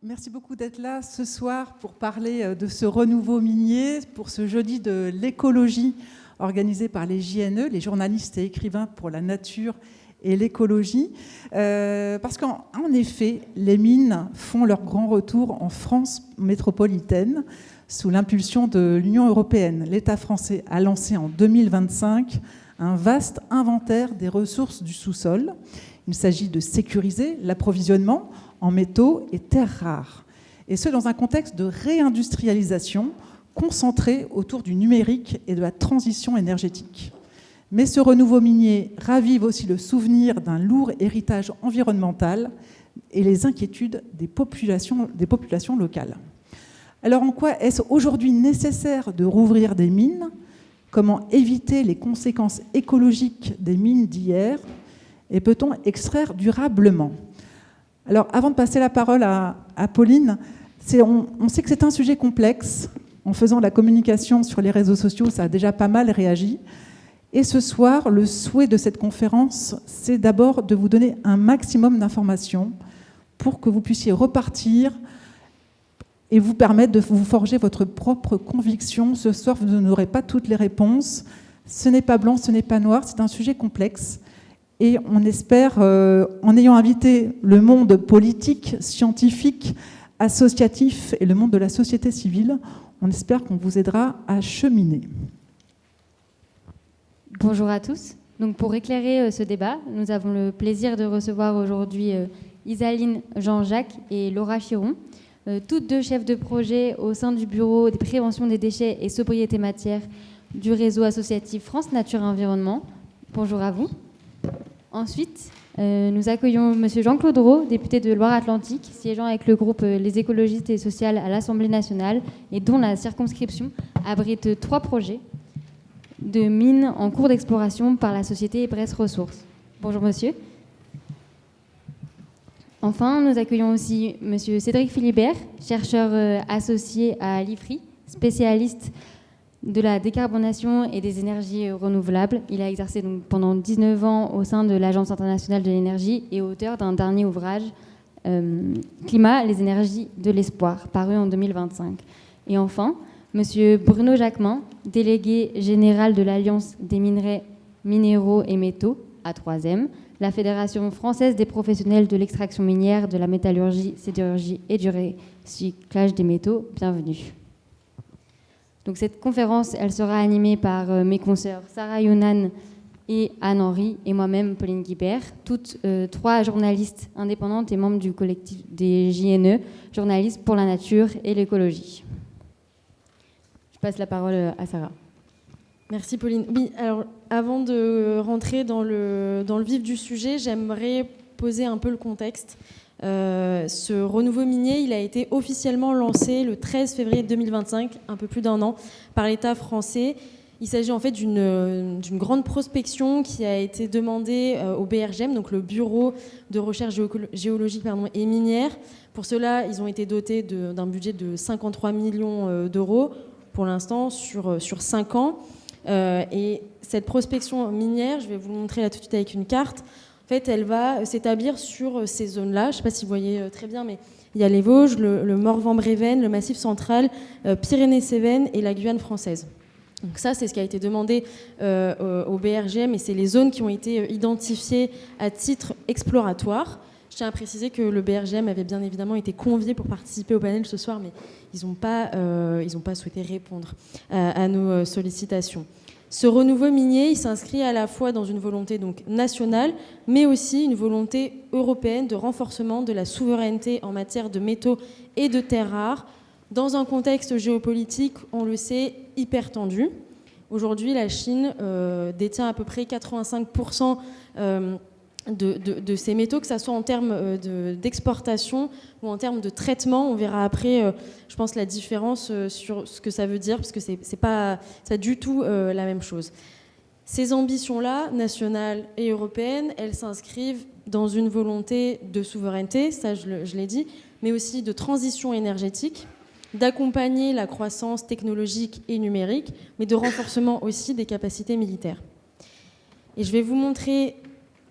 Merci beaucoup d'être là ce soir pour parler de ce renouveau minier, pour ce jeudi de l'écologie organisé par les JNE, les journalistes et écrivains pour la nature et l'écologie. Parce qu'en effet, les mines font leur grand retour en France métropolitaine sous l'impulsion de l'Union européenne. L'État français a lancé en 2025 un vaste inventaire des ressources du sous-sol. Il s'agit de sécuriser l'approvisionnement en métaux et terres rares. Et ce, dans un contexte de réindustrialisation concentré autour du numérique et de la transition énergétique. Mais ce renouveau minier ravive aussi le souvenir d'un lourd héritage environnemental et les inquiétudes des populations locales. Alors en quoi est-ce aujourd'hui nécessaire de rouvrir des mines ? Comment éviter les conséquences écologiques des mines d'hier ? Et peut-on extraire durablement ? Alors, avant de passer la parole à Pauline, on sait que c'est un sujet complexe. En faisant de la communication sur les réseaux sociaux, ça a déjà pas mal réagi. Et ce soir, le souhait de cette conférence, c'est d'abord de vous donner un maximum d'informations pour que vous puissiez repartir et vous permettre de vous forger votre propre conviction. Ce soir, vous n'aurez pas toutes les réponses. Ce n'est pas blanc, ce n'est pas noir, c'est un sujet complexe. Et on espère, en ayant invité le monde politique, scientifique, associatif et le monde de la société civile, on espère qu'on vous aidera à cheminer. Bonjour à tous. Donc pour éclairer ce débat, nous avons le plaisir de recevoir aujourd'hui Isaline Jean-Jacques et Laura Chiron, toutes deux chefs de projet au sein du bureau des préventions des déchets et sobriété matière du réseau associatif France Nature Environnement. Bonjour à vous. Ensuite, nous accueillons M. Jean-Claude Roux, député de Loire-Atlantique, siégeant avec le groupe Les Écologistes et Sociales à l'Assemblée nationale et dont la circonscription abrite 3 projets de mines en cours d'exploration par la société Bresse Ressources. Bonjour monsieur. Enfin, nous accueillons aussi M. Cédric Philibert, chercheur associé à l'IFRI, spécialiste de la décarbonation et des énergies renouvelables. Il a exercé donc pendant 19 ans au sein de l'Agence internationale de l'énergie et auteur d'un dernier ouvrage, Climat, les énergies de l'espoir, paru en 2025. Et enfin, M. Bruno Jacquemin, délégué général de l'Alliance des minerais, minéraux et métaux, A3M, la Fédération française des professionnels de l'extraction minière, de la métallurgie, sidérurgie et du recyclage des métaux. Bienvenue. Donc cette conférence, elle sera animée par mes consoeurs Sarah Yonan et Anne-Henri et moi-même, Pauline Guibert, toutes 3 journalistes indépendantes et membres du collectif des JNE, journalistes pour la nature et l'écologie. Je passe la parole à Sarah. Merci Pauline. Oui, alors avant de rentrer dans le vif du sujet, j'aimerais poser un peu le contexte. Ce renouveau minier, il a été officiellement lancé le 13 février 2025, un peu plus d'1 an, par l'État français. Il s'agit en fait d'une grande prospection qui a été demandée au BRGM, donc le Bureau de recherche géologique et minière. Pour cela, ils ont été dotés d'un budget de 53 millions d'euros pour l'instant sur 5 ans. Et cette prospection minière, je vais vous le montrer là tout de suite avec une carte. En fait, elle va s'établir sur ces zones-là. Je ne sais pas si vous voyez très bien, mais il y a les Vosges, le Morvan-Brévennes, le Massif central, Pyrénées-Cévennes et la Guyane française. Donc ça, c'est ce qui a été demandé au BRGM et c'est les zones qui ont été identifiées à titre exploratoire. Je tiens à préciser que le BRGM avait bien évidemment été convié pour participer au panel ce soir, mais ils n'ont pas souhaité répondre à nos sollicitations. Ce renouveau minier, il s'inscrit à la fois dans une volonté donc nationale, mais aussi une volonté européenne de renforcement de la souveraineté en matière de métaux et de terres rares, dans un contexte géopolitique, on le sait, hyper tendu. Aujourd'hui, la Chine détient à peu près 85% de ces métaux, que ce soit en termes d'exportation ou en termes de traitement. On verra après, je pense, la différence sur ce que ça veut dire, parce que c'est pas du tout la même chose. Ces ambitions-là, nationales et européennes, elles s'inscrivent dans une volonté de souveraineté, ça je l'ai dit, mais aussi de transition énergétique, d'accompagner la croissance technologique et numérique, mais de renforcement aussi des capacités militaires. Et je vais vous montrer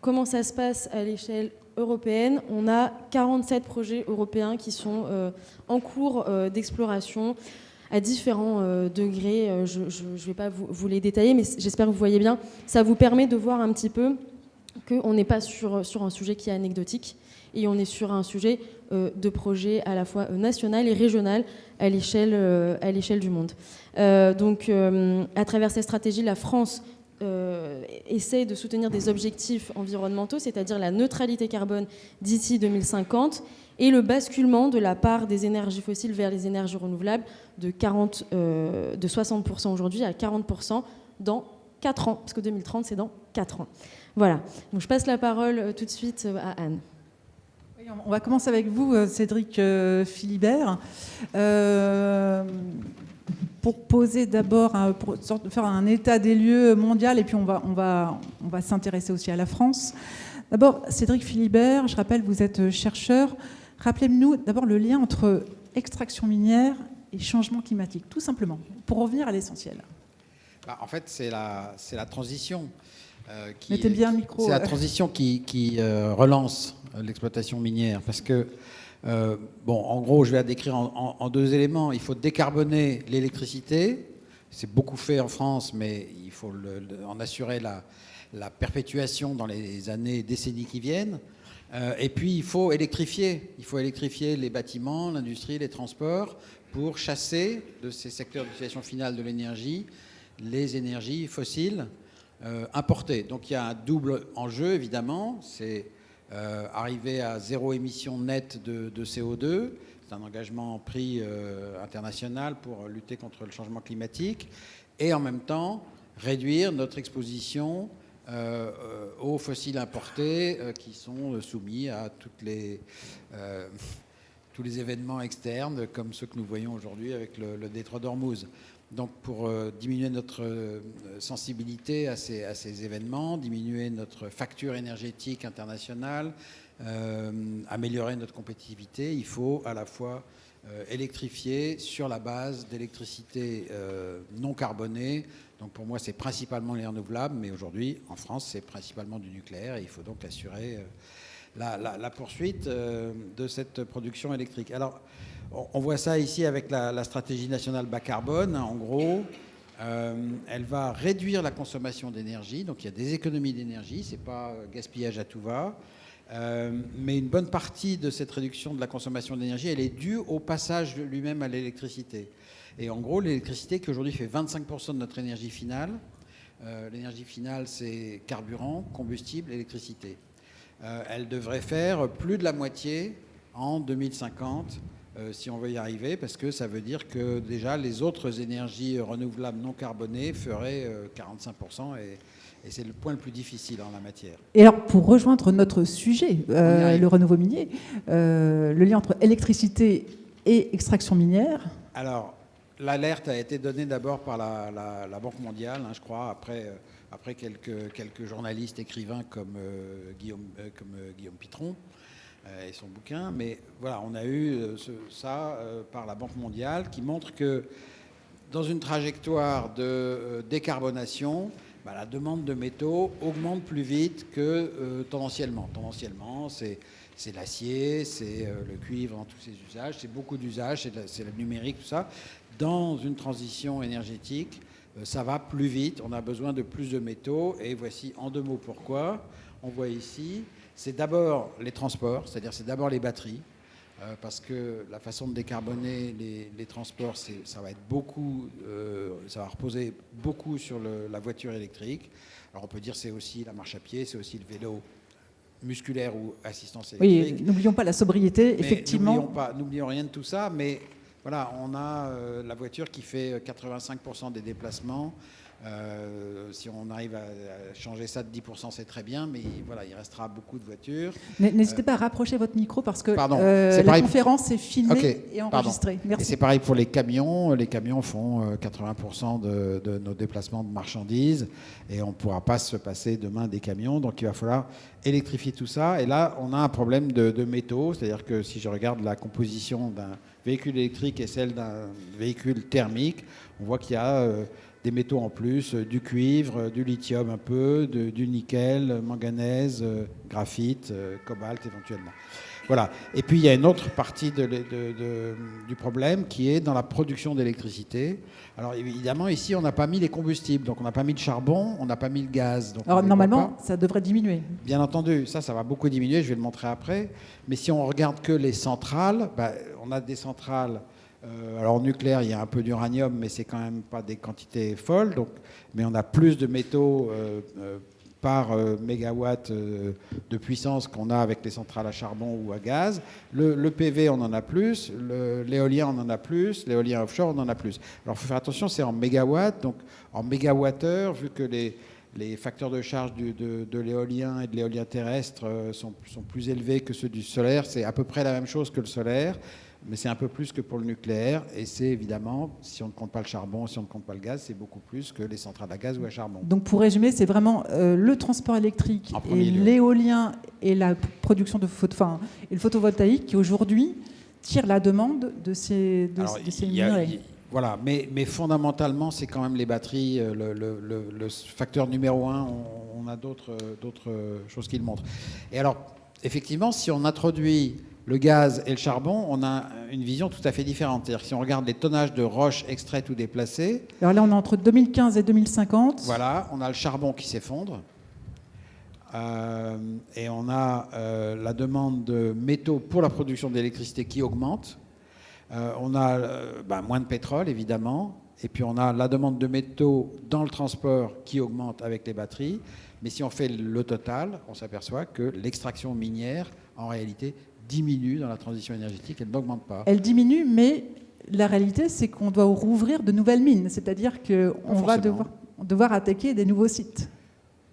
comment ça se passe à l'échelle européenne, on a 47 projets européens qui sont en cours d'exploration à différents degrés. Je ne vais pas vous les détailler, mais j'espère que vous voyez bien. Ça vous permet de voir un petit peu qu'on n'est pas sur un sujet qui est anecdotique, et on est sur un sujet de projet à la fois national et régional à l'échelle du monde. Donc, à travers cette stratégie, la France essaie de soutenir des objectifs environnementaux, c'est-à-dire la neutralité carbone d'ici 2050 et le basculement de la part des énergies fossiles vers les énergies renouvelables de 60% aujourd'hui à 40% dans 4 ans, parce que 2030, c'est dans 4 ans. Voilà. Donc, je passe la parole tout de suite à Anne. Oui, on va commencer avec vous, Cédric Philibert. Pour poser d'abord, pour faire un état des lieux mondial, et puis on va s'intéresser aussi à la France. D'abord, Cédric Philibert, je rappelle, vous êtes chercheur. Rappelez-nous d'abord le lien entre extraction minière et changement climatique, tout simplement, pour revenir à l'essentiel. En fait, c'est la transition. Mettez bien le micro. C'est la transition qui relance l'exploitation minière, parce que en gros, je vais la décrire en 2 éléments. Il faut décarboner l'électricité. C'est beaucoup fait en France, mais il faut en assurer la perpétuation dans les années, décennies qui viennent. Et puis, il faut électrifier. Il faut électrifier les bâtiments, l'industrie, les transports, pour chasser de ces secteurs d'utilisation finale de l'énergie les énergies fossiles importées. Donc, il y a un double enjeu, évidemment. C'est arriver à 0 émission nette de CO2, c'est un engagement pris international pour lutter contre le changement climatique, et en même temps réduire notre exposition aux fossiles importés qui sont soumis à tous les événements externes comme ceux que nous voyons aujourd'hui avec le détroit d'Ormuz. Donc pour diminuer notre sensibilité à ces événements, diminuer notre facture énergétique internationale, améliorer notre compétitivité, il faut à la fois électrifier sur la base d'électricité non carbonée. Donc pour moi, c'est principalement les renouvelables, mais aujourd'hui, en France, c'est principalement du nucléaire, et il faut donc assurer la poursuite de cette production électrique. Alors, on voit ça ici avec la stratégie nationale bas carbone. En gros, elle va réduire la consommation d'énergie. Donc, il y a des économies d'énergie. Ce n'est pas gaspillage à tout va. Mais une bonne partie de cette réduction de la consommation d'énergie, elle est due au passage lui-même à l'électricité. Et en gros, l'électricité qui aujourd'hui fait 25% de notre énergie finale, l'énergie finale, c'est carburant, combustible, électricité. Elle devrait faire plus de la moitié en 2050 si on veut y arriver, parce que ça veut dire que déjà les autres énergies renouvelables non carbonées feraient 45%, et c'est le point le plus difficile en la matière. Et alors, pour rejoindre notre sujet, le renouveau minier, le lien entre électricité et extraction minière. Alors, l'alerte a été donnée d'abord par la Banque mondiale, je crois, après quelques journalistes, écrivains comme Guillaume Pitron et son bouquin. Mais voilà, on a eu ça par la Banque mondiale qui montre que dans une trajectoire de décarbonation, la demande de métaux augmente plus vite que tendanciellement. Tendanciellement, c'est l'acier, c'est le cuivre dans tous ses usages, c'est beaucoup d'usages, c'est le numérique, tout ça. Dans une transition énergétique, ça va plus vite, on a besoin de plus de métaux, et voici en 2 mots pourquoi. On voit ici, c'est d'abord les transports, c'est-à-dire c'est d'abord les batteries, parce que la façon de décarboner les transports, ça va être beaucoup, ça va reposer beaucoup sur la voiture électrique. Alors on peut dire c'est aussi la marche à pied, c'est aussi le vélo musculaire ou assistance électrique. Oui, n'oublions pas la sobriété, mais effectivement. N'oublions rien de tout ça, mais voilà, on a la voiture qui fait 85% des déplacements. Si on arrive à changer ça de 10%, c'est très bien, mais voilà, il restera beaucoup de voitures. N'hésitez pas à rapprocher votre micro parce que la conférence est filmée et enregistrée. Merci. Et c'est pareil pour les camions. Les camions font 80% de nos déplacements de marchandises, et on ne pourra pas se passer demain des camions, donc il va falloir électrifier tout ça. Et là, on a un problème de métaux, c'est-à-dire que si je regarde la composition d'un véhicule électrique et celle d'un véhicule thermique, on voit qu'il y a des métaux en plus, du cuivre, du lithium un peu, du nickel, manganèse, graphite, cobalt éventuellement. Voilà. Et puis il y a une autre partie du problème qui est dans la production d'électricité. Alors évidemment, ici, on n'a pas mis les combustibles. Donc on n'a pas mis le charbon, on n'a pas mis le gaz. Donc Alors normalement, ça devrait diminuer. Bien entendu, ça va beaucoup diminuer, je vais le montrer après. Mais si on regarde que les centrales, on a des centrales... alors nucléaire, il y a un peu d'uranium, mais c'est quand même pas des quantités folles. Donc, mais on a plus de métaux par mégawatt de puissance qu'on a avec les centrales à charbon ou à gaz. Le PV, on en a plus. L'éolien, on en a plus. L'éolien offshore, on en a plus. Alors, il faut faire attention, c'est en mégawatts. Donc, en mégawattheure, vu que les facteurs de charge de l'éolien et de l'éolien terrestre sont plus élevés que ceux du solaire, c'est à peu près la même chose que le solaire. Mais c'est un peu plus que pour le nucléaire, et c'est évidemment, si on ne compte pas le charbon, si on ne compte pas le gaz, c'est beaucoup plus que les centrales à gaz ou à charbon. Donc pour résumer, c'est vraiment le transport électrique et l'éolien et la production et le photovoltaïque qui aujourd'hui tirent la demande de ces minerais. Voilà, mais fondamentalement, c'est quand même les batteries, le facteur numéro 1, on a d'autres choses qui le montrent. Et alors, effectivement, si on introduit le gaz et le charbon, on a une vision tout à fait différente. C'est-à-dire que si on regarde les tonnages de roches extraites ou déplacées... Alors là, on est entre 2015 et 2050. Voilà, on a le charbon qui s'effondre. Et on a la demande de métaux pour la production d'électricité qui augmente. On a moins de pétrole, évidemment. Et puis on a la demande de métaux dans le transport qui augmente avec les batteries. Mais si on fait le total, on s'aperçoit que l'extraction minière, en réalité, diminue dans la transition énergétique, elle n'augmente pas. Elle diminue, mais la réalité, c'est qu'on doit rouvrir de nouvelles mines. C'est-à-dire qu'on va devoir attaquer des nouveaux sites.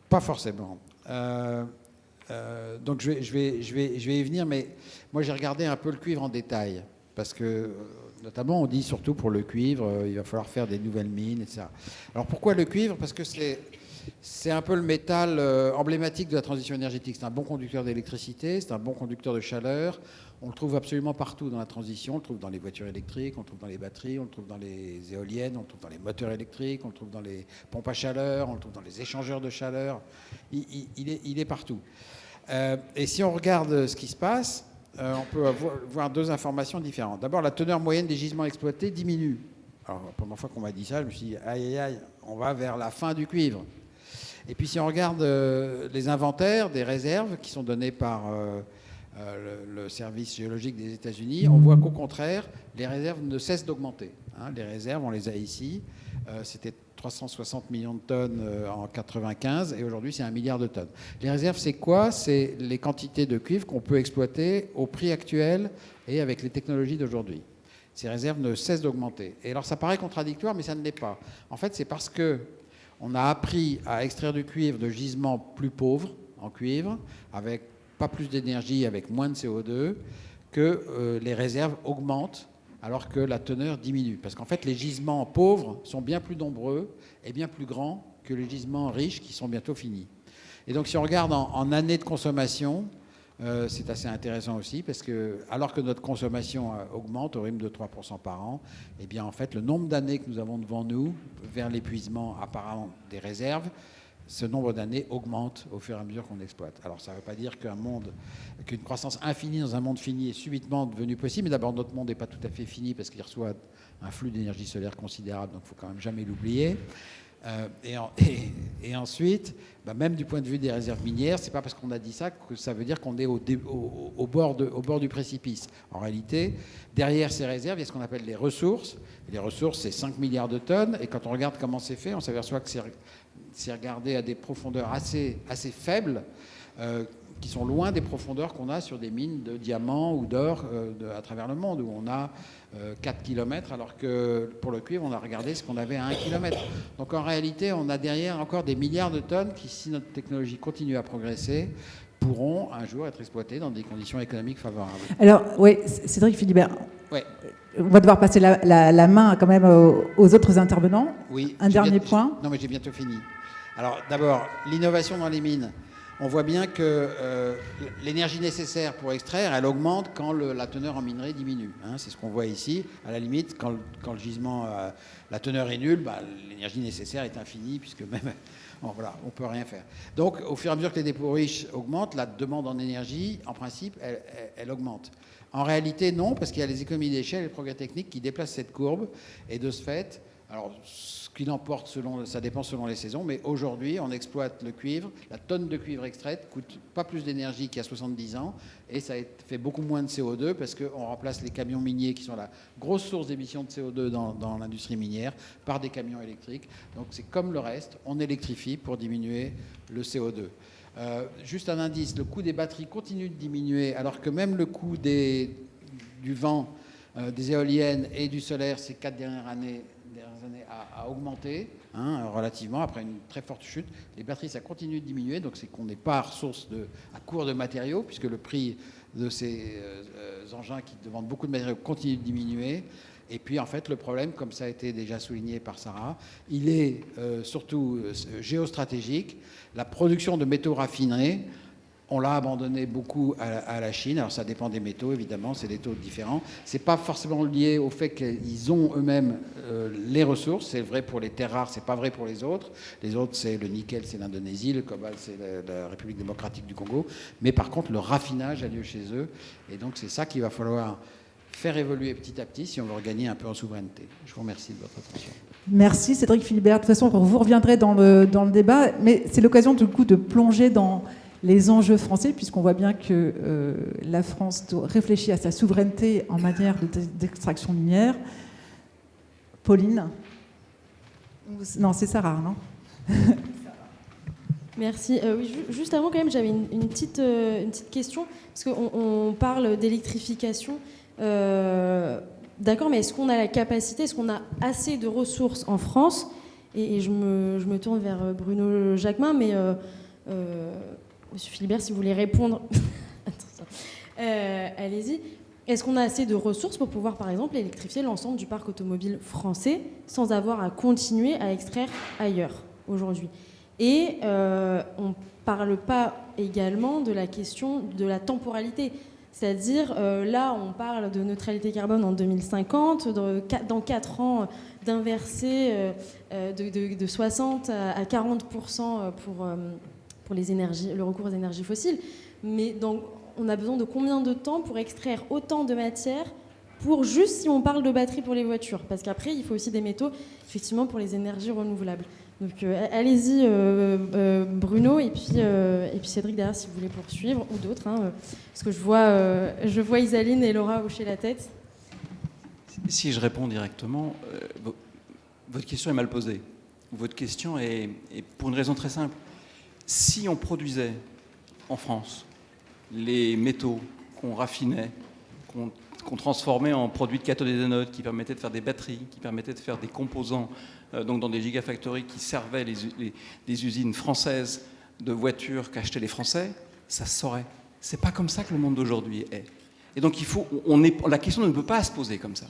Pas forcément. Donc je vais y venir, mais moi j'ai regardé un peu le cuivre en détail, parce que notamment on dit surtout pour le cuivre, il va falloir faire des nouvelles mines, etc. Alors pourquoi le cuivre? Parce que c'est un peu le métal emblématique de la transition énergétique. C'est un bon conducteur d'électricité, c'est un bon conducteur de chaleur. On le trouve absolument partout dans la transition. On le trouve dans les voitures électriques, on le trouve dans les batteries, on le trouve dans les éoliennes, on le trouve dans les moteurs électriques, on le trouve dans les pompes à chaleur, on le trouve dans les échangeurs de chaleur. Il est partout. Et si on regarde ce qui se passe, on peut voir deux informations différentes. D'abord, la teneur moyenne des gisements exploités diminue. Alors, la première fois qu'on m'a dit ça, je me suis dit, aïe, aïe, aïe, on va vers la fin du cuivre. Et puis si on regarde les inventaires des réserves qui sont donnés par le service géologique des États-Unis, on voit qu'au contraire, les réserves ne cessent d'augmenter. Les réserves, on les a ici. C'était 360 millions de tonnes en 1995 et aujourd'hui c'est 1 milliard de tonnes. Les réserves, c'est quoi? C'est les quantités de cuivre qu'on peut exploiter au prix actuel et avec les technologies d'aujourd'hui. Ces réserves ne cessent d'augmenter. Et alors ça paraît contradictoire, mais ça ne l'est pas. En fait, c'est parce qu'on a appris à extraire du cuivre de gisements plus pauvres en cuivre, avec pas plus d'énergie, avec moins de CO2, que les réserves augmentent alors que la teneur diminue. Parce qu'en fait, les gisements pauvres sont bien plus nombreux et bien plus grands que les gisements riches qui sont bientôt finis. Et donc si on regarde en années de consommation, c'est assez intéressant aussi parce que, alors que notre consommation augmente au rythme de 3% par an, eh bien en fait le nombre d'années que nous avons devant nous vers l'épuisement apparent des réserves, ce nombre d'années augmente au fur et à mesure qu'on exploite. Alors ça ne veut pas dire qu'une croissance infinie dans un monde fini est subitement devenue possible, mais d'abord notre monde n'est pas tout à fait fini parce qu'il reçoit un flux d'énergie solaire considérable, donc il ne faut quand même jamais l'oublier. Et ensuite, même du point de vue des réserves minières, c'est pas parce qu'on a dit ça que ça veut dire qu'on est au bord du précipice. En réalité, derrière ces réserves, il y a ce qu'on appelle les ressources. Et les ressources, c'est 5 milliards de tonnes. Et quand on regarde comment c'est fait, on s'aperçoit que c'est regardé à des profondeurs assez faibles, qui sont loin des profondeurs qu'on a sur des mines de diamants ou d'or à travers le monde, où on a 4 km, alors que pour le cuivre, on a regardé ce qu'on avait à 1 km. Donc en réalité, on a derrière encore des milliards de tonnes qui, si notre technologie continue à progresser, pourront un jour être exploitées dans des conditions économiques favorables. Alors, oui, Cédric Philibert, ouais. On va devoir passer la main quand même aux autres intervenants. Oui. Un dernier point. Non, mais j'ai bientôt fini. Alors d'abord, l'innovation dans les mines. on voit bien que l'énergie nécessaire pour extraire, elle augmente quand la teneur en minerai diminue. Hein, c'est ce qu'on voit ici. À la limite, quand le gisement, la teneur est nulle, l'énergie nécessaire est infinie, puisque même, voilà, on ne peut rien faire. Donc, au fur et à mesure que les dépôts riches augmentent, la demande en énergie, en principe, elle augmente. En réalité, non, parce qu'il y a les économies d'échelle et les progrès techniques qui déplacent cette courbe, et de ce fait, alors, ce qu'il emporte, ça dépend selon les saisons, mais aujourd'hui, on exploite le cuivre. La tonne de cuivre extraite coûte pas plus d'énergie qu'il y a 70 ans, et ça fait beaucoup moins de CO2 parce qu'on remplace les camions miniers, qui sont la grosse source d'émissions de CO2 dans l'industrie minière, par des camions électriques. Donc c'est comme le reste, on électrifie pour diminuer le CO2. Juste un indice, le coût des batteries continue de diminuer, alors que même le coût du vent, des éoliennes et du solaire ces 4 dernières années a augmenté, relativement, après une très forte chute. Les batteries, ça continue de diminuer, donc c'est qu'on n'est pas à court de matériaux, puisque le prix de ces engins qui demandent beaucoup de matériaux continue de diminuer. Et puis, en fait, le problème, comme ça a été déjà souligné par Sarah, il est surtout géostratégique. La production de métaux raffinés, on l'a abandonné beaucoup à la Chine. Alors ça dépend des métaux, évidemment, c'est des taux différents. Ce n'est pas forcément lié au fait qu'ils ont eux-mêmes les ressources. C'est vrai pour les terres rares, ce n'est pas vrai pour les autres. Les autres, c'est le nickel, c'est l'Indonésie, le cobalt, c'est la République démocratique du Congo. Mais par contre, le raffinage a lieu chez eux. Et donc c'est ça qu'il va falloir faire évoluer petit à petit si on veut regagner un peu en souveraineté. Je vous remercie de votre attention. Merci Cédric Philibert. De toute façon, vous reviendrez dans le débat, mais c'est l'occasion du coup de plonger dans les enjeux français, puisqu'on voit bien que la France réfléchit à sa souveraineté en matière d'extraction minière. Pauline ? Non, c'est Sarah, non ? Merci. Oui, juste avant, quand même, j'avais une petite question, parce qu'on parle d'électrification. D'accord, mais est-ce qu'on a la capacité, est-ce qu'on a assez de ressources en France ? Et je me tourne vers Bruno Jacquemin, mais Monsieur Philibert, si vous voulez répondre, allez-y. Est-ce qu'on a assez de ressources pour pouvoir, par exemple, électrifier l'ensemble du parc automobile français sans avoir à continuer à extraire ailleurs aujourd'hui ? Et on ne parle pas également de la question de la temporalité. C'est-à-dire, là, on parle de neutralité carbone en 2050, dans 4 ans, d'inverser de 60 à 40% pour le recours aux énergies fossiles. Mais on a besoin de combien de temps pour extraire autant de matière juste si on parle de batteries pour les voitures ? Parce qu'après, il faut aussi des métaux, effectivement, pour les énergies renouvelables. Donc allez-y Bruno et puis Cédric derrière si vous voulez poursuivre ou d'autres parce que je vois Isaline et Laura hocher la tête. Si je réponds directement, votre question est mal posée. Votre question est pour une raison très simple. Si on produisait en France les métaux qu'on raffinait, qu'on transformait en produits de cathode et d'anode qui permettaient de faire des batteries, qui permettaient de faire des composants donc dans des gigafactories qui servaient les usines françaises de voitures qu'achetaient les Français, ça se saurait. C'est pas comme ça que le monde d'aujourd'hui est. Et donc la question ne peut pas se poser comme ça.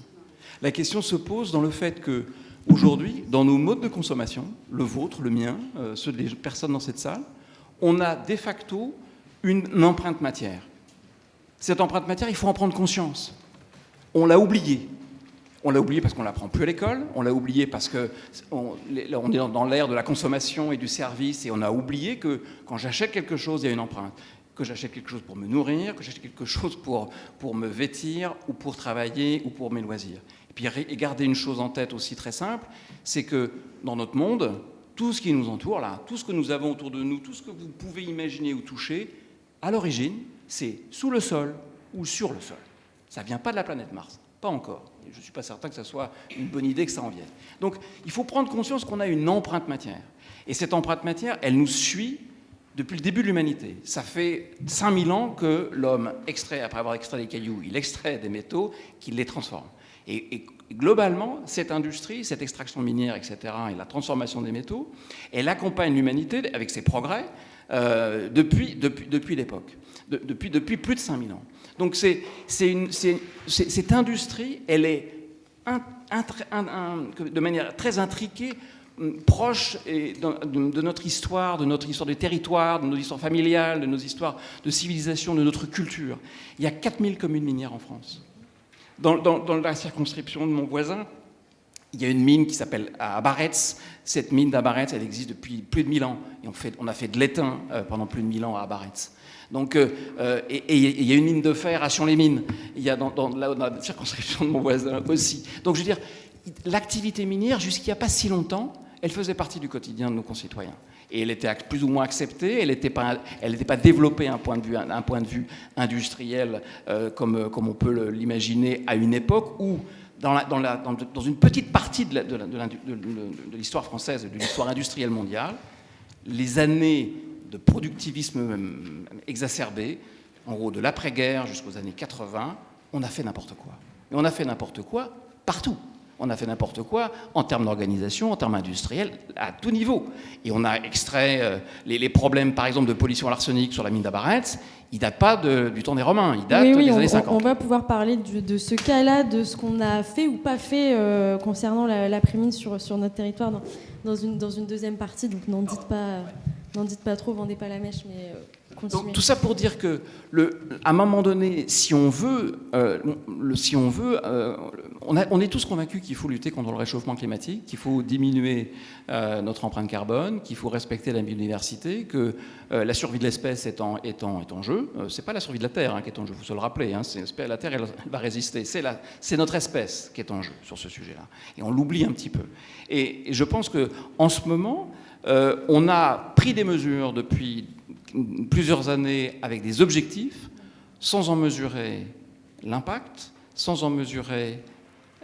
La question se pose dans le fait que aujourd'hui, dans nos modes de consommation, le vôtre, le mien, ceux des personnes dans cette salle, on a de facto une empreinte matière. Cette empreinte matière, il faut en prendre conscience. On l'a oubliée. On l'a oublié parce qu'on ne l'apprend plus à l'école, on l'a oublié parce qu'on est dans l'ère de la consommation et du service, et on a oublié que quand j'achète quelque chose, il y a une empreinte. Que j'achète quelque chose pour me nourrir, que j'achète quelque chose pour me vêtir, ou pour travailler, ou pour mes loisirs. Et puis garder une chose en tête aussi très simple, c'est que dans notre monde, tout ce qui nous entoure, là, tout ce que nous avons autour de nous, tout ce que vous pouvez imaginer ou toucher, à l'origine, c'est sous le sol ou sur le sol. Ça ne vient pas de la planète Mars. Pas encore. Je ne suis pas certain que ça soit une bonne idée que ça en vienne. Donc, il faut prendre conscience qu'on a une empreinte matière. Et cette empreinte matière, elle nous suit depuis le début de l'humanité. Ça fait 5000 ans que l'homme extrait, après avoir extrait des cailloux, il extrait des métaux, qu'il les transforme. Et globalement, cette industrie, cette extraction minière, etc., et la transformation des métaux, elle accompagne l'humanité avec ses progrès depuis l'époque, depuis plus de 5000 ans. Donc cette industrie, elle est de manière très intriquée proche de notre histoire des territoires, de nos histoires familiales, de nos histoires de civilisation, de notre culture. Il y a 4000 communes minières en France. Dans la circonscription de mon voisin, il y a une mine qui s'appelle à Abaretz. Cette mine d'Abaretz, elle existe depuis plus de 1000 ans. Et on a fait de l'étain pendant plus de 1000 ans à Abaretz. Donc, et il y a une mine de fer à Chion-les-Mines. Il y a dans la circonscription de mon voisin aussi. Donc, je veux dire, l'activité minière, jusqu'il n'y a pas si longtemps, elle faisait partie du quotidien de nos concitoyens. Et elle était plus ou moins acceptée, elle n'était pas développée à un point de vue industriel comme on peut l'imaginer à une époque où, dans une petite partie de l'histoire française, de l'histoire industrielle mondiale, les années de productivisme exacerbé, en gros de l'après-guerre jusqu'aux années 80, on a fait n'importe quoi. Et on a fait n'importe quoi partout. On a fait n'importe quoi en termes d'organisation, en termes industriels, à tout niveau. Et on a extrait les problèmes, par exemple, de pollution à l'arsenic sur la mine d'Abaretz. Ils ne datent pas du temps des Romains, ils datent des années 50. On va pouvoir parler de ce cas-là, de ce qu'on a fait ou pas fait concernant l'après-mine sur notre territoire dans une deuxième partie. Donc n'en dites pas trop, vendez pas la mèche, mais continuez. Donc, tout ça pour dire que, à un moment donné, si on veut, on est tous convaincus qu'il faut lutter contre le réchauffement climatique, qu'il faut diminuer notre empreinte carbone, qu'il faut respecter la biodiversité, que la survie de l'espèce est en jeu. C'est pas la survie de la Terre qui est en jeu, il faut se le rappeler. La Terre, elle va résister. C'est notre espèce qui est en jeu sur ce sujet-là. Et on l'oublie un petit peu. Et je pense qu'en ce moment, on a pris des mesures depuis plusieurs années avec des objectifs, sans en mesurer l'impact, sans en mesurer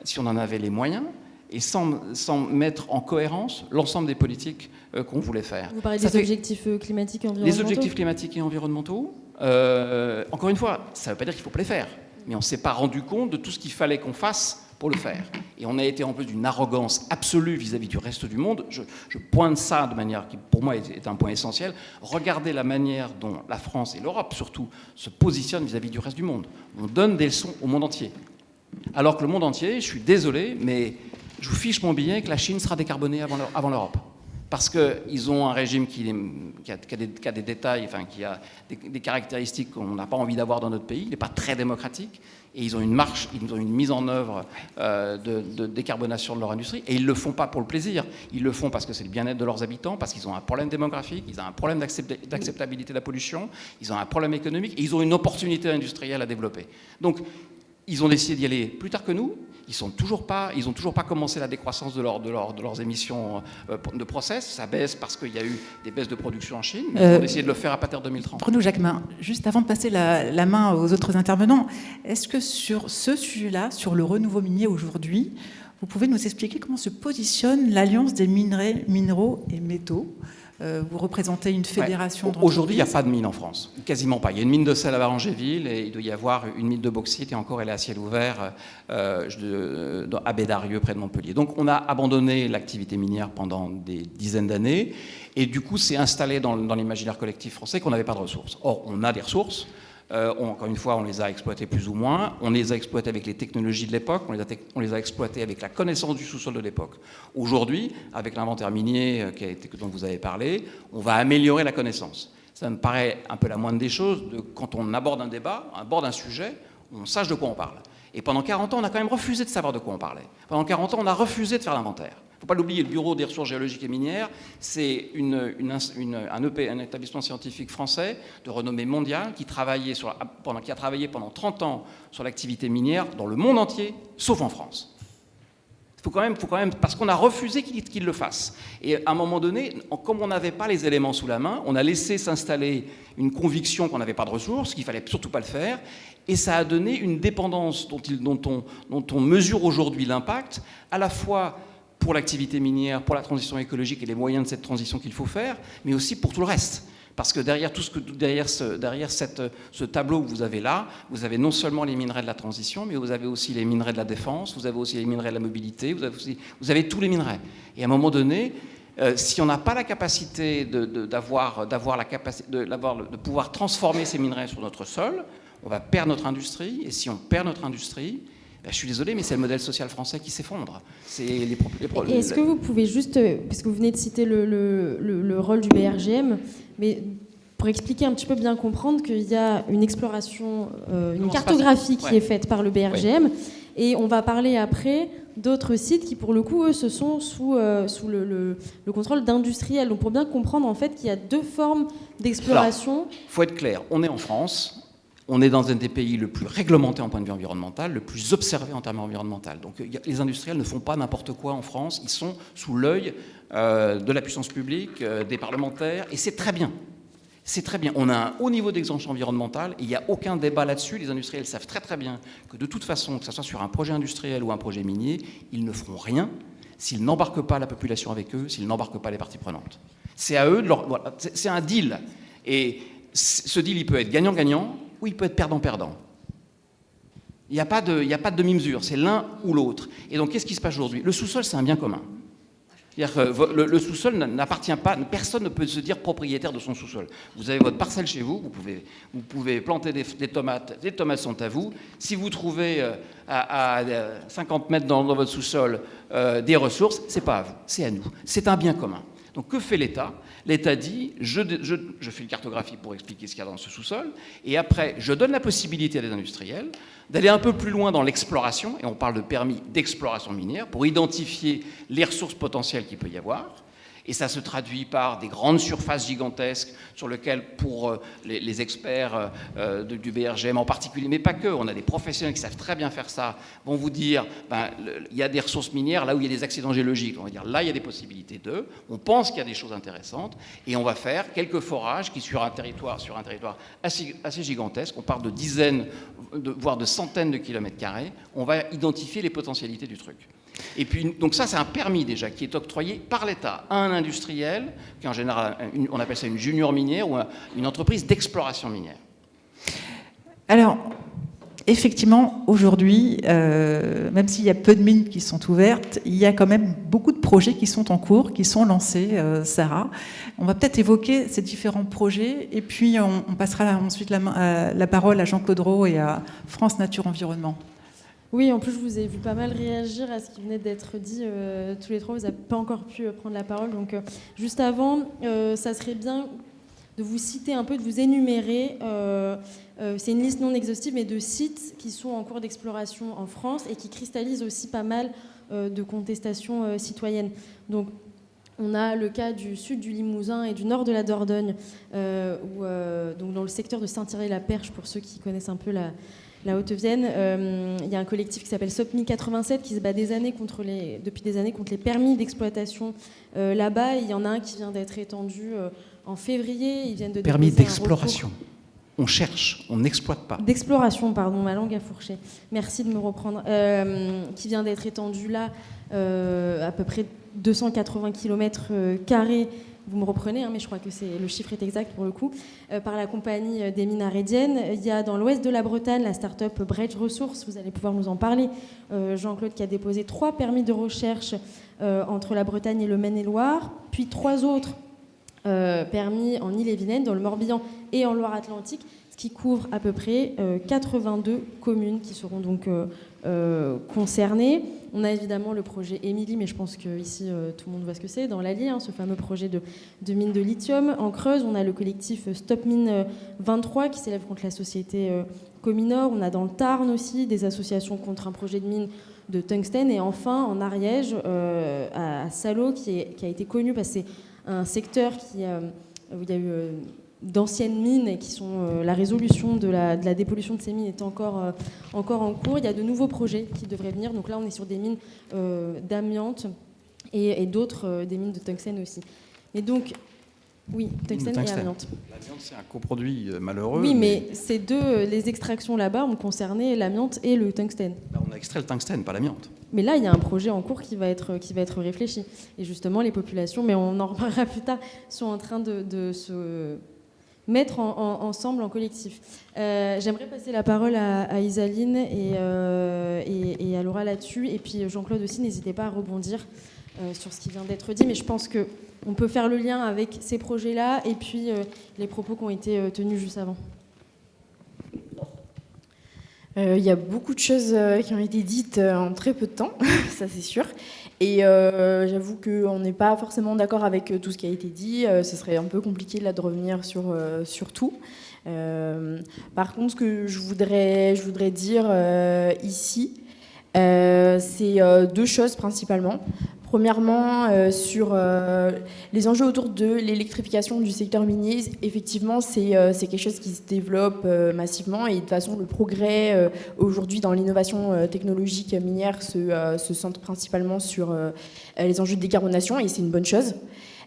si on en avait les moyens, et sans mettre en cohérence l'ensemble des politiques qu'on voulait faire. Vous parlez des objectifs climatiques et environnementaux ? Les objectifs climatiques et environnementaux, encore une fois, ça ne veut pas dire qu'il ne faut pas les faire, mais on ne s'est pas rendu compte de tout ce qu'il fallait qu'on fasse pour le faire. Et on a été en plus d'une arrogance absolue vis-à-vis du reste du monde. Je pointe ça de manière qui, pour moi, est un point essentiel. Regardez la manière dont la France et l'Europe, surtout, se positionnent vis-à-vis du reste du monde. On donne des leçons au monde entier. Alors que le monde entier, je suis désolé, mais je vous fiche mon billet que la Chine sera décarbonée avant l'Europe. Parce qu'ils ont un régime qui a des détails, enfin, qui a des caractéristiques qu'on n'a pas envie d'avoir dans notre pays. Il n'est pas très démocratique. Et ils ont une mise en œuvre de décarbonation de leur industrie. Et ils ne le font pas pour le plaisir. Ils le font parce que c'est le bien-être de leurs habitants, parce qu'ils ont un problème démographique, ils ont un problème d'acceptabilité de la pollution, ils ont un problème économique, et ils ont une opportunité industrielle à développer. Donc, ils ont décidé d'y aller plus tard que nous. Ils n'ont toujours pas commencé la décroissance de leurs émissions de process. Ça baisse parce qu'il y a eu des baisses de production en Chine. Ils ont décidé de le faire à partir de 2030. Bruno Jacquemin, juste avant de passer la main aux autres intervenants, est-ce que sur ce sujet-là, sur le renouveau minier aujourd'hui, vous pouvez nous expliquer comment se positionne l'Alliance des minéraux et métaux ? Vous représentez une fédération d'entreprises. Aujourd'hui, il n'y a pas de mine en France, quasiment pas. Il y a une mine de sel à Varangéville et il doit y avoir une mine de bauxite, et encore elle est à ciel ouvert à Bédarieux, près de Montpellier. Donc on a abandonné l'activité minière pendant des dizaines d'années et du coup c'est installé dans l'imaginaire collectif français qu'on n'avait pas de ressources. Or, on a des ressources. Encore une fois, on les a exploitées plus ou moins. On les a exploitées avec les technologies de l'époque. On les a exploitées avec la connaissance du sous-sol de l'époque. Aujourd'hui, avec l'inventaire minier dont vous avez parlé, on va améliorer la connaissance. Ça me paraît un peu la moindre des choses. Quand on aborde un débat, aborde un sujet, on sache de quoi on parle. Et pendant 40 ans, on a quand même refusé de savoir de quoi on parlait. Pendant 40 ans, on a refusé de faire l'inventaire. Il ne faut pas l'oublier, le Bureau des ressources géologiques et minières, c'est un établissement scientifique français de renommée mondiale qui a travaillé pendant 30 ans sur l'activité minière dans le monde entier, sauf en France. Il faut quand même, parce qu'on a refusé qu'il le fasse. Et à un moment donné, comme on n'avait pas les éléments sous la main, on a laissé s'installer une conviction qu'on n'avait pas de ressources, qu'il ne fallait surtout pas le faire, et ça a donné une dépendance dont on mesure aujourd'hui l'impact, à la fois pour l'activité minière, pour la transition écologique et les moyens de cette transition qu'il faut faire, mais aussi pour tout le reste. Parce que derrière ce tableau que vous avez là, vous avez non seulement les minerais de la transition, mais vous avez aussi les minerais de la défense, vous avez aussi les minerais de la mobilité, vous avez tous les minerais. Et à un moment donné, si on n'a pas la capacité de pouvoir transformer ces minerais sur notre sol, on va perdre notre industrie. Et si on perd notre industrie, Je suis désolé, mais c'est le modèle social français qui s'effondre. Est-ce que vous pouvez juste, puisque vous venez de citer le rôle du BRGM, mais pour expliquer un petit peu, bien comprendre qu'il y a une exploration, une cartographie qui est faite par le BRGM, et on va parler après d'autres sites qui, pour le coup, eux, se sont sous le contrôle d'industriels. Donc, pour bien comprendre, en fait, qu'il y a deux formes d'exploration. Il faut être clair, on est en France. On est dans un des pays le plus réglementé en point de vue environnemental, le plus observé en termes environnementaux. Donc les industriels ne font pas n'importe quoi en France, ils sont sous l'œil de la puissance publique, des parlementaires, et c'est très bien. C'est très bien. On a un haut niveau d'exigence environnementale, et il n'y a aucun débat là-dessus. Les industriels savent très très bien que de toute façon, que ce soit sur un projet industriel ou un projet minier, ils ne feront rien s'ils n'embarquent pas la population avec eux, s'ils n'embarquent pas les parties prenantes. C'est à eux de leur... Voilà, c'est un deal. Et ce deal, il peut être gagnant-gagnant, ou il peut être perdant-perdant. Il n'y a pas de demi-mesure, c'est l'un ou l'autre. Et donc, qu'est-ce qui se passe aujourd'hui? Le sous-sol, c'est un bien commun. C'est-à-dire que le sous-sol n'appartient pas, personne ne peut se dire propriétaire de son sous-sol. Vous avez votre parcelle chez vous, vous pouvez planter des tomates, les tomates sont à vous. Si vous trouvez à 50 mètres dans votre sous-sol des ressources, c'est pas à vous, c'est à nous. C'est un bien commun. Donc que fait l'État? L'État dit, je fais une cartographie pour expliquer ce qu'il y a dans ce sous-sol, et après, je donne la possibilité à des industriels d'aller un peu plus loin dans l'exploration, et on parle de permis d'exploration minière, pour identifier les ressources potentielles qu'il peut y avoir. Et ça se traduit par des grandes surfaces gigantesques sur lesquelles, pour les experts du BRGM en particulier, mais pas que, on a des professionnels qui savent très bien faire ça, vont vous dire, il y a des ressources minières là où il y a des accidents géologiques. On va dire, là, il y a des possibilités d'eux, on pense qu'il y a des choses intéressantes, et on va faire quelques forages qui, sur un territoire assez gigantesque, on parle de dizaines, voire de centaines de kilomètres carrés, on va identifier les potentialités du truc. Et puis, donc ça, c'est un permis déjà qui est octroyé par l'État à un industriel, qui en général, on appelle ça une junior minière ou une entreprise d'exploration minière. Alors, effectivement, aujourd'hui, même s'il y a peu de mines qui sont ouvertes, il y a quand même beaucoup de projets qui sont en cours, qui sont lancés, Sarah. On va peut-être évoquer ces différents projets, et puis on passera ensuite la parole à Jean-Claude Roux et à France Nature Environnement. Oui, en plus, je vous ai vu pas mal réagir à ce qui venait d'être dit tous les trois. Vous n'avez pas encore pu prendre la parole. Donc, juste avant, ça serait bien de vous citer un peu, de vous énumérer. C'est une liste non exhaustive, mais de sites qui sont en cours d'exploration en France et qui cristallisent aussi pas mal de contestations citoyennes. Donc, on a le cas du sud du Limousin et du nord de la Dordogne, donc dans le secteur de Saint-Thierry-la-Perche, pour ceux qui connaissent un peu la Haute-Vienne. Il y a un collectif qui s'appelle SOPMI 87 qui se bat depuis des années contre les permis d'exploitation là-bas. Il y en a un qui vient d'être étendu en février. Ils viennent de permis d'exploration. On cherche, on n'exploite pas. D'exploration, pardon, ma langue a fourché. Merci de me reprendre. Qui vient d'être étendu là, à peu près 280 km². Vous me reprenez, mais je crois que le chiffre est exact pour le coup, par la compagnie des mines arrédiennes. Il y a dans l'ouest de la Bretagne la start-up Bredge Resources, vous allez pouvoir nous en parler. Jean-Claude qui a déposé 3 permis de recherche entre la Bretagne et le Maine-et-Loire, puis 3 autres permis en Ille-et-Vilaine, dans le Morbihan et en Loire-Atlantique, ce qui couvre à peu près 82 communes qui seront donc concernées. On a évidemment le projet Émilie, mais je pense qu'ici, tout le monde voit ce que c'est, dans l'Allier, ce fameux projet de mine de lithium. En Creuse, on a le collectif Stop Mine 23 qui s'élève contre la société Cominor. On a dans le Tarn aussi des associations contre un projet de mine de tungstène. Et enfin, en Ariège, à Salaux, qui a été connu parce que c'est un secteur où il y a eu d'anciennes mines et qui sont la résolution de la dépollution de ces mines est encore en cours. Il y a de nouveaux projets qui devraient venir. Donc là, on est sur des mines d'amiante et d'autres, des mines de tungstène aussi. Et donc, oui, tungstène et amiante. L'amiante, c'est un coproduit malheureux. Oui, mais ces deux, les extractions là-bas ont concerné l'amiante et le tungstène. On a extrait le tungstène, pas l'amiante. Mais là, il y a un projet en cours qui va être réfléchi. Et justement, les populations, mais on en reparlera plus tard, sont en train de se mettre ensemble en collectif. J'aimerais passer la parole à Isaline et à Laura là-dessus. Et puis Jean-Claude aussi, n'hésitez pas à rebondir sur ce qui vient d'être dit. Mais je pense qu'on peut faire le lien avec ces projets-là et puis les propos qui ont été tenus juste avant. Il y a beaucoup de choses qui ont été dites en très peu de temps, ça c'est sûr. Et j'avoue qu'on n'est pas forcément d'accord avec tout ce qui a été dit. Ce serait un peu compliqué là de revenir sur tout. Par contre, ce que je voudrais dire ici, c'est deux choses principalement. Premièrement, sur les enjeux autour de l'électrification du secteur minier, effectivement, c'est quelque chose qui se développe massivement et de toute façon, le progrès aujourd'hui dans l'innovation technologique minière se centre principalement sur les enjeux de décarbonation et c'est une bonne chose.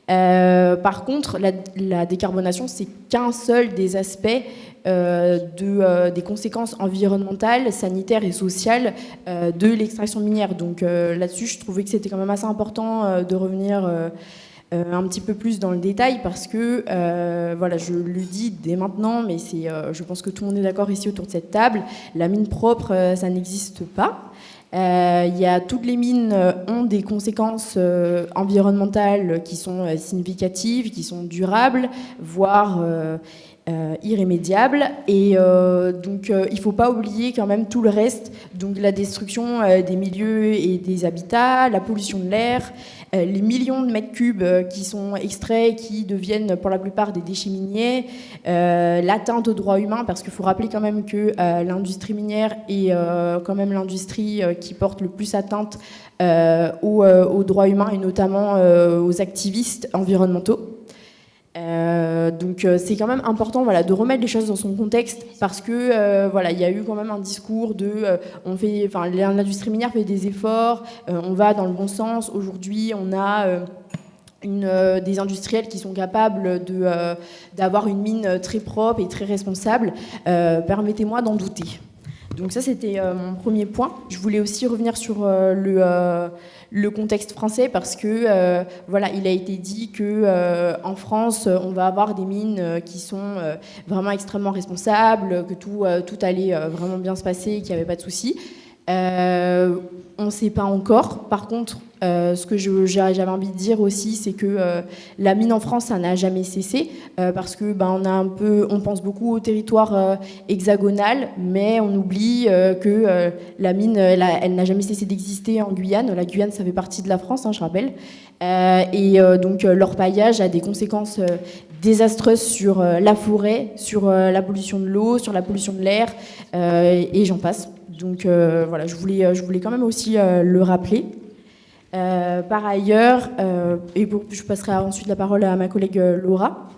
Par contre, la décarbonation, c'est qu'un seul des aspects des conséquences environnementales, sanitaires et sociales de l'extraction minière. Donc là-dessus, je trouvais que c'était quand même assez important de revenir un petit peu plus dans le détail parce que, voilà, je le dis dès maintenant, mais je pense que tout le monde est d'accord ici autour de cette table, la mine propre, ça n'existe pas. Toutes les mines ont des conséquences environnementales qui sont significatives, qui sont durables, voire irrémédiables. Et donc, il ne faut pas oublier quand même tout le reste, donc la destruction des milieux et des habitats, la pollution de l'air, les millions de mètres cubes qui sont extraits et qui deviennent pour la plupart des déchets miniers, l'atteinte aux droits humains, parce qu'il faut rappeler quand même que l'industrie minière est quand même l'industrie qui porte le plus atteinte aux droits humains et notamment aux activistes environnementaux. Donc c'est quand même important, voilà, de remettre les choses dans son contexte parce que voilà, il y a eu quand même un discours de l'industrie minière fait des efforts, on va dans le bon sens. Aujourd'hui, on a des industriels qui sont capables d'avoir une mine très propre et très responsable. Permettez-moi d'en douter. Donc ça, c'était mon premier point. Je voulais aussi revenir sur le contexte français parce que voilà, il a été dit que en France, on va avoir des mines qui sont vraiment extrêmement responsables, que tout allait vraiment bien se passer, qu'il n'y avait pas de soucis. On ne sait pas encore. Par contre, ce que j'avais envie de dire aussi, c'est que la mine en France, ça n'a jamais cessé parce que on pense beaucoup au territoire hexagonal, mais on oublie que la mine, elle n'a jamais cessé d'exister en Guyane. La Guyane, ça fait partie de la France, hein, je rappelle. Donc l'orpaillage a des conséquences désastreuses sur la forêt, sur la pollution de l'eau, sur la pollution de l'air, et j'en passe. Donc voilà, je voulais quand même aussi le rappeler. Par ailleurs, je passerai ensuite la parole à ma collègue Laura.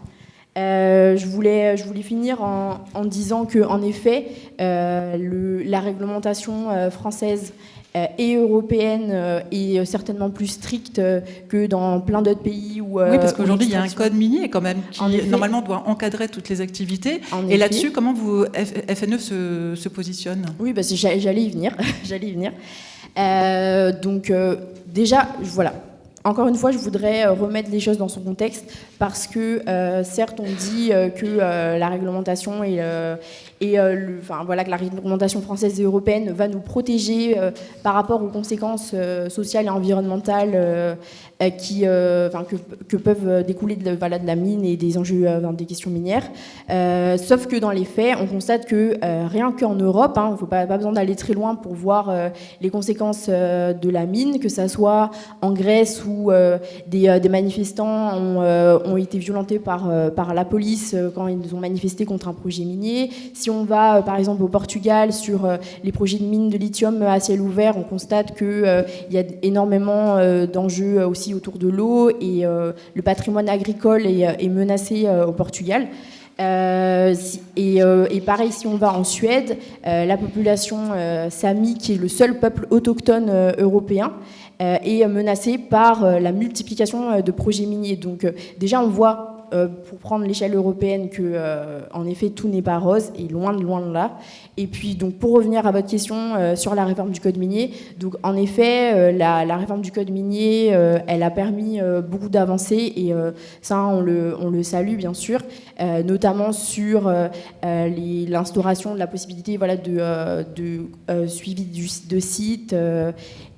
Je voulais finir en disant que, en effet, la réglementation française et européenne est certainement plus stricte que dans plein d'autres pays où... oui, parce qu'aujourd'hui, il y a un code minier quand même qui, normalement, doit encadrer toutes les activités. Et là-dessus, comment FNE se positionne ? Oui, j'allais y venir. Donc, déjà, voilà. Encore une fois, je voudrais remettre les choses dans son contexte parce que, certes, on dit que la réglementation que la réglementation française et européenne va nous protéger par rapport aux conséquences sociales et environnementales que peuvent découler de la mine et des enjeux des questions minières. Sauf que dans les faits, on constate que rien qu'en Europe, il ne faut pas besoin d'aller très loin pour voir les conséquences de la mine, que ça soit en Grèce où des manifestants ont été violentés par la police quand ils ont manifesté contre un projet minier. Si on va par exemple au Portugal sur les projets de mines de lithium à ciel ouvert, on constate qu'il y a énormément d'enjeux aussi autour de l'eau et le patrimoine agricole est menacé au Portugal. Et pareil, si on va en Suède, la population Sami, qui est le seul peuple autochtone européen, est menacée par la multiplication de projets miniers. Donc déjà, on voit, pour prendre l'échelle européenne, que en effet, tout n'est pas rose, et loin de là. Et puis, donc, pour revenir à votre question sur la réforme du code minier, donc, en effet, la réforme du code minier, elle a permis beaucoup d'avancées, et ça, on le salue, bien sûr, notamment sur l'instauration de la possibilité de suivi de sites,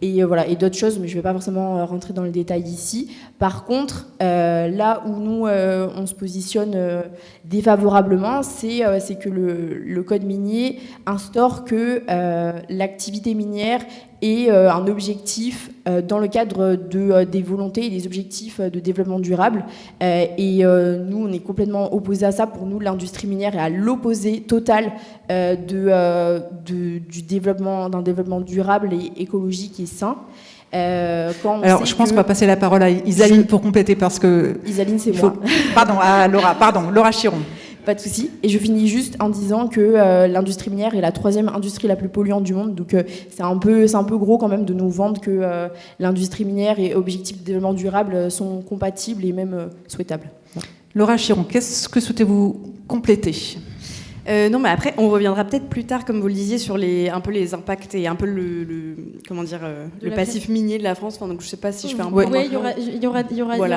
et d'autres choses, mais je ne vais pas forcément rentrer dans le détail ici. Par contre, là où nous, on se positionne défavorablement, c'est que le code minier instaure que l'activité minière est un objectif dans le cadre des volontés et des objectifs de développement durable. Et nous, on est complètement opposés à ça. Pour nous, l'industrie minière est à l'opposé total d'un développement durable et écologique et sain. Alors, je pense qu'on va passer la parole à Isaline pour compléter, parce que... Isaline, c'est moi. Pardon, à Laura. Pardon, Laura Chiron. Pas de souci. Et je finis juste en disant que l'industrie minière est la 3e industrie la plus polluante du monde. Donc, c'est un peu gros quand même de nous vendre que l'industrie minière et objectifs de développement durable sont compatibles et même souhaitables. Laura Chiron, qu'est-ce que souhaitez-vous compléter ? Non, mais après, on reviendra peut-être plus tard, comme vous le disiez, sur un peu les impacts et un peu le passif minier de la France. Enfin, donc, je ne sais pas si je fais un point. Oui, il y aura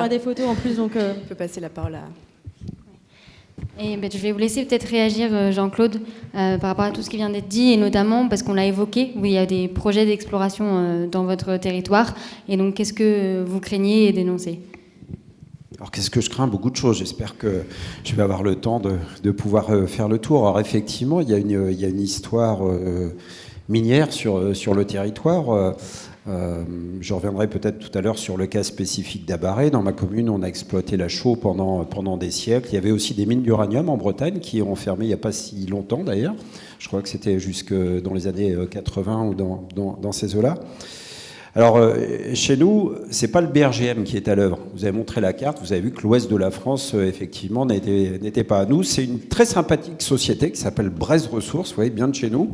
des photos en plus. Donc, on peut passer la parole à... Et je vais vous laisser peut-être réagir, Jean-Claude, par rapport à tout ce qui vient d'être dit, et notamment parce qu'on l'a évoqué, où il y a des projets d'exploration dans votre territoire. Et donc, qu'est-ce que vous craignez et dénoncez ? Alors, qu'est-ce que je crains ? Beaucoup de choses. J'espère que je vais avoir le temps de pouvoir faire le tour. Alors, effectivement, il y a une histoire minière sur le territoire. Je reviendrai peut-être tout à l'heure sur le cas spécifique d'Abaré. Dans ma commune, on a exploité la chaux pendant des siècles. Il y avait aussi des mines d'uranium en Bretagne qui ont fermé il n'y a pas si longtemps, d'ailleurs. Je crois que c'était jusque dans les années 80 ou dans ces eaux-là. Alors, chez nous, c'est pas le BRGM qui est à l'œuvre. Vous avez montré la carte, vous avez vu que l'ouest de la France, effectivement, n'était pas à nous. C'est une très sympathique société qui s'appelle Brest Ressources, vous voyez, bien de chez nous,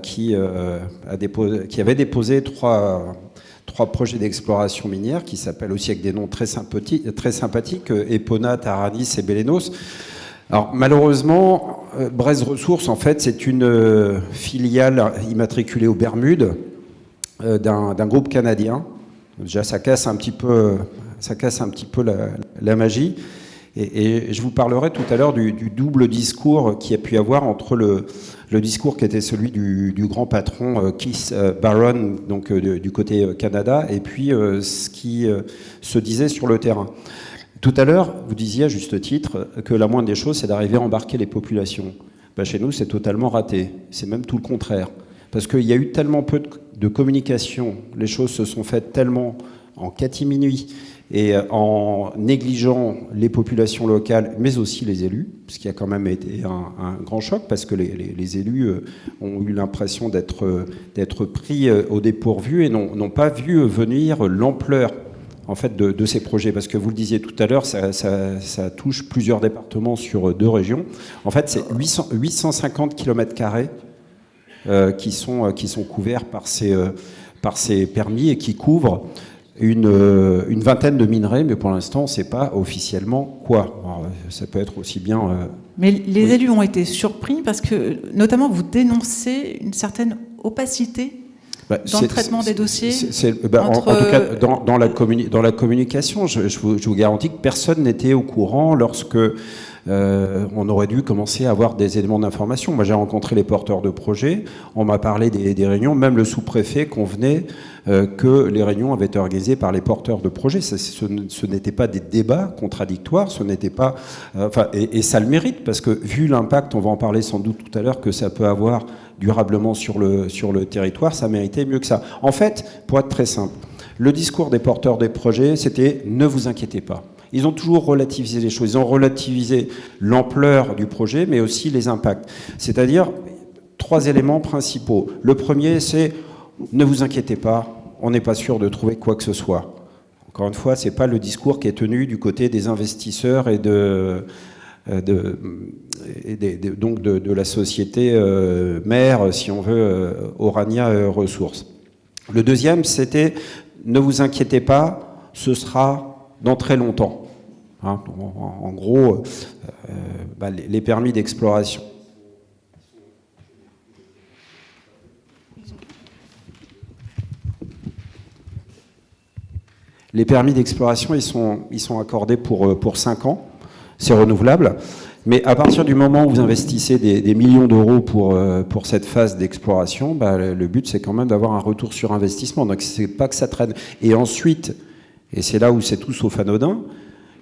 qui avait déposé trois projets d'exploration minière qui s'appellent aussi avec des noms très sympathiques, Epona, Taranis et Bélénos. Alors, malheureusement, Brest Ressources, en fait, c'est une filiale immatriculée aux Bermudes, d'un groupe canadien. Déjà, ça casse un petit peu la magie. Et je vous parlerai tout à l'heure du double discours qu'il y a pu y avoir entre le discours qui était celui du grand patron Keith Barron, donc du côté Canada, et puis ce qui se disait sur le terrain. Tout à l'heure, vous disiez à juste titre que la moindre des choses, c'est d'arriver à embarquer les populations. Chez nous, c'est totalement raté. C'est même tout le contraire. Parce qu'il y a eu tellement peu de communication, les choses se sont faites tellement en catimini et en négligeant les populations locales, mais aussi les élus, ce qui a quand même été un grand choc, parce que les élus ont eu l'impression d'être pris au dépourvu et n'ont pas vu venir l'ampleur en fait, de ces projets. Parce que vous le disiez tout à l'heure, ça touche plusieurs départements sur 2 régions. En fait, c'est 850 km² qui sont couverts par ces permis et qui couvrent une vingtaine de minerais, mais pour l'instant, on ne sait pas officiellement quoi. Alors, ça peut être aussi bien... Mais les élus ont été surpris parce que, notamment, vous dénoncez une certaine opacité dans le traitement des dossiers. En tout cas, dans la communication, je vous garantis que personne n'était au courant lorsque... on aurait dû commencer à avoir des éléments d'information. Moi, j'ai rencontré les porteurs de projets, on m'a parlé des réunions, même le sous-préfet convenait que les réunions avaient été organisées par les porteurs de projets. Ce n'étaient pas des débats contradictoires, ce n'était pas... et ça le mérite, parce que vu l'impact, on va en parler sans doute tout à l'heure, que ça peut avoir durablement sur le territoire, ça méritait mieux que ça. En fait, pour être très simple, le discours des porteurs des projets, c'était « ne vous inquiétez pas ». Ils ont toujours relativisé les choses. Ils ont relativisé l'ampleur du projet, mais aussi les impacts. C'est-à-dire 3 éléments principaux. Le premier, c'est « ne vous inquiétez pas, on n'est pas sûr de trouver quoi que ce soit ». Encore une fois, ce n'est pas le discours qui est tenu du côté des investisseurs et donc de la société mère, si on veut, Orania Ressources. Le deuxième, c'était « ne vous inquiétez pas, ce sera... dans très longtemps. » En gros, les permis d'exploration. Les permis d'exploration, ils sont accordés pour 5 ans. C'est renouvelable. Mais à partir du moment où vous investissez des millions d'euros pour cette phase d'exploration, le but, c'est quand même d'avoir un retour sur investissement. Donc, c'est pas que ça traîne. Et ensuite... et c'est là où c'est tout sauf anodin,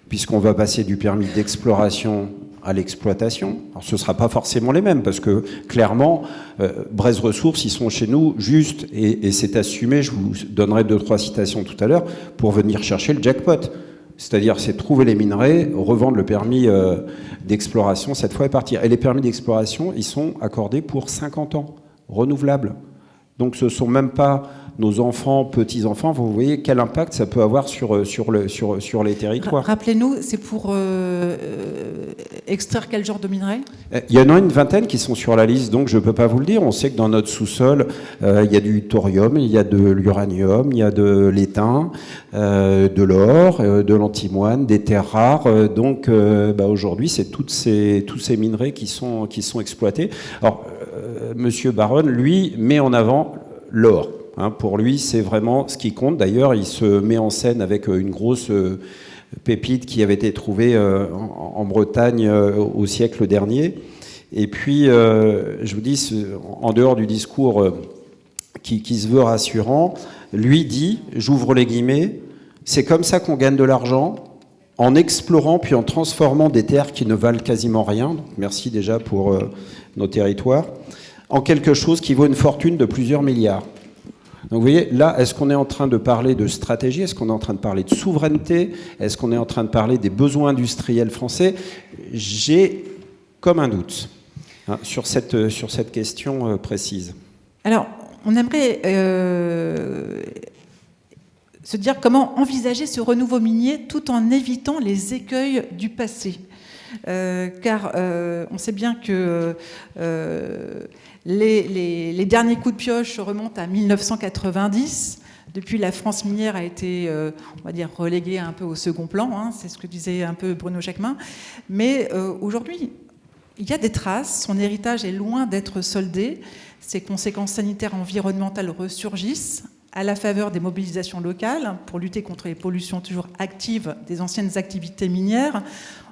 puisqu'on va passer du permis d'exploration à l'exploitation. Alors ce ne sera pas forcément les mêmes, parce que clairement, Brest Ressources, ils sont chez nous juste, et c'est assumé, je vous donnerai 2-3 citations tout à l'heure, pour venir chercher le jackpot. C'est-à-dire, c'est trouver les minerais, revendre le permis d'exploration cette fois et partir. Et les permis d'exploration, ils sont accordés pour 50 ans, renouvelables. Donc ce ne sont même pas nos enfants, petits-enfants. Vous voyez quel impact ça peut avoir sur les territoires. Rappelez-nous, c'est pour extraire quel genre de minerais ? Il y en a une vingtaine qui sont sur la liste, donc je ne peux pas vous le dire. On sait que dans notre sous-sol, il y a du thorium, il y a de l'uranium, il y a de l'étain, de l'or, de l'antimoine, des terres rares. Donc aujourd'hui, c'est tous ces minerais qui sont exploités. Alors, Monsieur Baron, lui, met en avant l'or. Pour lui, c'est vraiment ce qui compte. D'ailleurs, il se met en scène avec une grosse pépite qui avait été trouvée en Bretagne au siècle dernier. Et puis, je vous dis, en dehors du discours qui se veut rassurant, lui dit, j'ouvre les guillemets, c'est comme ça qu'on gagne de l'argent, en explorant puis en transformant des terres qui ne valent quasiment rien. Donc, merci déjà pour nos territoires, en quelque chose qui vaut une fortune de plusieurs milliards. Donc vous voyez, là, est-ce qu'on est en train de parler de stratégie? Est-ce qu'on est en train de parler de souveraineté? Est-ce qu'on est en train de parler des besoins industriels français? J'ai comme un doute sur cette question précise. Alors, on aimerait se dire comment envisager ce renouveau minier tout en évitant les écueils du passé. Car on sait bien que les derniers coups de pioche remontent à 1990. Depuis, la France minière a été, on va dire, reléguée un peu au second plan. C'est ce que disait un peu Bruno Jacquemin. Mais aujourd'hui, il y a des traces. Son héritage est loin d'être soldé. Ses conséquences sanitaires et environnementales ressurgissent à la faveur des mobilisations locales pour lutter contre les pollutions toujours actives des anciennes activités minières.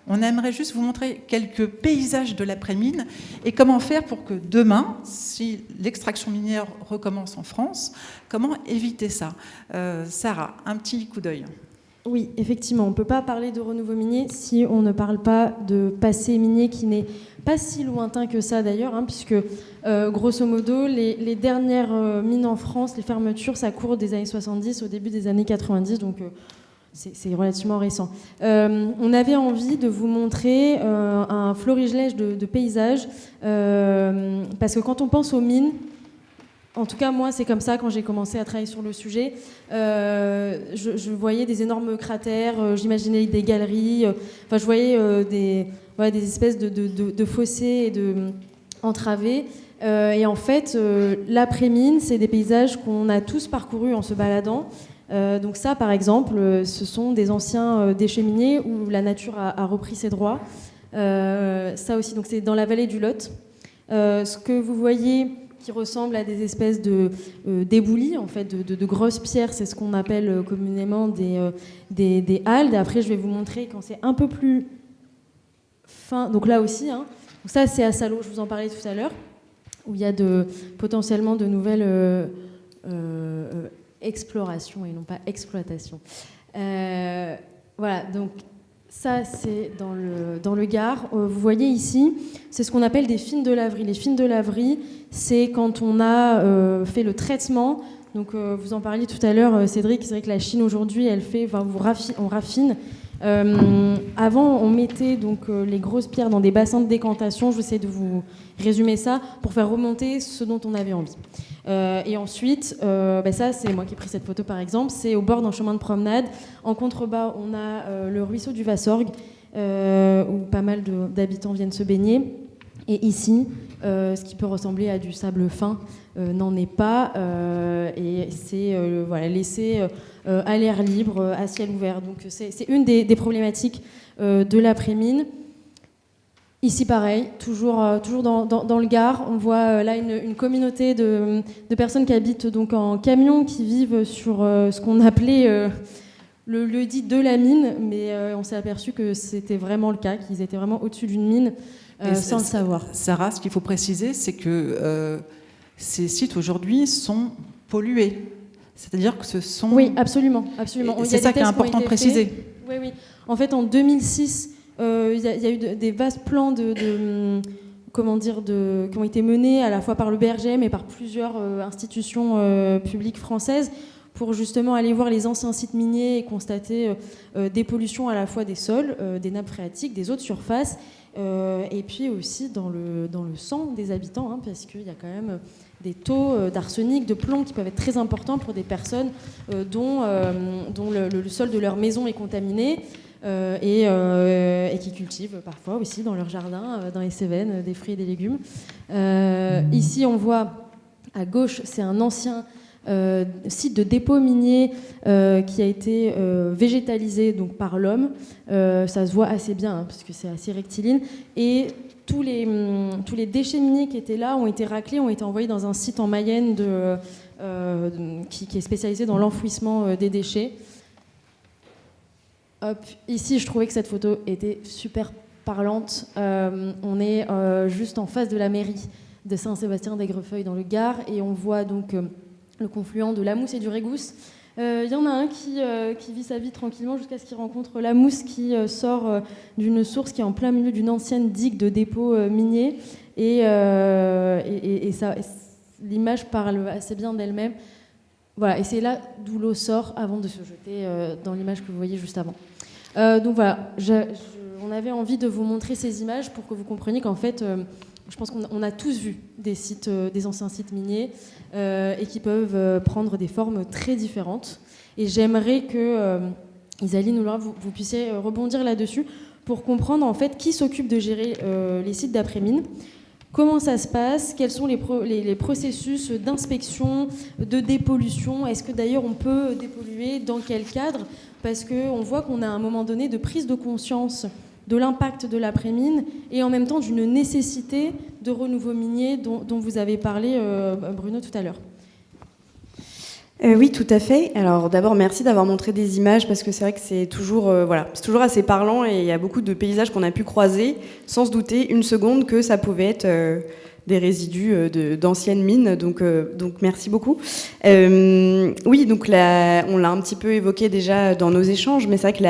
On aimerait juste vous montrer quelques paysages de l'après-mine et comment faire pour que demain, si l'extraction minière recommence en France, comment éviter ça. Sarah, un petit coup d'œil. Oui, effectivement, on ne peut pas parler de renouveau minier si on ne parle pas de passé minier qui n'est pas si lointain que ça d'ailleurs, puisque grosso modo, les dernières mines en France, les fermetures, ça court des années 70 au début des années 90, donc c'est relativement récent. On avait envie de vous montrer un florilège de paysages, parce que quand on pense aux mines, en tout cas, moi, c'est comme ça quand j'ai commencé à travailler sur le sujet. Je voyais des énormes cratères, j'imaginais des galeries, je voyais des espèces de fossés et entravés. Et en fait, l'après-mine, c'est des paysages qu'on a tous parcourus en se baladant. Donc ça, par exemple, ce sont des anciens déchets miniers où la nature a repris ses droits. Ça aussi, donc c'est dans la vallée du Lot. Ce que vous voyez qui ressemble à des espèces d'éboulis, en fait, de grosses pierres, c'est ce qu'on appelle communément des haldes. Après, je vais vous montrer quand c'est un peu plus fin. Donc là aussi, donc ça c'est à Salot, je vous en parlais tout à l'heure, où il y a potentiellement de nouvelles explorations et non pas exploitations. Voilà, donc ça, c'est dans le Gard. Vous voyez ici, c'est ce qu'on appelle des fines de laverie. Les fines de laverie, c'est quand on a fait le traitement. Donc, vous en parliez tout à l'heure, Cédric. C'est vrai que la Chine, aujourd'hui, on raffine. Avant, on mettait donc les grosses pierres dans des bassins de décantation. Je vais essayer de vous résumer ça pour faire remonter ce dont on avait envie. Et ensuite, ça, c'est moi qui ai pris cette photo par exemple, c'est au bord d'un chemin de promenade. En contrebas, on a le ruisseau du Vassorgue, où pas mal d'habitants viennent se baigner. Et ici, ce qui peut ressembler à du sable fin n'en est pas. Et c'est laissé à l'air libre, à ciel ouvert. Donc c'est une des problématiques de l'après-mine. Ici, pareil, toujours dans le Gard, on voit là une communauté de personnes qui habitent donc en camion, qui vivent sur ce qu'on appelait le lieu-dit de la mine, mais on s'est aperçu que c'était vraiment le cas, qu'ils étaient vraiment au-dessus d'une mine, sans le savoir. Sarah, ce qu'il faut préciser, c'est que ces sites aujourd'hui sont pollués. C'est-à-dire que ce sont... Oui, absolument. C'est ça qui est important de préciser. Oui. En fait, en 2006, il y a eu des vastes plans qui ont été menés à la fois par le BRGM et par plusieurs institutions publiques françaises pour justement aller voir les anciens sites miniers et constater des pollutions à la fois des sols, des nappes phréatiques, des eaux de surface, et puis aussi dans le sang des habitants, hein, parce qu'il y a quand même des taux d'arsenic, de plomb qui peuvent être très importants pour des personnes dont le sol de leur maison est contaminé et qui cultivent parfois aussi dans leur jardin, dans les Cévennes, des fruits et des légumes. Ici, on voit à gauche, c'est un ancien site de dépôt minier qui a été végétalisé donc, par l'homme. Ça se voit assez bien, hein, parce que c'est assez rectiligne. Et tous les déchets miniers qui étaient là ont été raclés, ont été envoyés dans un site en Mayenne qui est spécialisé dans l'enfouissement des déchets. Hop, ici, je trouvais que cette photo était super parlante. On est juste en face de la mairie de Saint-Sébastien-d'Aigrefeuille dans le Gard, et on voit donc le confluent de la Mousse et du Régousse. Il y en a un qui vit sa vie tranquillement jusqu'à ce qu'il rencontre la Mousse qui sort d'une source qui est en plein milieu d'une ancienne digue de dépôt minier. Et ça, l'image parle assez bien d'elle-même. Voilà, et c'est là d'où l'eau sort avant de se jeter dans l'image que vous voyez juste avant. Donc voilà, on avait envie de vous montrer ces images pour que vous compreniez qu'en fait, je pense qu'on a tous vu des anciens sites miniers et qui peuvent prendre des formes très différentes. Et j'aimerais que Isaline ou Laura, vous puissiez rebondir là-dessus pour comprendre en fait qui s'occupe de gérer les sites d'après-mine. Comment ça se passe? Quels sont les processus d'inspection, de dépollution? Est-ce que d'ailleurs on peut dépolluer? Dans quel cadre? Parce qu'on voit qu'on a à un moment donné de prise de conscience de l'impact de l'après-mine et en même temps d'une nécessité de renouveau minier dont vous avez parlé, Bruno, tout à l'heure. Oui, tout à fait. Alors d'abord, merci d'avoir montré des images parce que c'est vrai que c'est toujours assez parlant et il y a beaucoup de paysages qu'on a pu croiser sans se douter une seconde que ça pouvait être des résidus d'anciennes mines. Donc merci beaucoup. Oui, donc on l'a un petit peu évoqué déjà dans nos échanges, mais c'est vrai que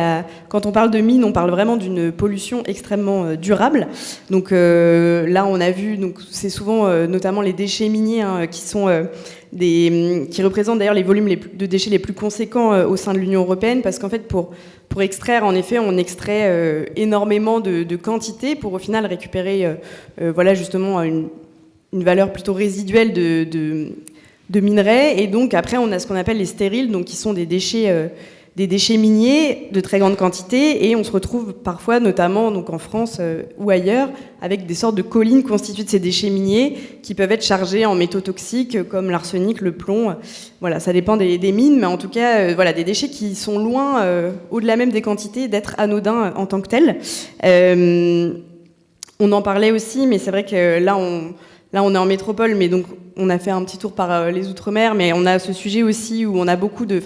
quand on parle de mines, on parle vraiment d'une pollution extrêmement durable. Donc là, on a vu, donc c'est souvent notamment les déchets miniers qui représentent d'ailleurs les volumes de déchets les plus conséquents au sein de l'Union européenne, parce qu'en fait, pour extraire, en effet, on extrait énormément de quantité pour au final récupérer justement une valeur plutôt résiduelle de minerais. Et donc après, on a ce qu'on appelle les stériles, donc qui sont des déchets miniers de très grande quantité, et on se retrouve parfois, notamment donc en France ou ailleurs, avec des sortes de collines constituées de ces déchets miniers qui peuvent être chargés en métaux toxiques comme l'arsenic, le plomb. Voilà, ça dépend des mines, mais en tout cas, des déchets qui sont loin, au-delà même des quantités, d'être anodins en tant que tels. On en parlait aussi, mais c'est vrai que là, on est en métropole, mais donc on a fait un petit tour par les Outre-mer, mais on a ce sujet aussi où on a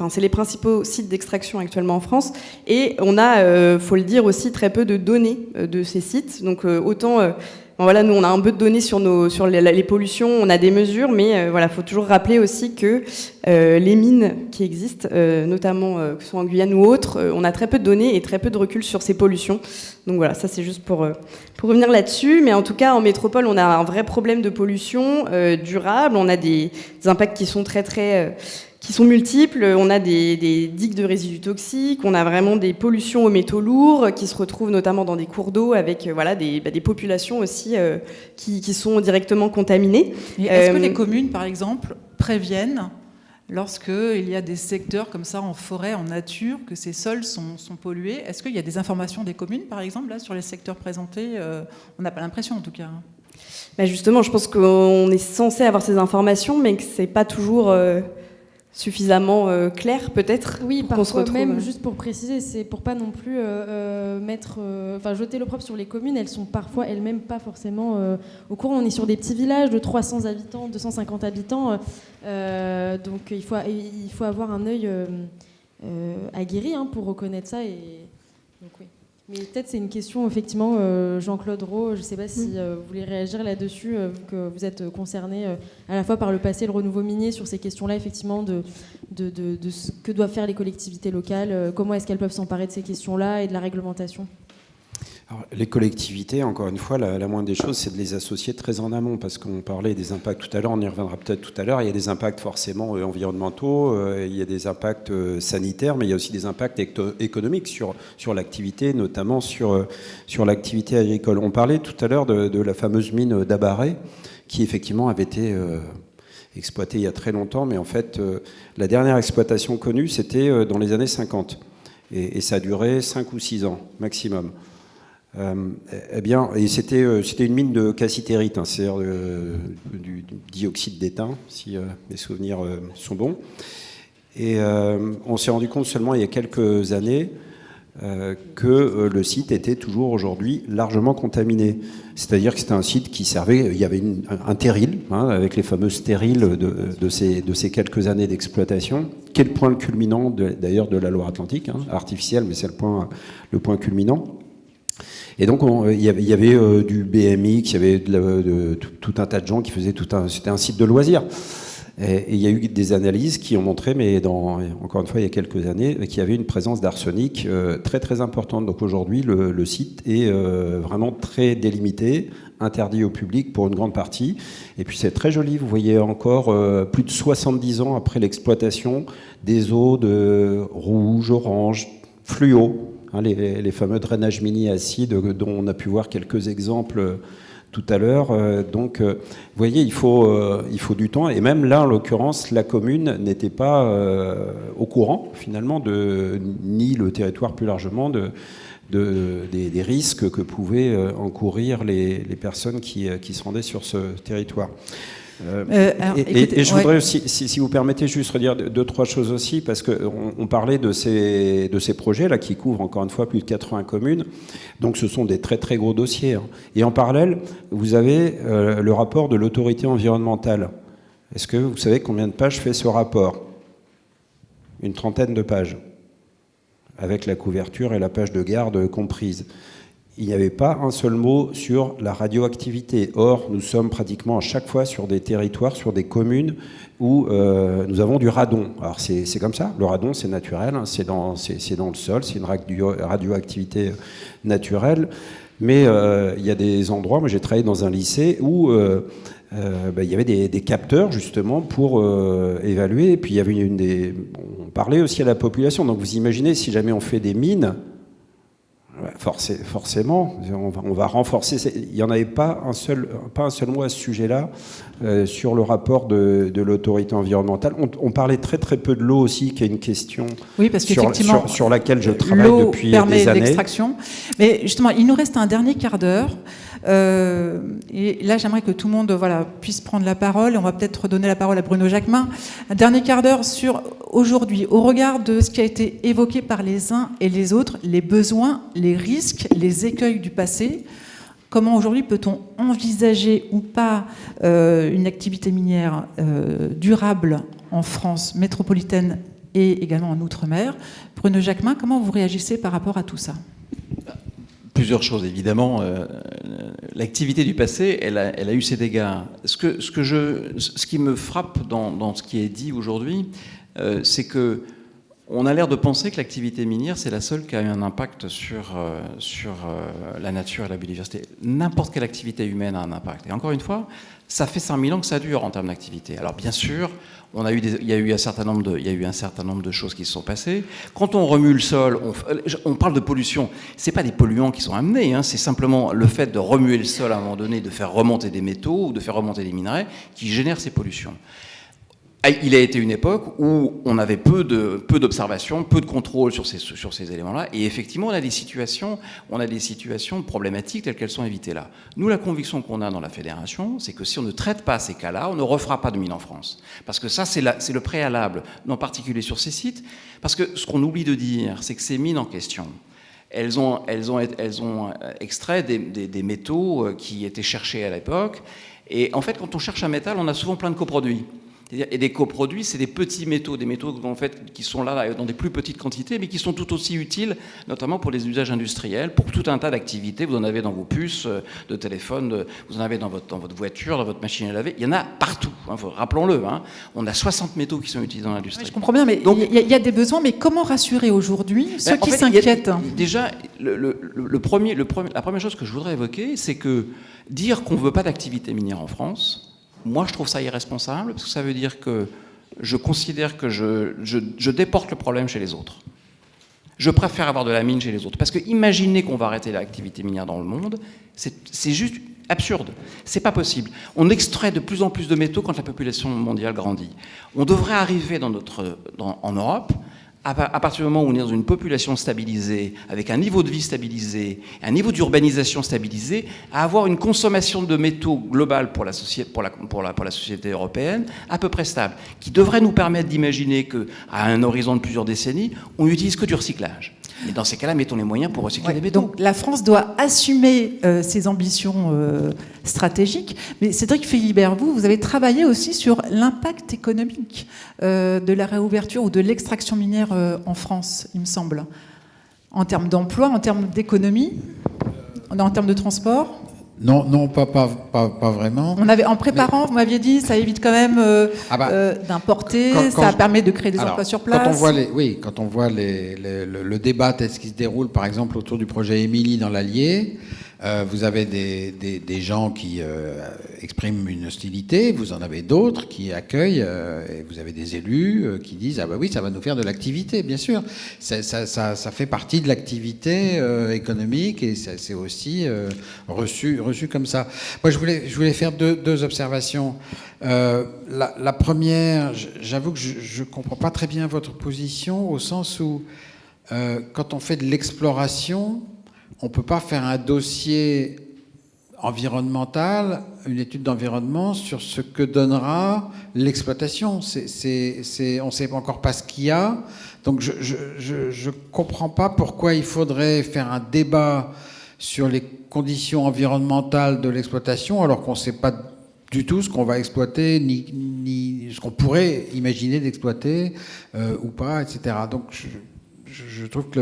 c'est les principaux sites d'extraction actuellement en France, et on a, faut le dire aussi, très peu de données de ces sites. Donc autant, nous on a un peu de données sur les pollutions, on a des mesures, mais faut toujours rappeler aussi que les mines qui existent, notamment que ce soit en Guyane ou autre, on a très peu de données et très peu de recul sur ces pollutions. Donc voilà, ça c'est juste pour revenir là-dessus. Mais en tout cas, en métropole, on a un vrai problème de pollution durable. On a des impacts qui sont qui sont multiples. On a des digues de résidus toxiques. On a vraiment des pollutions aux métaux lourds qui se retrouvent notamment dans des cours d'eau avec des populations aussi qui sont directement contaminées. Et est-ce que les communes, par exemple, préviennent lorsqu'il y a des secteurs comme ça en forêt, en nature, que ces sols sont pollués? Est-ce qu'il y a des informations des communes, par exemple, là, sur les secteurs présentés? On n'a pas l'impression, en tout cas. Justement, je pense qu'on est censé avoir ces informations, mais que c'est pas toujours suffisamment clair, peut-être. Oui, parfois même, juste pour préciser, c'est pour pas non plus jeter l'opprobre sur les communes. Elles sont parfois elles-mêmes pas forcément au courant. On est sur des petits villages de 300 habitants, 250 habitants, donc il faut avoir un œil aguerri pour reconnaître ça. Donc oui. Mais peut-être c'est une question, effectivement, Jean-Claude Roux, je ne sais pas si vous voulez réagir là-dessus, vu que vous êtes concerné à la fois par le passé et le renouveau minier sur ces questions-là, effectivement, de ce que doivent faire les collectivités locales, comment est-ce qu'elles peuvent s'emparer de ces questions-là et de la réglementation. Alors, les collectivités, encore une fois, la moindre des choses, c'est de les associer très en amont, parce qu'on parlait des impacts tout à l'heure, on y reviendra peut-être tout à l'heure, il y a des impacts forcément environnementaux, il y a des impacts sanitaires, mais il y a aussi des impacts économiques sur l'activité, notamment sur l'activité agricole. On parlait tout à l'heure de la fameuse mine d'Abaré, qui effectivement avait été exploitée il y a très longtemps, mais en fait, la dernière exploitation connue, c'était dans les années 50, et ça a duré 5 ou 6 ans maximum. Eh bien, et c'était une mine de cassitérite, hein, c'est-à-dire du dioxyde d'étain, si mes souvenirs sont bons. Et on s'est rendu compte seulement il y a quelques années que le site était toujours aujourd'hui largement contaminé. C'est-à-dire que c'était un site qui servait, il y avait un terril, hein, avec les fameux stériles de ces quelques années d'exploitation, qui est le point culminant d'ailleurs de la Loire-Atlantique, hein, artificiel, mais c'est le point culminant. Et donc, il y avait du BMX, il y avait tout un tas de gens qui faisaient c'était un site de loisirs. Et il y a eu des analyses qui ont montré, mais encore une fois, il y a quelques années, qu'il y avait une présence d'arsenic très très importante. Donc aujourd'hui, le site est vraiment très délimité, interdit au public pour une grande partie. Et puis c'est très joli, vous voyez encore, plus de 70 ans après l'exploitation, des eaux de rouge, orange, fluo. Hein, les fameux drainages mini-acides dont on a pu voir quelques exemples tout à l'heure. Donc, vous voyez, il faut du temps. Et même là, en l'occurrence, la commune n'était pas au courant, finalement, ni le territoire plus largement, des risques que pouvaient encourir les personnes qui se rendaient sur ce territoire. Et je voudrais aussi, si vous permettez, juste redire 2-3 choses aussi, parce qu'on parlait de ces projets-là qui couvrent encore une fois plus de 80 communes, donc ce sont des très très gros dossiers. Hein. Et en parallèle, vous avez le rapport de l'autorité environnementale. Est-ce que vous savez combien de pages fait ce rapport? Une 30aine de pages, avec la couverture et la page de garde comprise. Il n'y avait pas un seul mot sur la radioactivité. Or, nous sommes pratiquement à chaque fois sur des territoires, sur des communes où nous avons du radon. Alors c'est comme ça, le radon c'est naturel, hein, c'est dans le sol, c'est une radioactivité naturelle. Mais il y a des endroits, moi j'ai travaillé dans un lycée où il y avait des capteurs justement pour évaluer. Et puis il y avait on parlait aussi à la population. Donc vous imaginez si jamais on fait des mines, forcément, on va renforcer. Il n'y en avait pas un seul mot à ce sujet-là sur le rapport de l'autorité environnementale. On parlait très très peu de l'eau aussi, qui est une question sur laquelle je travaille depuis des années. L'eau permet l'extraction. Mais justement, il nous reste un dernier quart d'heure. Et là, j'aimerais que tout le monde puisse prendre la parole. On va peut-être redonner la parole à Bruno Jacquemin. Un dernier quart d'heure sur aujourd'hui, au regard de ce qui a été évoqué par les uns et les autres, les besoins, les risques, les écueils du passé. Comment aujourd'hui peut-on envisager ou pas une activité minière durable en France métropolitaine et également en Outre-mer? Bruno Jacquemin, comment vous réagissez par rapport à tout ça? Plusieurs choses, évidemment. L'activité du passé, elle a eu ses dégâts. Ce qui me frappe dans ce qui est dit aujourd'hui, c'est que on a l'air de penser que l'activité minière, c'est la seule qui a eu un impact sur la nature et la biodiversité. N'importe quelle activité humaine a un impact. Et encore une fois, ça fait 5000 ans que ça dure en termes d'activité. Alors bien sûr, il y a eu un certain nombre de choses qui se sont passées. Quand on remue le sol, on parle de pollution. C'est pas des polluants qui sont amenés, hein, c'est simplement le fait de remuer le sol à un moment donné, de faire remonter des métaux ou de faire remonter des minerais qui génèrent ces pollutions. Il a été une époque où on avait peu d'observations, peu de contrôle sur ces éléments-là, et effectivement on a des situations problématiques telles qu'elles sont évitées là. Nous, la conviction qu'on a dans la fédération, c'est que si on ne traite pas ces cas-là, on ne refera pas de mine en France, parce que ça c'est le préalable, en particulier sur ces sites, parce que ce qu'on oublie de dire, c'est que ces mines en question, elles ont extrait des métaux qui étaient cherchés à l'époque, et en fait quand on cherche un métal, on a souvent plein de coproduits. Et des coproduits, c'est des petits métaux, des métaux en fait, qui sont là dans des plus petites quantités, mais qui sont tout aussi utiles, notamment pour les usages industriels, pour tout un tas d'activités. Vous en avez dans vos puces de téléphone, vous en avez dans votre voiture, dans votre machine à laver. Il y en a partout, hein, rappelons-le. Hein. On a 60 métaux qui sont utilisés dans l'industrie. Oui, je comprends bien, mais il y a des besoins. Mais comment rassurer aujourd'hui ceux qui s'inquiètent? Déjà, la première chose que je voudrais évoquer, c'est que dire qu'on ne veut pas d'activité minière en France, moi, je trouve ça irresponsable, parce que ça veut dire que je considère que je déporte le problème chez les autres. Je préfère avoir de la mine chez les autres. Parce que imaginer qu'on va arrêter l'activité minière dans le monde, c'est juste absurde. C'est pas possible. On extrait de plus en plus de métaux quand la population mondiale grandit. On devrait arriver en Europe, à partir du moment où on est dans une population stabilisée, avec un niveau de vie stabilisé, un niveau d'urbanisation stabilisé, à avoir une consommation de métaux globale pour la société européenne à peu près stable, qui devrait nous permettre d'imaginer qu'à un horizon de plusieurs décennies, on n'utilise que du recyclage. Et dans ces cas-là, mettons les moyens pour recycler les métaux. Donc la France doit assumer ses ambitions stratégiques. Mais Cédric Philibert, vous avez travaillé aussi sur l'impact économique de la réouverture ou de l'extraction minière en France, il me semble. En termes d'emploi, en termes d'économie, en termes de transport. Non, pas vraiment. En préparant, vous m'aviez dit, ça évite quand même d'importer, ça permet de créer des emplois sur place. Quand on voit le débat tel qu'il se déroule, par exemple, autour du projet Émilie dans l'Allier, vous avez des gens qui expriment une hostilité, vous en avez d'autres qui accueillent, et vous avez des élus qui disent « Ah bah oui, ça va nous faire de l'activité, bien sûr. Ça fait partie de l'activité économique et c'est aussi reçu comme ça. » Moi, je voulais faire deux observations. La première, j'avoue que je ne comprends pas très bien votre position, au sens où, quand on fait de l'exploration, on ne peut pas faire un dossier environnemental, une étude d'environnement sur ce que donnera l'exploitation. On ne sait encore pas ce qu'il y a. Donc je ne comprends pas pourquoi il faudrait faire un débat sur les conditions environnementales de l'exploitation alors qu'on ne sait pas du tout ce qu'on va exploiter, ni ce qu'on pourrait imaginer d'exploiter ou pas, etc. Donc je trouve que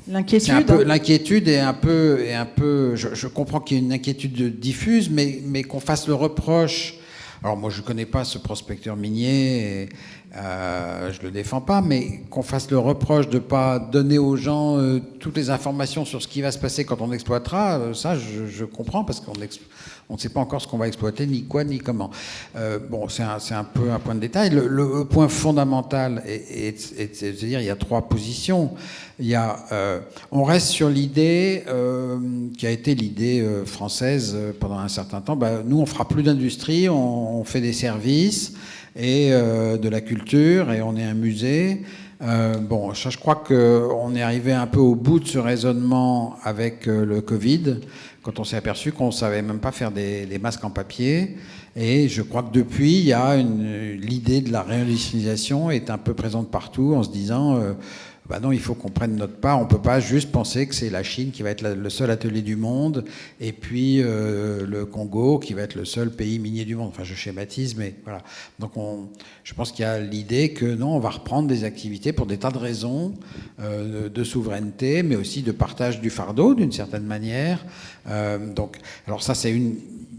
l'inquiétude est un peu je comprends qu'il y ait une inquiétude diffuse, mais qu'on fasse le reproche. Alors moi je connais pas ce prospecteur minier, et, je le défends pas, mais qu'on fasse le reproche de pas donner aux gens toutes les informations sur ce qui va se passer quand on exploitera, ça je comprends, parce qu'on ne sait pas encore ce qu'on va exploiter, ni quoi, ni comment. Bon, c'est un peu un point de détail. Le point fondamental est de dire il y a trois positions. Il y a, on reste sur l'idée qui a été l'idée française pendant un certain temps. Nous, on fera plus d'industrie, on fait des services et de la culture, et on est un musée. Bon, je crois qu'on est arrivé un peu au bout de ce raisonnement avec le Covid, quand on s'est aperçu qu'on ne savait même pas faire des masques en papier. Et je crois que depuis, il y a l'idée de la réindustrialisation est un peu présente partout, en se disant non, il faut qu'on prenne notre part. On ne peut pas juste penser que c'est la Chine qui va être le seul atelier du monde, et puis le Congo qui va être le seul pays minier du monde. Enfin, je schématise, mais voilà. Donc je pense qu'il y a l'idée que non, on va reprendre des activités pour des tas de raisons de souveraineté, mais aussi de partage du fardeau, d'une certaine manière. Alors ça, c'est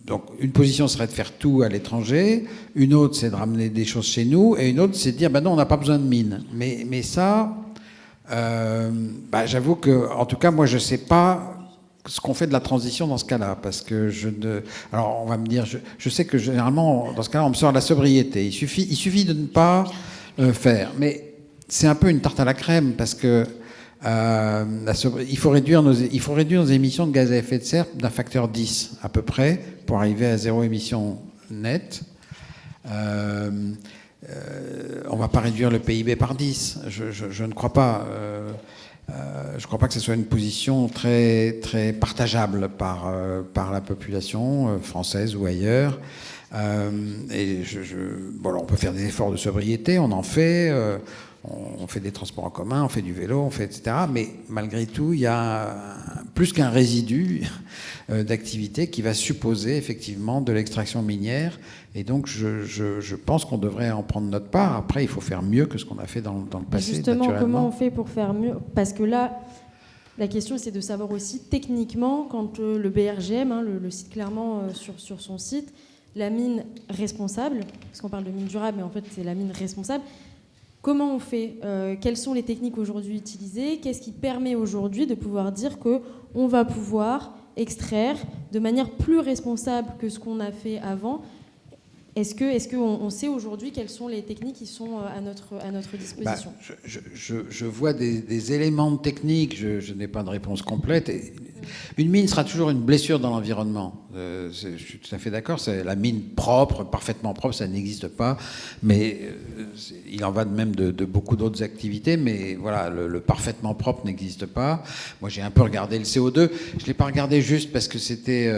Donc une position serait de faire tout à l'étranger, une autre c'est de ramener des choses chez nous, et une autre c'est de dire non, on n'a pas besoin de mines. Mais ça, j'avoue que, en tout cas, moi je sais pas ce qu'on fait de la transition dans ce cas-là, parce que alors on va me dire, je sais que généralement dans ce cas-là on me sort la sobriété. Il suffit de ne pas faire, mais c'est un peu une tarte à la crème, parce que il faut réduire nos émissions de gaz à effet de serre d'un facteur 10 à peu près pour arriver à zéro émission nette. On ne va pas réduire le PIB par 10. Je ne crois pas. Je ne crois pas que ce soit une position très, très partageable par la population française ou ailleurs. On peut faire des efforts de sobriété, on en fait. on fait des transports en commun, on fait du vélo, on fait etc. Mais malgré tout, il y a plus qu'un résidu d'activité qui va supposer effectivement de l'extraction minière. Et donc, je pense qu'on devrait en prendre notre part. Après, il faut faire mieux que ce qu'on a fait dans le passé. Justement, comment on fait pour faire mieux? Parce que là, la question, c'est de savoir aussi techniquement, quand le BRGM, le cite clairement sur son site, la mine responsable, parce qu'on parle de mine durable, mais en fait, c'est la mine responsable. Comment on fait? Quelles sont les techniques aujourd'hui utilisées? Qu'est-ce qui permet aujourd'hui de pouvoir dire qu'on va pouvoir extraire de manière plus responsable que ce qu'on a fait avant? Est-ce qu'on sait aujourd'hui quelles sont les techniques qui sont à notre disposition? Je vois des éléments de technique, je n'ai pas de réponse complète. Une mine sera toujours une blessure dans l'environnement. Je suis tout à fait d'accord. C'est la mine propre, parfaitement propre, ça n'existe pas. Mais il en va de même de beaucoup d'autres activités. Mais voilà, le parfaitement propre n'existe pas. Moi, j'ai un peu regardé le CO2. Je ne l'ai pas regardé juste parce que c'était...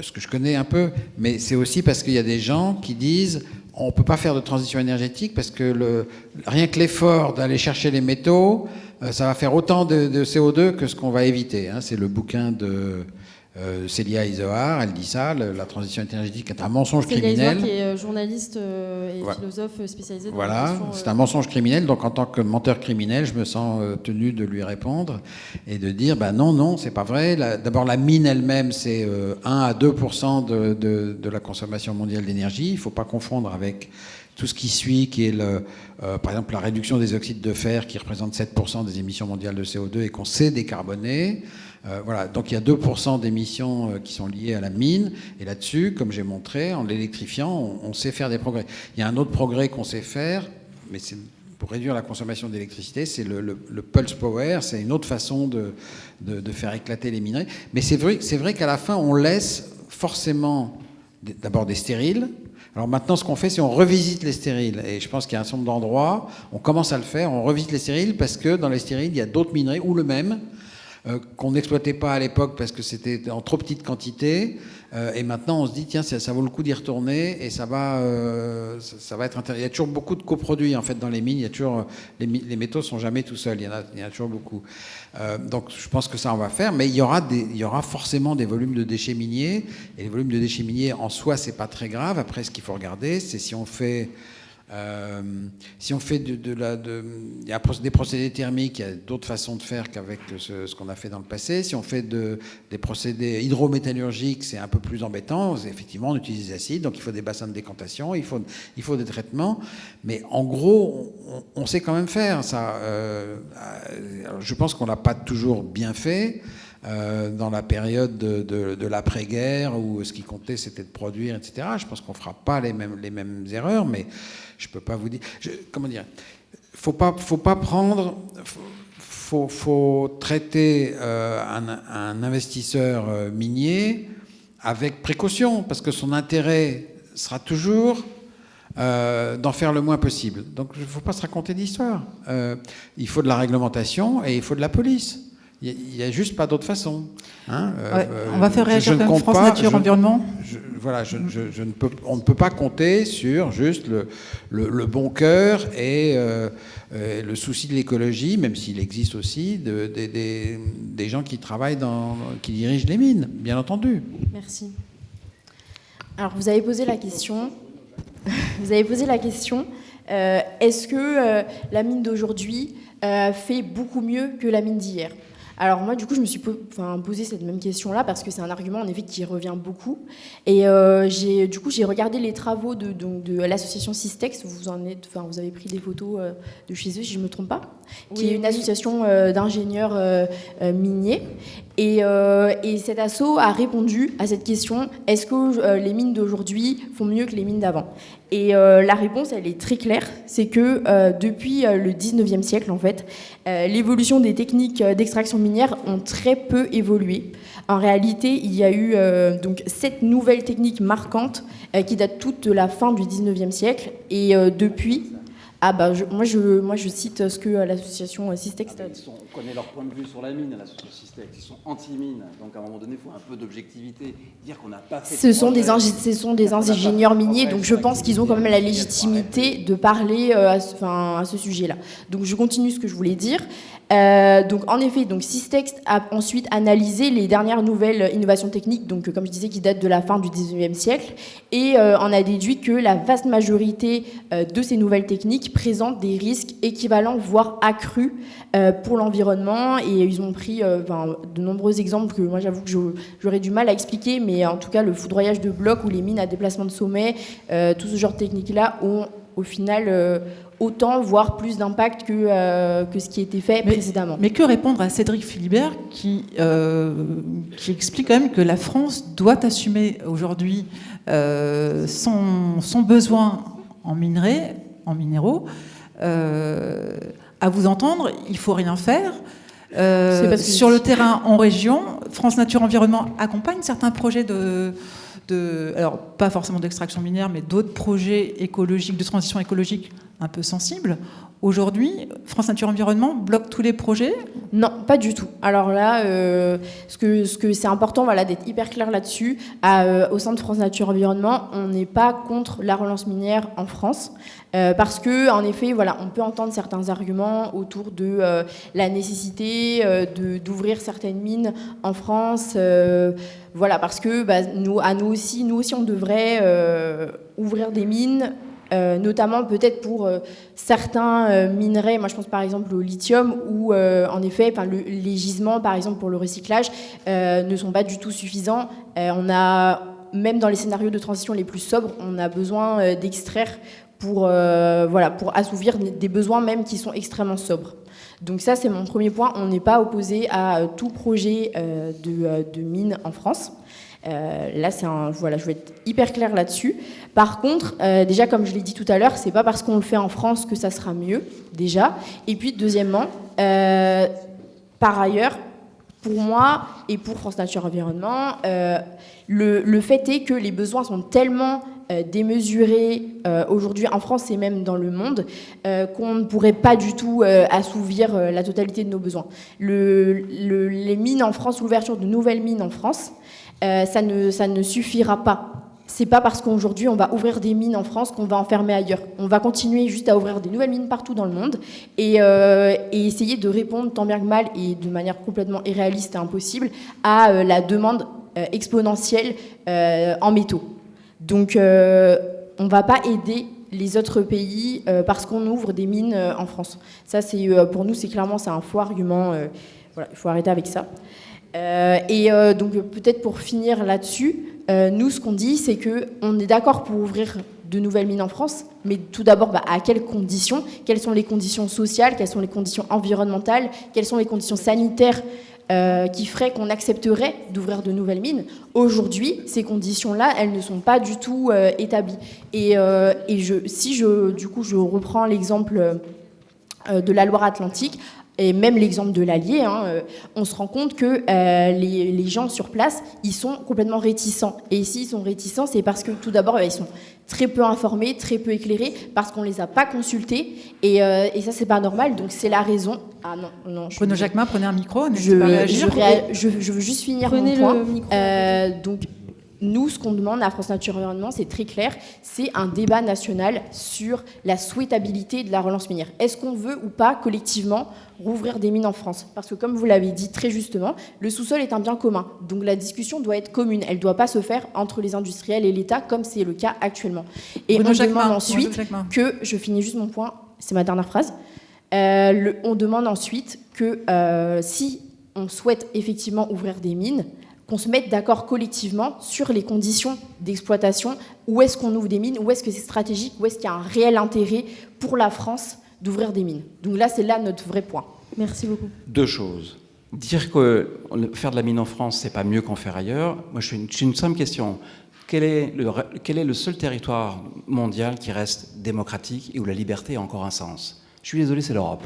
ce que je connais un peu, mais c'est aussi parce qu'il y a des gens qui disent on ne peut pas faire de transition énergétique parce que rien que l'effort d'aller chercher les métaux, ça va faire autant de CO2 que ce qu'on va éviter. C'est le bouquin de Célia Izoard, elle dit ça, la transition énergétique est un mensonge criminel. Célia Izoard qui est journaliste et philosophe spécialisé dans la question, c'est un mensonge criminel, donc en tant que menteur criminel, je me sens tenu de lui répondre et de dire non, c'est pas vrai. D'abord, la mine elle-même, c'est 1 à 2% de la consommation mondiale d'énergie. Il ne faut pas confondre avec tout ce qui suit, qui est par exemple la réduction des oxydes de fer, qui représente 7% des émissions mondiales de CO2 et qu'on sait décarboner. Voilà, donc il y a 2% d'émissions qui sont liées à la mine, et là-dessus, comme j'ai montré, en l'électrifiant, on sait faire des progrès. Il y a un autre progrès qu'on sait faire, mais c'est pour réduire la consommation d'électricité, c'est le pulse power, c'est une autre façon de faire éclater les minerais. Mais c'est vrai qu'à la fin, on laisse forcément d'abord des stériles. Alors maintenant, ce qu'on fait, c'est on revisite les stériles. Et je pense qu'il y a un certain nombre d'endroits, on commence à le faire, on revisite les stériles parce que dans les stériles, il y a d'autres minerais, ou le même, qu'on n'exploitait pas à l'époque parce que c'était en trop petite quantité. Et maintenant, on se dit, tiens, ça vaut le coup d'y retourner et ça va être intéressant. Il y a toujours beaucoup de coproduits, en fait, dans les mines. Il y a toujours, les métaux ne sont jamais tout seuls. Il y en a toujours beaucoup. Donc, je pense que ça, on va faire. Mais il y aura forcément des volumes de déchets miniers. Et les volumes de déchets miniers, en soi, c'est pas très grave. Après, ce qu'il faut regarder, c'est si on fait... il y a des procédés thermiques, il y a d'autres façons de faire qu'avec ce qu'on a fait dans le passé. Si on fait des procédés hydrométallurgiques, c'est un peu plus embêtant. Effectivement, on utilise des acides, donc il faut des bassins de décantation, il faut des traitements. Mais en gros, on sait quand même faire ça. Je pense qu'on l'a pas toujours bien fait. Dans la période de l'après-guerre où ce qui comptait c'était de produire, etc. Je pense qu'on ne fera pas les mêmes erreurs, mais je ne peux pas vous dire... Comment dire ? Faut traiter un investisseur minier avec précaution, parce que son intérêt sera toujours d'en faire le moins possible. Donc il ne faut pas se raconter d'histoire. Il faut de la réglementation et il faut de la police. Il n'y a juste pas d'autre façon. On va faire réagir comme France Nature Environnement. On ne peut pas compter sur juste le bon cœur et le souci de l'écologie, même s'il existe aussi des gens qui travaillent qui dirigent les mines, bien entendu. Merci. Alors, vous avez posé la question. Est-ce que la mine d'aujourd'hui fait beaucoup mieux que la mine d'hier ? Alors moi, du coup, je me suis posé cette même question-là parce que c'est un argument, en effet, qui revient beaucoup. Et j'ai regardé les travaux de l'association Systex. Vous avez pris des photos de chez eux, si je ne me trompe pas, qui est une association d'ingénieurs miniers. Et cet asso a répondu à cette question, est-ce que les mines d'aujourd'hui font mieux que les mines d'avant ? Et la réponse, elle est très claire, c'est que depuis le 19e siècle, en fait, l'évolution des techniques d'extraction minière ont très peu évolué. En réalité, il y a eu donc 7 nouvelles techniques marquantes qui datent toutes de la fin du 19e siècle. Et depuis, Ah bah moi je cite ce que l'association Systex a dit. On connaît leur point de vue sur la mine, l'association Systex. Ils sont anti-mine, donc à un moment donné, il faut un peu d'objectivité. Dire qu'on n'a pas fait. Ce sont des ingénieurs miniers, donc je pense qu'ils ont quand même la légitimité de parler à ce sujet-là. Donc je continue ce que je voulais dire. Donc en effet, donc Systex a ensuite analysé les dernières nouvelles innovations techniques, donc comme je disais, qui datent de la fin du 19e siècle, et on a déduit que la vaste majorité de ces nouvelles techniques présentent des risques équivalents, voire accrus pour l'environnement. Et ils ont pris de nombreux exemples que moi j'avoue que j'aurais du mal à expliquer, mais en tout cas le foudroyage de blocs ou les mines à déplacement de sommet, tout ce genre de techniques-là ont au final autant, voire plus d'impact que ce qui était fait précédemment. Mais que répondre à Cédric Philibert qui explique quand même que la France doit assumer aujourd'hui son besoin en minerais, en minéraux. À vous entendre, il ne faut rien faire. Sur le terrain, en région, France Nature Environnement accompagne certains projets alors pas forcément d'extraction minière, mais d'autres projets écologiques, de transition écologique un peu sensibles. Aujourd'hui, France Nature Environnement bloque tous les projets ? Non, pas du tout. Alors là, ce que c'est important, voilà, d'être hyper clair là-dessus. Au sein de France Nature Environnement, on n'est pas contre la relance minière en France, parce que, en effet, voilà, on peut entendre certains arguments autour de la nécessité d'ouvrir certaines mines en France. Voilà, parce que nous aussi, on devrait ouvrir des mines. Notamment peut-être pour certains minerais, moi je pense par exemple au lithium, où en effet les gisements par exemple pour le recyclage ne sont pas du tout suffisants. On a, même dans les scénarios de transition les plus sobres, on a besoin d'extraire pour assouvir des besoins même qui sont extrêmement sobres. Donc ça c'est mon premier point, on n'est pas opposé à tout projet de mine en France. Là, je vais être hyper claire là-dessus. Par contre, déjà, comme je l'ai dit tout à l'heure, c'est pas parce qu'on le fait en France que ça sera mieux, déjà. Et puis, deuxièmement, par ailleurs, pour moi et pour France Nature Environnement, le fait est que les besoins sont tellement démesurés aujourd'hui en France et même dans le monde qu'on ne pourrait pas du tout assouvir la totalité de nos besoins. Les mines en France, l'ouverture de nouvelles mines en France, ça ne suffira pas. C'est pas parce qu'aujourd'hui on va ouvrir des mines en France qu'on va en fermer ailleurs. On va continuer juste à ouvrir des nouvelles mines partout dans le monde et essayer de répondre tant bien que mal et de manière complètement irréaliste et impossible à la demande exponentielle en métaux. Donc on va pas aider les autres pays parce qu'on ouvre des mines en France. Ça c'est pour nous c'est un faux argument. Voilà, il faut arrêter avec ça. Donc peut-être pour finir là-dessus, nous ce qu'on dit c'est qu'on est d'accord pour ouvrir de nouvelles mines en France, mais tout d'abord à quelles conditions ? Quelles sont les conditions sociales ? Quelles sont les conditions environnementales ? Quelles sont les conditions sanitaires qui feraient qu'on accepterait d'ouvrir de nouvelles mines ? Aujourd'hui, ces conditions-là, elles ne sont pas du tout établies. Si je reprends l'exemple de la Loire-Atlantique, et même l'exemple de l'Allier, on se rend compte que les gens sur place, ils sont complètement réticents. Et s'ils sont réticents, c'est parce que tout d'abord, ils sont très peu informés, très peu éclairés, parce qu'on ne les a pas consultés. Et ça, c'est pas normal. Donc c'est la raison. Ah non. Bruno Jacquemin, prenez un micro, n'hésitez pas à réagir. Je veux juste finir Prenez mon point. Le micro. Donc nous, ce qu'on demande à France Nature Environnement, c'est très clair, c'est un débat national sur la souhaitabilité de la relance minière. Est-ce qu'on veut ou pas, collectivement, rouvrir des mines en France ? Parce que, comme vous l'avez dit très justement, le sous-sol est un bien commun. Donc la discussion doit être commune. Elle ne doit pas se faire entre les industriels et l'État, comme c'est le cas actuellement. Et on demande ensuite que... Je finis juste mon point, c'est ma dernière phrase. On demande ensuite que si on souhaite effectivement ouvrir des mines, qu'on se mette d'accord collectivement sur les conditions d'exploitation, où est-ce qu'on ouvre des mines, où est-ce que c'est stratégique, où est-ce qu'il y a un réel intérêt pour la France d'ouvrir des mines. Donc là, c'est là notre vrai point. Merci beaucoup. Deux choses. Dire que faire de la mine en France, c'est pas mieux qu'en faire ailleurs. Moi, j'ai une simple question. Quel est le seul territoire mondial qui reste démocratique et où la liberté a encore un sens ? Je suis désolé, c'est l'Europe.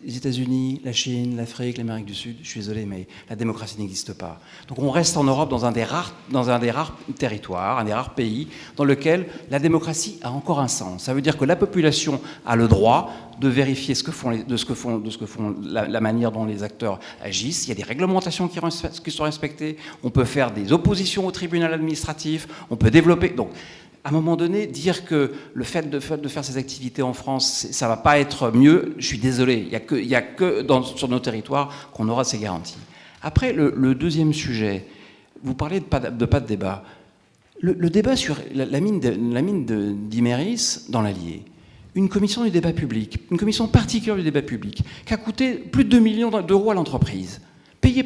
les États-Unis, la Chine, l'Afrique, l'Amérique du Sud, je suis désolé, mais la démocratie n'existe pas. Donc on reste en Europe dans un des rares territoires, un des rares pays dans lequel la démocratie a encore un sens. Ça veut dire que la population a le droit de vérifier la manière dont les acteurs agissent. Il y a des réglementations qui sont respectées. On peut faire des oppositions au tribunal administratif. On peut développer. Donc, à un moment donné, dire que le fait de faire ces activités en France, ça ne va pas être mieux, je suis désolé. Il n'y a que sur nos territoires qu'on aura ces garanties. Après, le deuxième sujet, vous parlez de pas de débat. Le débat sur la mine d'Iméris dans l'Allier, une commission du débat public, une commission particulière du débat public, qui a coûté plus de 2 millions d'euros à l'entreprise, payé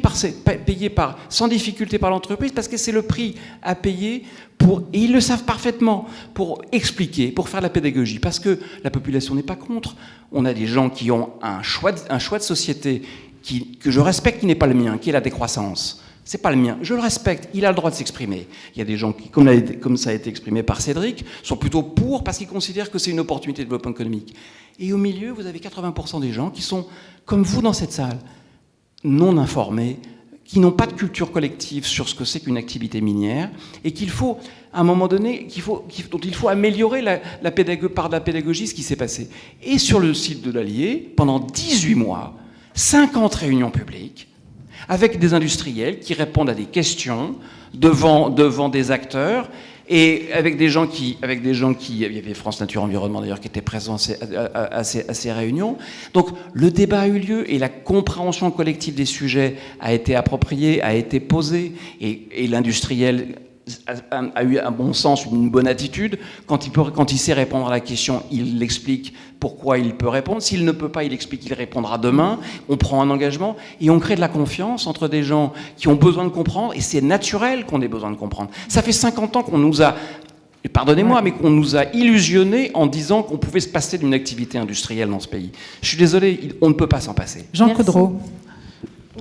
sans difficulté par l'entreprise, parce que c'est le prix à payer et ils le savent parfaitement, pour expliquer, pour faire la pédagogie, parce que la population n'est pas contre. On a des gens qui ont un choix de société que je respecte, qui n'est pas le mien, qui est la décroissance. C'est pas le mien, je le respecte, il a le droit de s'exprimer. Il y a des gens qui, comme ça a été exprimé par Cédric, sont plutôt pour parce qu'ils considèrent que c'est une opportunité de développement économique. Et au milieu, vous avez 80% des gens qui sont, comme vous dans cette salle, non informés, qui n'ont pas de culture collective sur ce que c'est qu'une activité minière, et qu'il faut, à un moment donné, dont il faut améliorer par la pédagogie ce qui s'est passé. Et sur le site de l'Allier, pendant 18 mois, 50 réunions publiques, avec des industriels qui répondent à des questions devant des acteurs, et avec des gens qui, il y avait France Nature Environnement d'ailleurs qui était présent à ces réunions. Donc le débat a eu lieu et la compréhension collective des sujets a été appropriée, a été posée, et l'industriel a eu un bon sens, une bonne attitude. Quand il sait répondre à la question, il explique pourquoi il peut répondre. S'il ne peut pas, il explique qu'il répondra demain. On prend un engagement et on crée de la confiance entre des gens qui ont besoin de comprendre, et c'est naturel qu'on ait besoin de comprendre. Ça fait 50 ans qu'on nous a, pardonnez-moi, mais qu'on nous a illusionnés en disant qu'on pouvait se passer d'une activité industrielle dans ce pays. Je suis désolé, on ne peut pas s'en passer. Jean Caudreau.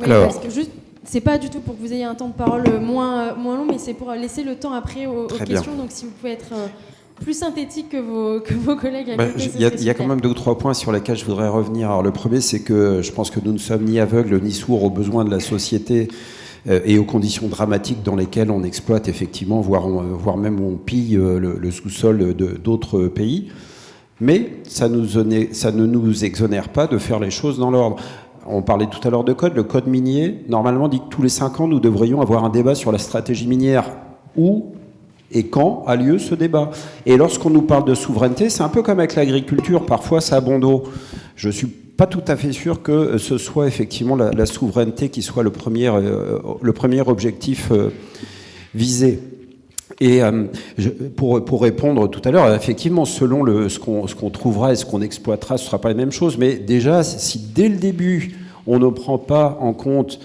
Oui, parce que juste, c'est pas du tout pour que vous ayez un temps de parole moins long, mais c'est pour laisser le temps après aux questions. Donc si vous pouvez être plus synthétique que vos collègues à côté, il y a quand même 2 ou 3 points sur lesquels je voudrais revenir. Alors, le premier, c'est que je pense que nous ne sommes ni aveugles ni sourds aux besoins de la société et aux conditions dramatiques dans lesquelles on exploite effectivement, voire même on pille le sous-sol d'autres pays. Mais ça ne nous exonère pas de faire les choses dans l'ordre. On parlait tout à l'heure de code. Le code minier, normalement, dit que tous les 5 ans, nous devrions avoir un débat sur la stratégie minière. Où et quand a lieu ce débat? Et lorsqu'on nous parle de souveraineté, c'est un peu comme avec l'agriculture. Parfois, ça a bon dos. Je ne suis pas tout à fait sûr que ce soit effectivement la souveraineté qui soit le premier objectif visé. Et pour répondre tout à l'heure, effectivement, selon ce qu'on trouvera et ce qu'on exploitera, ce ne sera pas la même chose. Mais déjà, si dès le début, on ne prend pas en compte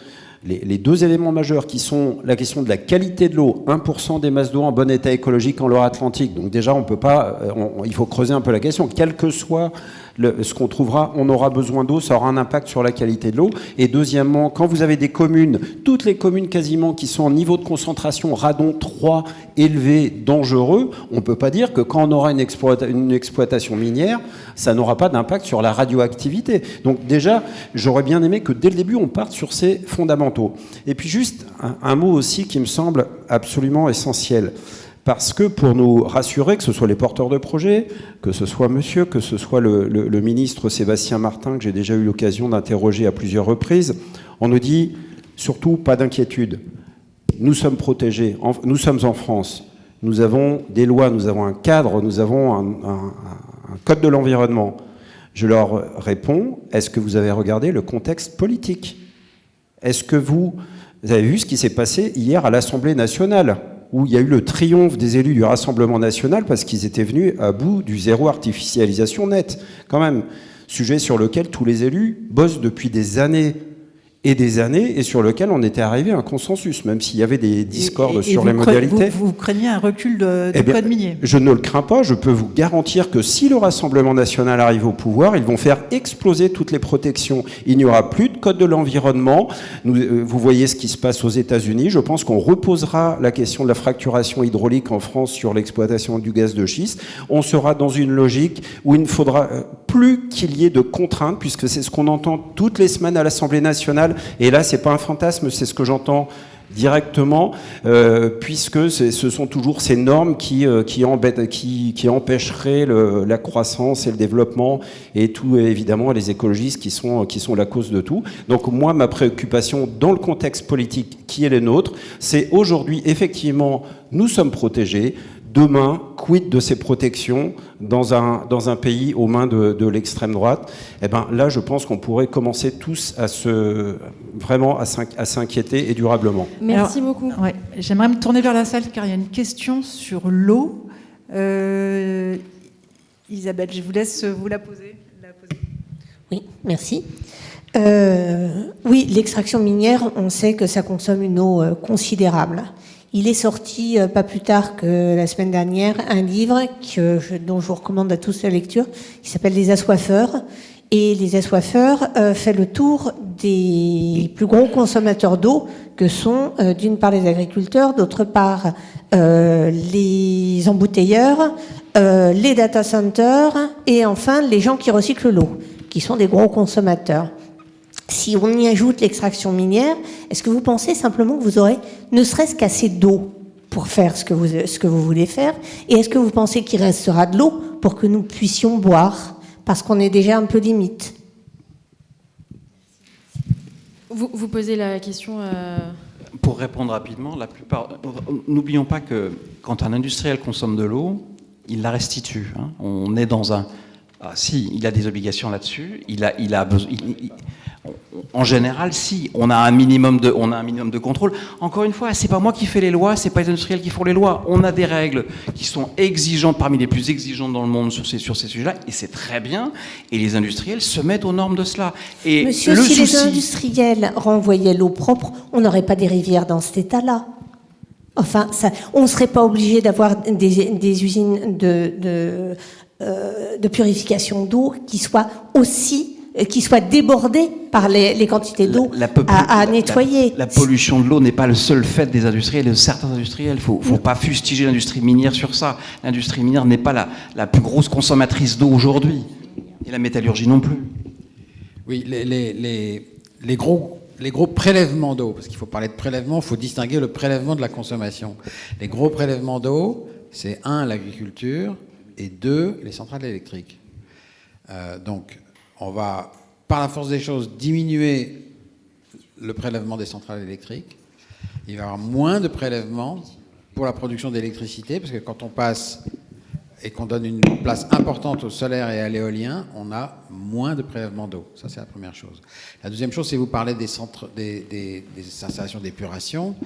les 2 éléments majeurs qui sont la question de la qualité de l'eau, 1% des masses d'eau en bon état écologique en Loire-Atlantique. Donc déjà, on peut pas, il faut creuser un peu la question. Quel que soit ce qu'on trouvera, on aura besoin d'eau, ça aura un impact sur la qualité de l'eau. Et deuxièmement, quand vous avez des communes, toutes les communes quasiment qui sont en niveau de concentration radon 3 élevé, dangereux, on ne peut pas dire que quand on aura une exploitation minière, ça n'aura pas d'impact sur la radioactivité. Donc déjà, j'aurais bien aimé que dès le début, on parte sur ces fondamentaux. Et puis juste un mot aussi qui me semble absolument essentiel. Parce que pour nous rassurer, que ce soit les porteurs de projets, que ce soit que ce soit le ministre Sébastien Martin, que j'ai déjà eu l'occasion d'interroger à plusieurs reprises, on nous dit surtout pas d'inquiétude. Nous sommes protégés, nous sommes en France, nous avons des lois, nous avons un cadre, nous avons un code de l'environnement. Je leur réponds, est-ce que vous avez regardé le contexte politique? Est-ce que vous avez vu ce qui s'est passé hier à l'Assemblée nationale, où il y a eu le triomphe des élus du Rassemblement national parce qu'ils étaient venus à bout du zéro artificialisation nette. Quand même, sujet sur lequel tous les élus bossent depuis des années et sur lequel on était arrivé à un consensus, même s'il y avait des discordes sur les modalités. Vous craignez un recul du code minier? Je ne le crains pas. Je peux vous garantir que si le Rassemblement national arrive au pouvoir, ils vont faire exploser toutes les protections. Il n'y aura plus de de code de l'environnement. Vous voyez ce qui se passe aux États-Unis. Je pense qu'on reposera la question de la fracturation hydraulique en France sur l'exploitation du gaz de schiste. On sera dans une logique où il ne faudra plus qu'il y ait de contraintes, puisque c'est ce qu'on entend toutes les semaines à l'Assemblée nationale. Et là, c'est pas un fantasme, c'est ce que j'entends directement, puisque ce sont toujours ces normes qui empêcheraient la croissance et le développement, et tout, évidemment, les écologistes qui sont la cause de tout. Donc moi, ma préoccupation dans le contexte politique qui est le nôtre, c'est aujourd'hui, effectivement, nous sommes protégés. Demain, quid de ces protections dans un pays aux mains de l'extrême droite? Eh ben, là, je pense qu'on pourrait commencer tous à s'inquiéter et durablement. Merci beaucoup. Ouais, j'aimerais me tourner vers la salle car il y a une question sur l'eau. Isabelle, je vous laisse vous la poser. Oui, merci. Oui, l'extraction minière, on sait que ça consomme une eau considérable. Il est sorti, pas plus tard que la semaine dernière, un livre dont je vous recommande à tous la lecture, qui s'appelle Les Assoiffeurs. Et Les Assoiffeurs fait le tour des plus gros consommateurs d'eau, que sont d'une part les agriculteurs, d'autre part les embouteilleurs, les data centers, et enfin les gens qui recyclent l'eau, qui sont des gros consommateurs. Si on y ajoute l'extraction minière, est-ce que vous pensez simplement que vous aurez ne serait-ce qu'assez d'eau pour faire ce que vous voulez faire? Et est-ce que vous pensez qu'il restera de l'eau pour que nous puissions boire? Parce qu'on est déjà un peu limite. Vous posez la question... Pour répondre rapidement, n'oublions pas que quand un industriel consomme de l'eau, il la restitue. Hein. On est dans un... Ah, si, il a des obligations là-dessus. Il a besoin... En général, si, on a un minimum de contrôle. Encore une fois, c'est pas moi qui fais les lois, c'est pas les industriels qui font les lois. On a des règles qui sont exigeantes, parmi les plus exigeantes dans le monde sur ces sujets-là, et c'est très bien. Et les industriels se mettent aux normes de cela. Et Monsieur, si les industriels renvoyaient l'eau propre, on n'aurait pas des rivières dans cet état-là. Enfin, on ne serait pas obligé d'avoir des usines de purification d'eau qui soient débordées par les quantités d'eau à nettoyer. La pollution de l'eau n'est pas le seul fait des industriels et de certains industriels. Il ne faut pas fustiger l'industrie minière sur ça. L'industrie minière n'est pas la plus grosse consommatrice d'eau aujourd'hui. Et la métallurgie non plus. Oui, les gros prélèvements d'eau, parce qu'il faut parler de prélèvement, il faut distinguer le prélèvement de la consommation. Les gros prélèvements d'eau, c'est 1, l'agriculture, et 2, les centrales électriques. Donc, on va, par la force des choses, diminuer le prélèvement des centrales électriques. Il va y avoir moins de prélèvements pour la production d'électricité, parce que quand on passe et qu'on donne une place importante au solaire et à l'éolien, on a moins de prélèvement d'eau. Ça, c'est la première chose. La deuxième chose, c'est que vous parlez des installations d'épuration.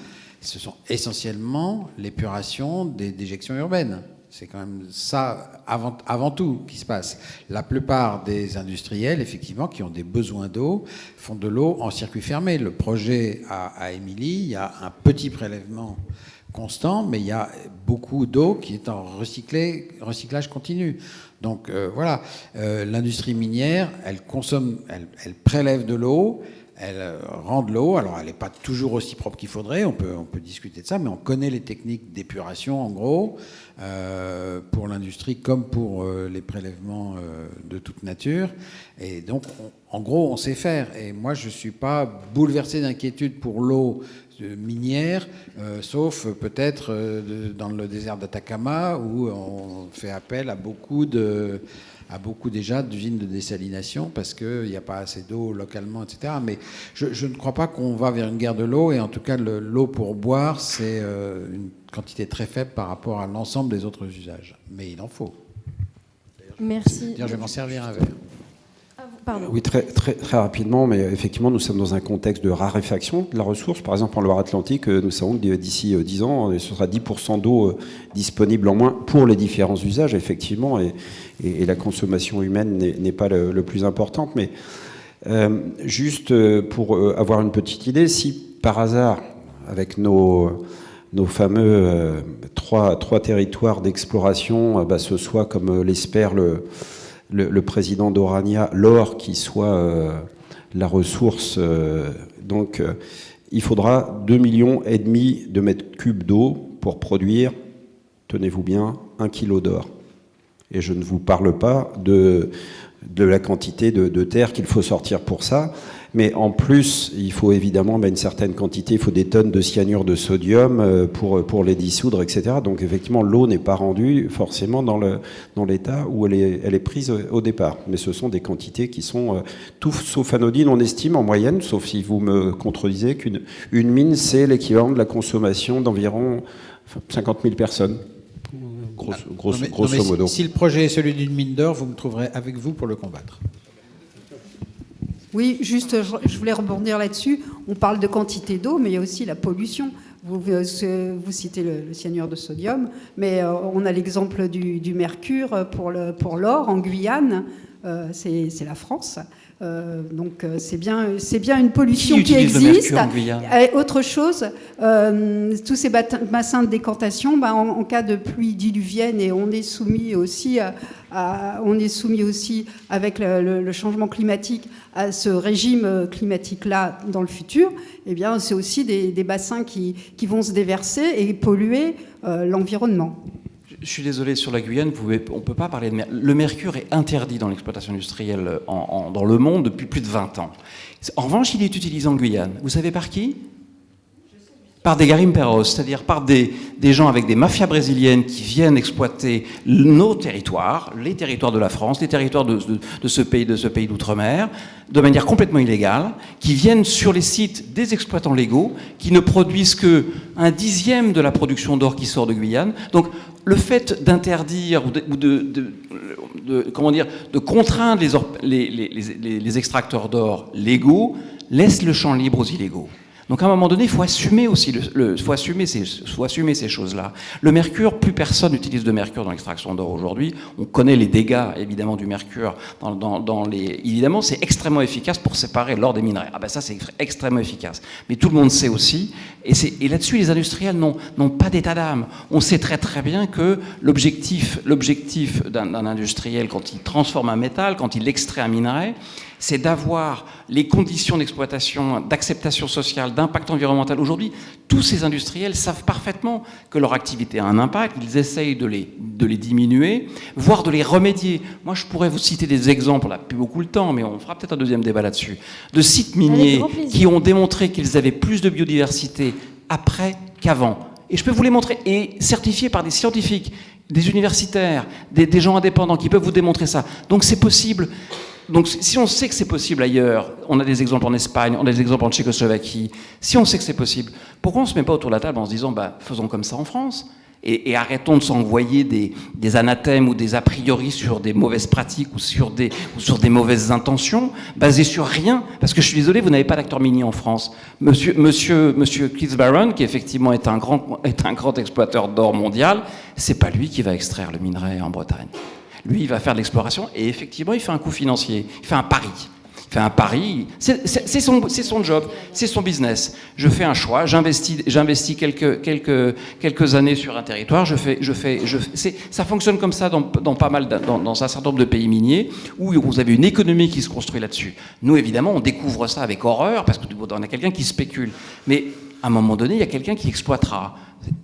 Ce sont essentiellement l'épuration des déjections urbaines. C'est quand même ça, avant tout, qui se passe. La plupart des industriels, effectivement, qui ont des besoins d'eau, font de l'eau en circuit fermé. Le projet à Émilie, il y a un petit prélèvement constant, mais il y a beaucoup d'eau qui est en recyclage continu. Donc voilà, l'industrie minière, elle consomme, elle prélève de l'eau, elle rend de l'eau. Alors elle n'est pas toujours aussi propre qu'il faudrait, on peut discuter de ça, mais on connaît les techniques d'épuration en gros, pour l'industrie comme pour les prélèvements de toute nature. Et donc en gros on sait faire. Et moi je ne suis pas bouleversé d'inquiétude pour l'eau minière, sauf peut-être dans le désert d'Atacama où on fait appel à beaucoup déjà d'usines de dessalination parce qu'il n'y a pas assez d'eau localement, etc. Mais je ne crois pas qu'on va vers une guerre de l'eau, et en tout cas l'eau pour boire, c'est une quantité très faible par rapport à l'ensemble des autres usages. Mais il en faut. Merci. Je vais m'en servir un verre. Pardon. Oui, très rapidement, mais effectivement, nous sommes dans un contexte de raréfaction de la ressource. Par exemple, en Loire-Atlantique, nous savons que d'ici 10 ans, ce sera 10% d'eau disponible en moins pour les différents usages, effectivement, et la consommation humaine n'est pas le plus importante. Mais juste pour avoir une petite idée, si par hasard, avec nos fameux trois territoires d'exploration, ce soit comme l'espère le président d'Orania, l'or qui soit la ressource. Donc, il faudra 2,5 millions de mètres cubes d'eau pour produire, tenez-vous bien, 1 kilo d'or. Et je ne vous parle pas de la quantité de terre qu'il faut sortir pour ça. Mais en plus, il faut évidemment une certaine quantité, il faut des tonnes de cyanure de sodium pour les dissoudre, etc. Donc effectivement, l'eau n'est pas rendue forcément dans l'état où elle est prise au départ. Mais ce sont des quantités qui sont tout sauf anodines. On estime en moyenne, sauf si vous me contredisez, qu'une mine, c'est l'équivalent de la consommation d'environ 50 000 personnes. Grosso modo. Si le projet est celui d'une mine d'or, vous me trouverez avec vous pour le combattre. Oui, juste, je voulais rebondir là-dessus. On parle de quantité d'eau, mais il y a aussi la pollution. Vous citez le cyanure de sodium, mais on a l'exemple du mercure pour l'or en Guyane. C'est la France. Donc c'est bien une pollution qui existe. Autre chose, tous ces bassins de décantation, en cas de pluie diluvienne, et on est soumis aussi avec le changement climatique à ce régime climatique-là dans le futur. Eh bien, c'est aussi des bassins qui vont se déverser et polluer l'environnement. Je suis désolé, sur la Guyane, on ne peut pas parler de mercure. Le mercure est interdit dans l'exploitation industrielle dans le monde depuis plus de 20 ans. En revanche, il est utilisé en Guyane. Vous savez par qui ? Par des garimperos, c'est-à-dire par des gens avec des mafias brésiliennes qui viennent exploiter nos territoires, les territoires de la France, les territoires de ce pays d'outre-mer, de manière complètement illégale, qui viennent sur les sites des exploitants légaux, qui ne produisent que 1/10 de la production d'or qui sort de Guyane. Donc, le fait d'interdire ou de contraindre les extracteurs d'or légaux laisse le champ libre aux illégaux. Donc à un moment donné, il faut assumer aussi faut assumer ces choses-là. Le mercure, plus personne n'utilise de mercure dans l'extraction d'or aujourd'hui. On connaît les dégâts évidemment du mercure évidemment, c'est extrêmement efficace pour séparer l'or des minerais. Ah ben ça, c'est extrêmement efficace. Mais tout le monde sait aussi, et là-dessus, les industriels n'ont pas d'état d'âme. On sait très très bien que l'objectif d'un industriel quand il transforme un métal, quand il extrait un minerai, c'est d'avoir les conditions d'exploitation, d'acceptation sociale, d'impact environnemental. Aujourd'hui, tous ces industriels savent parfaitement que leur activité a un impact, ils essayent de les diminuer, voire de les remédier. Moi, je pourrais vous citer des exemples, on n'a plus beaucoup le temps, mais on fera peut-être un deuxième débat là-dessus, de sites miniers qui ont démontré qu'ils avaient plus de biodiversité après qu'avant. Et je peux vous les montrer, et certifiés par des scientifiques, des universitaires, des gens indépendants qui peuvent vous démontrer ça. Donc c'est possible. Donc si on sait que c'est possible ailleurs, on a des exemples en Espagne, on a des exemples en Tchécoslovaquie, si on sait que c'est possible, pourquoi on ne se met pas autour de la table en se disant faisons comme ça en France et arrêtons de s'envoyer des anathèmes ou des a priori sur des mauvaises pratiques ou sur des mauvaises intentions basées sur rien, parce que je suis désolé, vous n'avez pas d'acteur minier en France. Monsieur Keith Barron, qui effectivement est un grand exploiteur d'or mondial, c'est pas lui qui va extraire le minerai en Bretagne. Lui, il va faire de l'exploration et effectivement, il fait un coup financier. Il fait un pari. C'est son job, c'est son business. Je fais un choix, j'investis quelques années sur un territoire. Ça fonctionne comme ça dans un certain nombre de pays miniers où vous avez une économie qui se construit là-dessus. Nous, évidemment, on découvre ça avec horreur parce qu'on a quelqu'un qui spécule. Mais à un moment donné, il y a quelqu'un qui exploitera.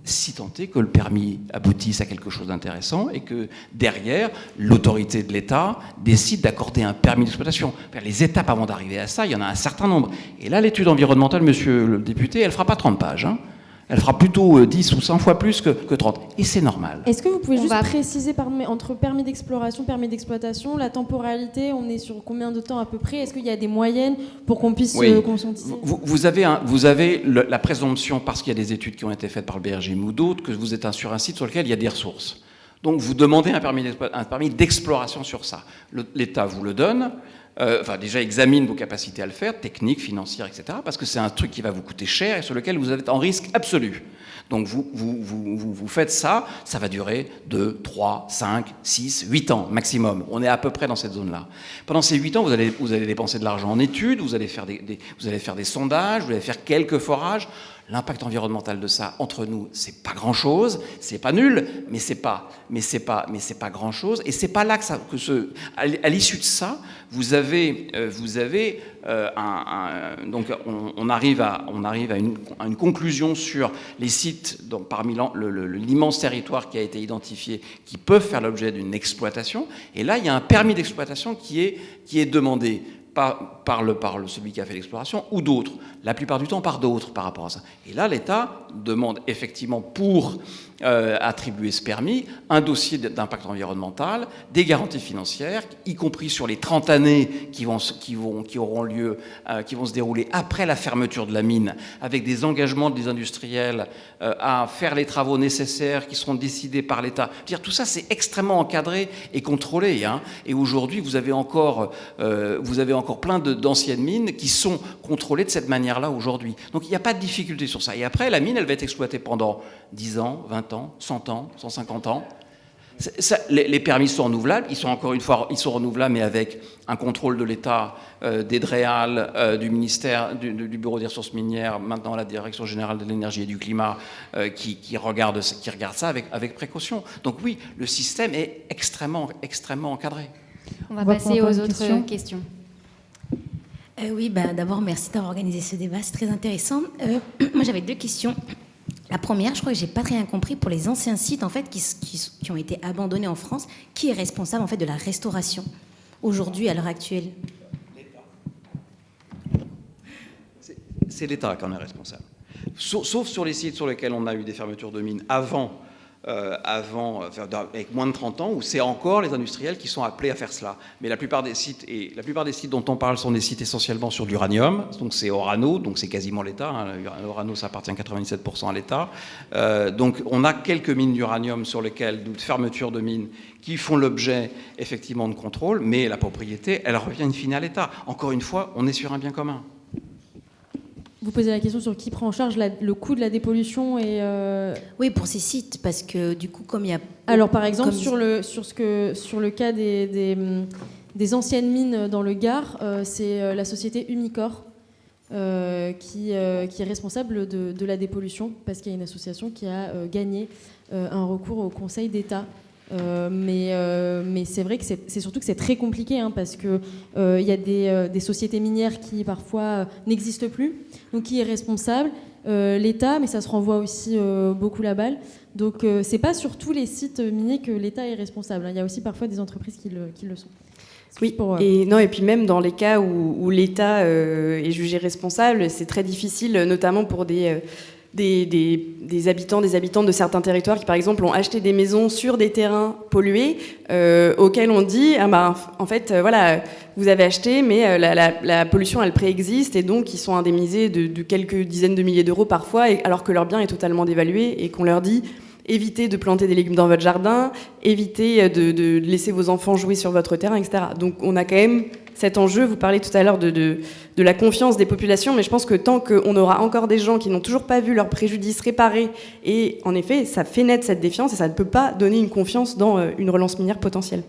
Si tant est que le permis aboutisse à quelque chose d'intéressant et que derrière, l'autorité de l'État décide d'accorder un permis d'exploitation. Les étapes avant d'arriver à ça, il y en a un certain nombre. Et là, l'étude environnementale, monsieur le député, elle ne fera pas 30 pages. Elle fera plutôt 10 ou 100 fois plus que 30. Et c'est normal. Est-ce que vous pouvez préciser entre permis d'exploration, permis d'exploitation, la temporalité, on est sur combien de temps à peu près? Est-ce qu'il y a des moyennes pour qu'on puisse conscientiser? Vous avez la présomption, parce qu'il y a des études qui ont été faites par le BRGM ou d'autres, que vous êtes sur un site sur lequel il y a des ressources. Donc vous demandez un permis d'exploration sur ça. L'État vous le donne. Déjà examine vos capacités à le faire, techniques, financières, etc., parce que c'est un truc qui va vous coûter cher et sur lequel vous êtes en risque absolu. Donc vous faites ça, ça va durer 2, 3, 5, 6, 8 ans maximum. On est à peu près dans cette zone-là. Pendant ces 8 ans, vous allez dépenser de l'argent en études, vous allez faire des sondages, vous allez faire quelques forages. L'impact environnemental de ça, entre nous, c'est pas grand-chose, c'est pas nul, mais c'est pas grand-chose. Et c'est pas là à l'issue de ça, vous avez donc on arrive à une conclusion sur les sites, donc parmi l'immense territoire qui a été identifié, qui peuvent faire l'objet d'une exploitation. Et là, il y a un permis d'exploitation qui est demandé par celui qui a fait l'exploration ou d'autres, la plupart du temps par d'autres par rapport à ça. Et là, l'État demande effectivement pour attribuer ce permis un dossier d'impact environnemental, des garanties financières, y compris sur les 30 années qui vont se dérouler après la fermeture de la mine, avec des engagements des industriels à faire les travaux nécessaires qui seront décidés par l'État. Tout ça, c'est extrêmement encadré et contrôlé. Et aujourd'hui, vous avez encore plein d'anciennes mines qui sont contrôlées de cette manière-là aujourd'hui. Donc il n'y a pas de difficulté sur ça. Et après, la mine, elle va être exploitée pendant 10 ans, 20 ans, 100 ans, 150 ans. Les permis sont renouvelables. Ils sont renouvelables, mais avec un contrôle de l'État, des DREAL, du ministère, du Bureau des ressources minières, maintenant la Direction générale de l'énergie et du climat, qui regarde ça avec précaution. Donc oui, le système est extrêmement encadré. On va passer aux autres questions. Oui, d'abord, merci d'avoir organisé ce débat, c'est très intéressant. Moi, j'avais 2 questions. La première, je crois que j'ai pas très bien compris, pour les anciens sites en fait, qui ont été abandonnés en France, qui est responsable en fait, de la restauration aujourd'hui, à l'heure actuelle? C'est l'État qui en est responsable. Sauf sur les sites sur lesquels on a eu des fermetures de mines avec moins de 30 ans, où c'est encore les industriels qui sont appelés à faire cela. Mais la plupart des sites dont on parle sont des sites essentiellement sur l'uranium, donc c'est Orano, donc c'est quasiment l'État. Orano, ça appartient à 97% à l'État. Donc on a quelques mines d'uranium sur lesquelles, de fermetures de mines, qui font l'objet effectivement de contrôle, mais la propriété, elle revient in fine à l'État. Encore une fois, on est sur un bien commun. Vous posez la question sur qui prend en charge le coût de la dépollution et Oui, pour ces sites, parce que du coup, comme il y a... Alors, par exemple, sur le cas des anciennes mines dans le Gard, c'est la société Umicore qui est responsable de la dépollution, parce qu'il y a une association qui a gagné un recours au Conseil d'État. Mais c'est vrai que c'est surtout que c'est très compliqué, parce que il y a des sociétés minières qui parfois n'existent plus. Donc qui est responsable? L'État, mais ça se renvoie aussi beaucoup la balle. Donc c'est pas sur tous les sites miniers que l'État est responsable. Il y a aussi parfois des entreprises qui le sont. Oui, et puis même dans les cas où l'État est jugé responsable, c'est très difficile, notamment pour des habitants, des habitantes de certains territoires qui, par exemple, ont acheté des maisons sur des terrains pollués, auxquels on dit en fait, voilà, vous avez acheté, mais la pollution, elle préexiste, et donc ils sont indemnisés de quelques dizaines de milliers d'euros parfois, alors que leur bien est totalement dévalué, et qu'on leur dit évitez de planter des légumes dans votre jardin, évitez de laisser vos enfants jouer sur votre terrain, etc. Donc on a quand même cet enjeu. Vous parlez tout à l'heure de la confiance des populations, mais je pense que tant qu'on aura encore des gens qui n'ont toujours pas vu leurs préjudices réparés, et en effet, ça fait naître cette défiance, et ça ne peut pas donner une confiance dans une relance minière potentielle.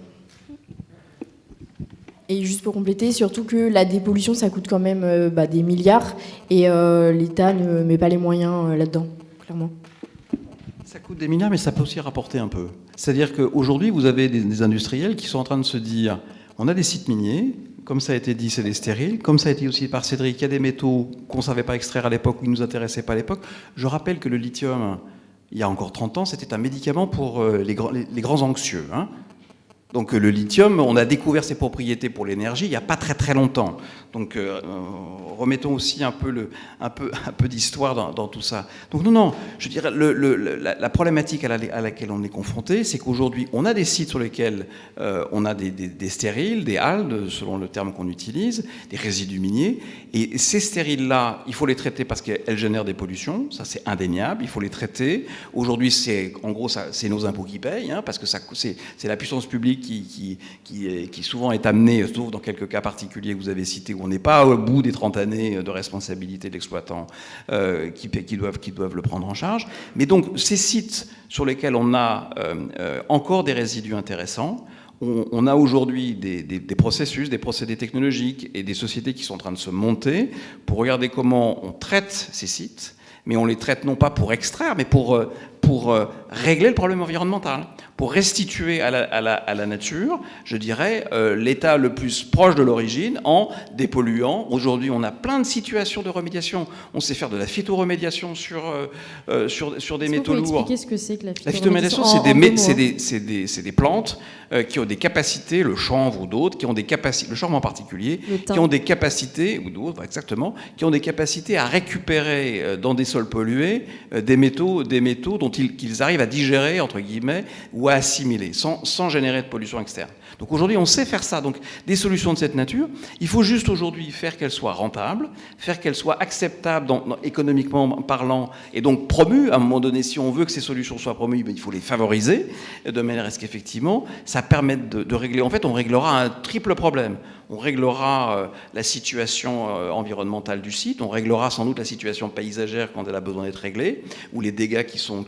Et juste pour compléter, surtout que la dépollution, ça coûte quand même des milliards, et l'État ne met pas les moyens là-dedans, clairement. Ça coûte des milliards, mais ça peut aussi rapporter un peu. C'est-à-dire qu'aujourd'hui, vous avez des industriels qui sont en train de se dire, on a des sites miniers, comme ça a été dit, c'est des stériles, comme ça a été aussi par Cédric, il y a des métaux qu'on ne savait pas extraire à l'époque ou qui ne nous intéressaient pas à l'époque. Je rappelle que le lithium, il y a encore 30 ans, c'était un médicament pour les grands anxieux. Donc le lithium, on a découvert ses propriétés pour l'énergie il n'y a pas très très longtemps. Donc remettons aussi un peu d'histoire dans tout ça. Donc non, je dirais la problématique à laquelle on est confronté, c'est qu'aujourd'hui on a des sites sur lesquels on a des stériles, des haldes, selon le terme qu'on utilise, des résidus miniers. Et ces stériles-là, il faut les traiter parce qu'elles génèrent des pollutions, ça c'est indéniable, il faut les traiter. Aujourd'hui, c'est nos impôts qui payent, parce que c'est la puissance publique qui souvent est amenée, sauf dans quelques cas particuliers que vous avez cités, où on n'est pas au bout des 30 années de responsabilité de l'exploitant, qui doivent le prendre en charge. Mais donc, ces sites sur lesquels on a encore des résidus intéressants, on a aujourd'hui des processus, des procédés technologiques et des sociétés qui sont en train de se monter pour regarder comment on traite ces sites, mais on les traite non pas pour extraire, mais pour régler le problème environnemental, pour restituer à la nature, je dirais, l'état le plus proche de l'origine en dépolluant. Aujourd'hui, on a plein de situations de remédiation. On sait faire de la phytoremédiation sur des métaux lourds. Expliquer ce que c'est que la phytoremédiation? C'est des plantes qui ont des capacités, le chanvre ou d'autres, qui ont des capacités, le chanvre en particulier, qui ont des capacités, ou d'autres, exactement, qui ont des capacités à récupérer dans des sols pollués des métaux dont qu'ils arrivent à digérer, entre guillemets, ou à assimiler, sans générer de pollution externe. Donc aujourd'hui, on sait faire ça. Donc des solutions de cette nature, il faut juste aujourd'hui faire qu'elles soient rentables, faire qu'elles soient acceptables économiquement parlant, et donc promues. À un moment donné, si on veut que ces solutions soient promues, il faut les favoriser, de manière à ce qu'effectivement, ça permette de régler. En fait, on réglera un triple problème. On réglera la situation environnementale du site, on réglera sans doute la situation paysagère quand elle a besoin d'être réglée, ou les dégâts qui sont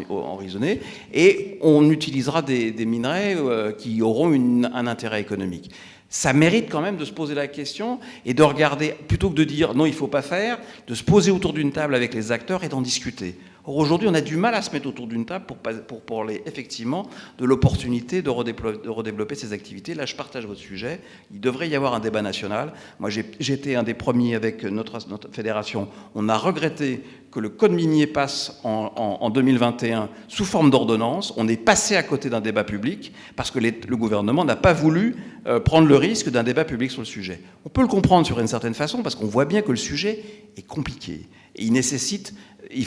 enraisonnés, et on utilisera des minerais qui auront un intérêt économique. Ça mérite quand même de se poser la question et de regarder, plutôt que de dire non, il ne faut pas faire, de se poser autour d'une table avec les acteurs et d'en discuter. Or, aujourd'hui, on a du mal à se mettre autour d'une table pour parler effectivement de l'opportunité de redévelopper ces activités. Là, je partage votre sujet. Il devrait y avoir un débat national. Moi, j'étais un des premiers avec notre fédération. On a regretté que le code minier passe en 2021 sous forme d'ordonnance. On est passé à côté d'un débat public parce que le gouvernement n'a pas voulu prendre le risque d'un débat public sur le sujet. On peut le comprendre sur une certaine façon parce qu'on voit bien que le sujet est compliqué et il nécessite...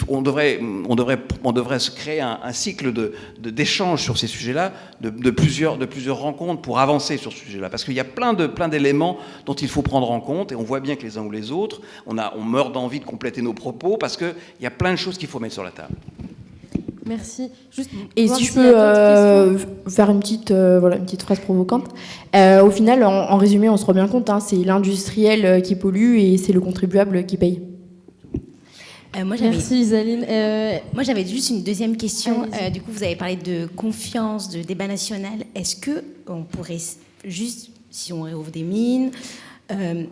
On devrait se créer un cycle d'échanges sur ces sujets-là, de plusieurs rencontres pour avancer sur ce sujet-là. Parce qu'il y a plein d'éléments dont il faut prendre en compte, et on voit bien que les uns ou les autres, on meurt d'envie de compléter nos propos, parce qu'il y a plein de choses qu'il faut mettre sur la table. Merci. Et si je peux faire une petite phrase provocante, au final, en résumé, on se rend bien compte, c'est l'industriel qui pollue et c'est le contribuable qui paye. Merci Isaline. Moi j'avais juste une deuxième question. Du coup vous avez parlé de confiance, de débat national. Est-ce qu'on pourrait juste, si on réouvre des mines,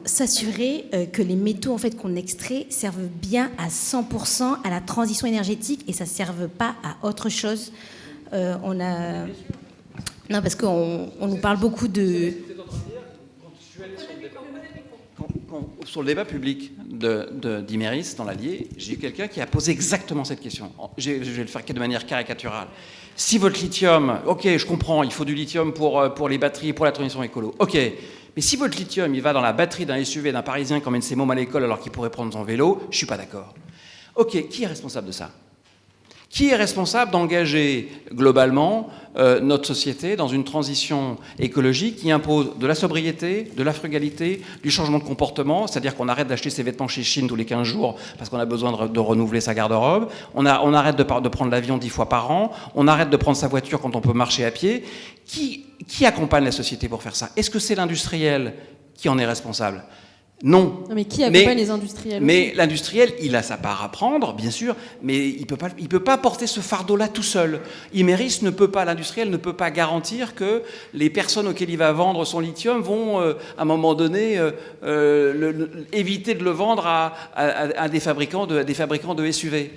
s'assurer que les métaux en fait, qu'on extrait servent bien à 100% à la transition énergétique et ça ne serve pas à autre chose? Non, parce qu'on nous parle beaucoup de... Sur le débat public d'Imeris, dans l'Allier, j'ai eu quelqu'un qui a posé exactement cette question. Je vais le faire de manière caricaturale. Si votre lithium, ok, je comprends, il faut du lithium pour les batteries, pour la transition écolo, ok, mais si votre lithium, il va dans la batterie d'un SUV d'un Parisien qui emmène ses mômes à l'école alors qu'il pourrait prendre son vélo, je ne suis pas d'accord. Ok, qui est responsable de ça ? Qui est responsable d'engager globalement notre société dans une transition écologique qui impose de la sobriété, de la frugalité, du changement de comportement, c'est-à-dire qu'on arrête d'acheter ses vêtements chez Chine tous les 15 jours parce qu'on a besoin de renouveler sa garde-robe, on arrête de prendre l'avion 10 fois par an, on arrête de prendre sa voiture quand on peut marcher à pied. Qui accompagne la société pour faire ça? Est-ce que c'est l'industriel qui en est responsable? Non. Mais qui accompagne les industriels? Mais l'industriel, il a sa part à prendre, bien sûr, mais il peut pas porter ce fardeau-là tout seul. Imeris l'industriel ne peut pas garantir que les personnes auxquelles il va vendre son lithium vont, à un moment donné, éviter de le vendre à des fabricants de SUV.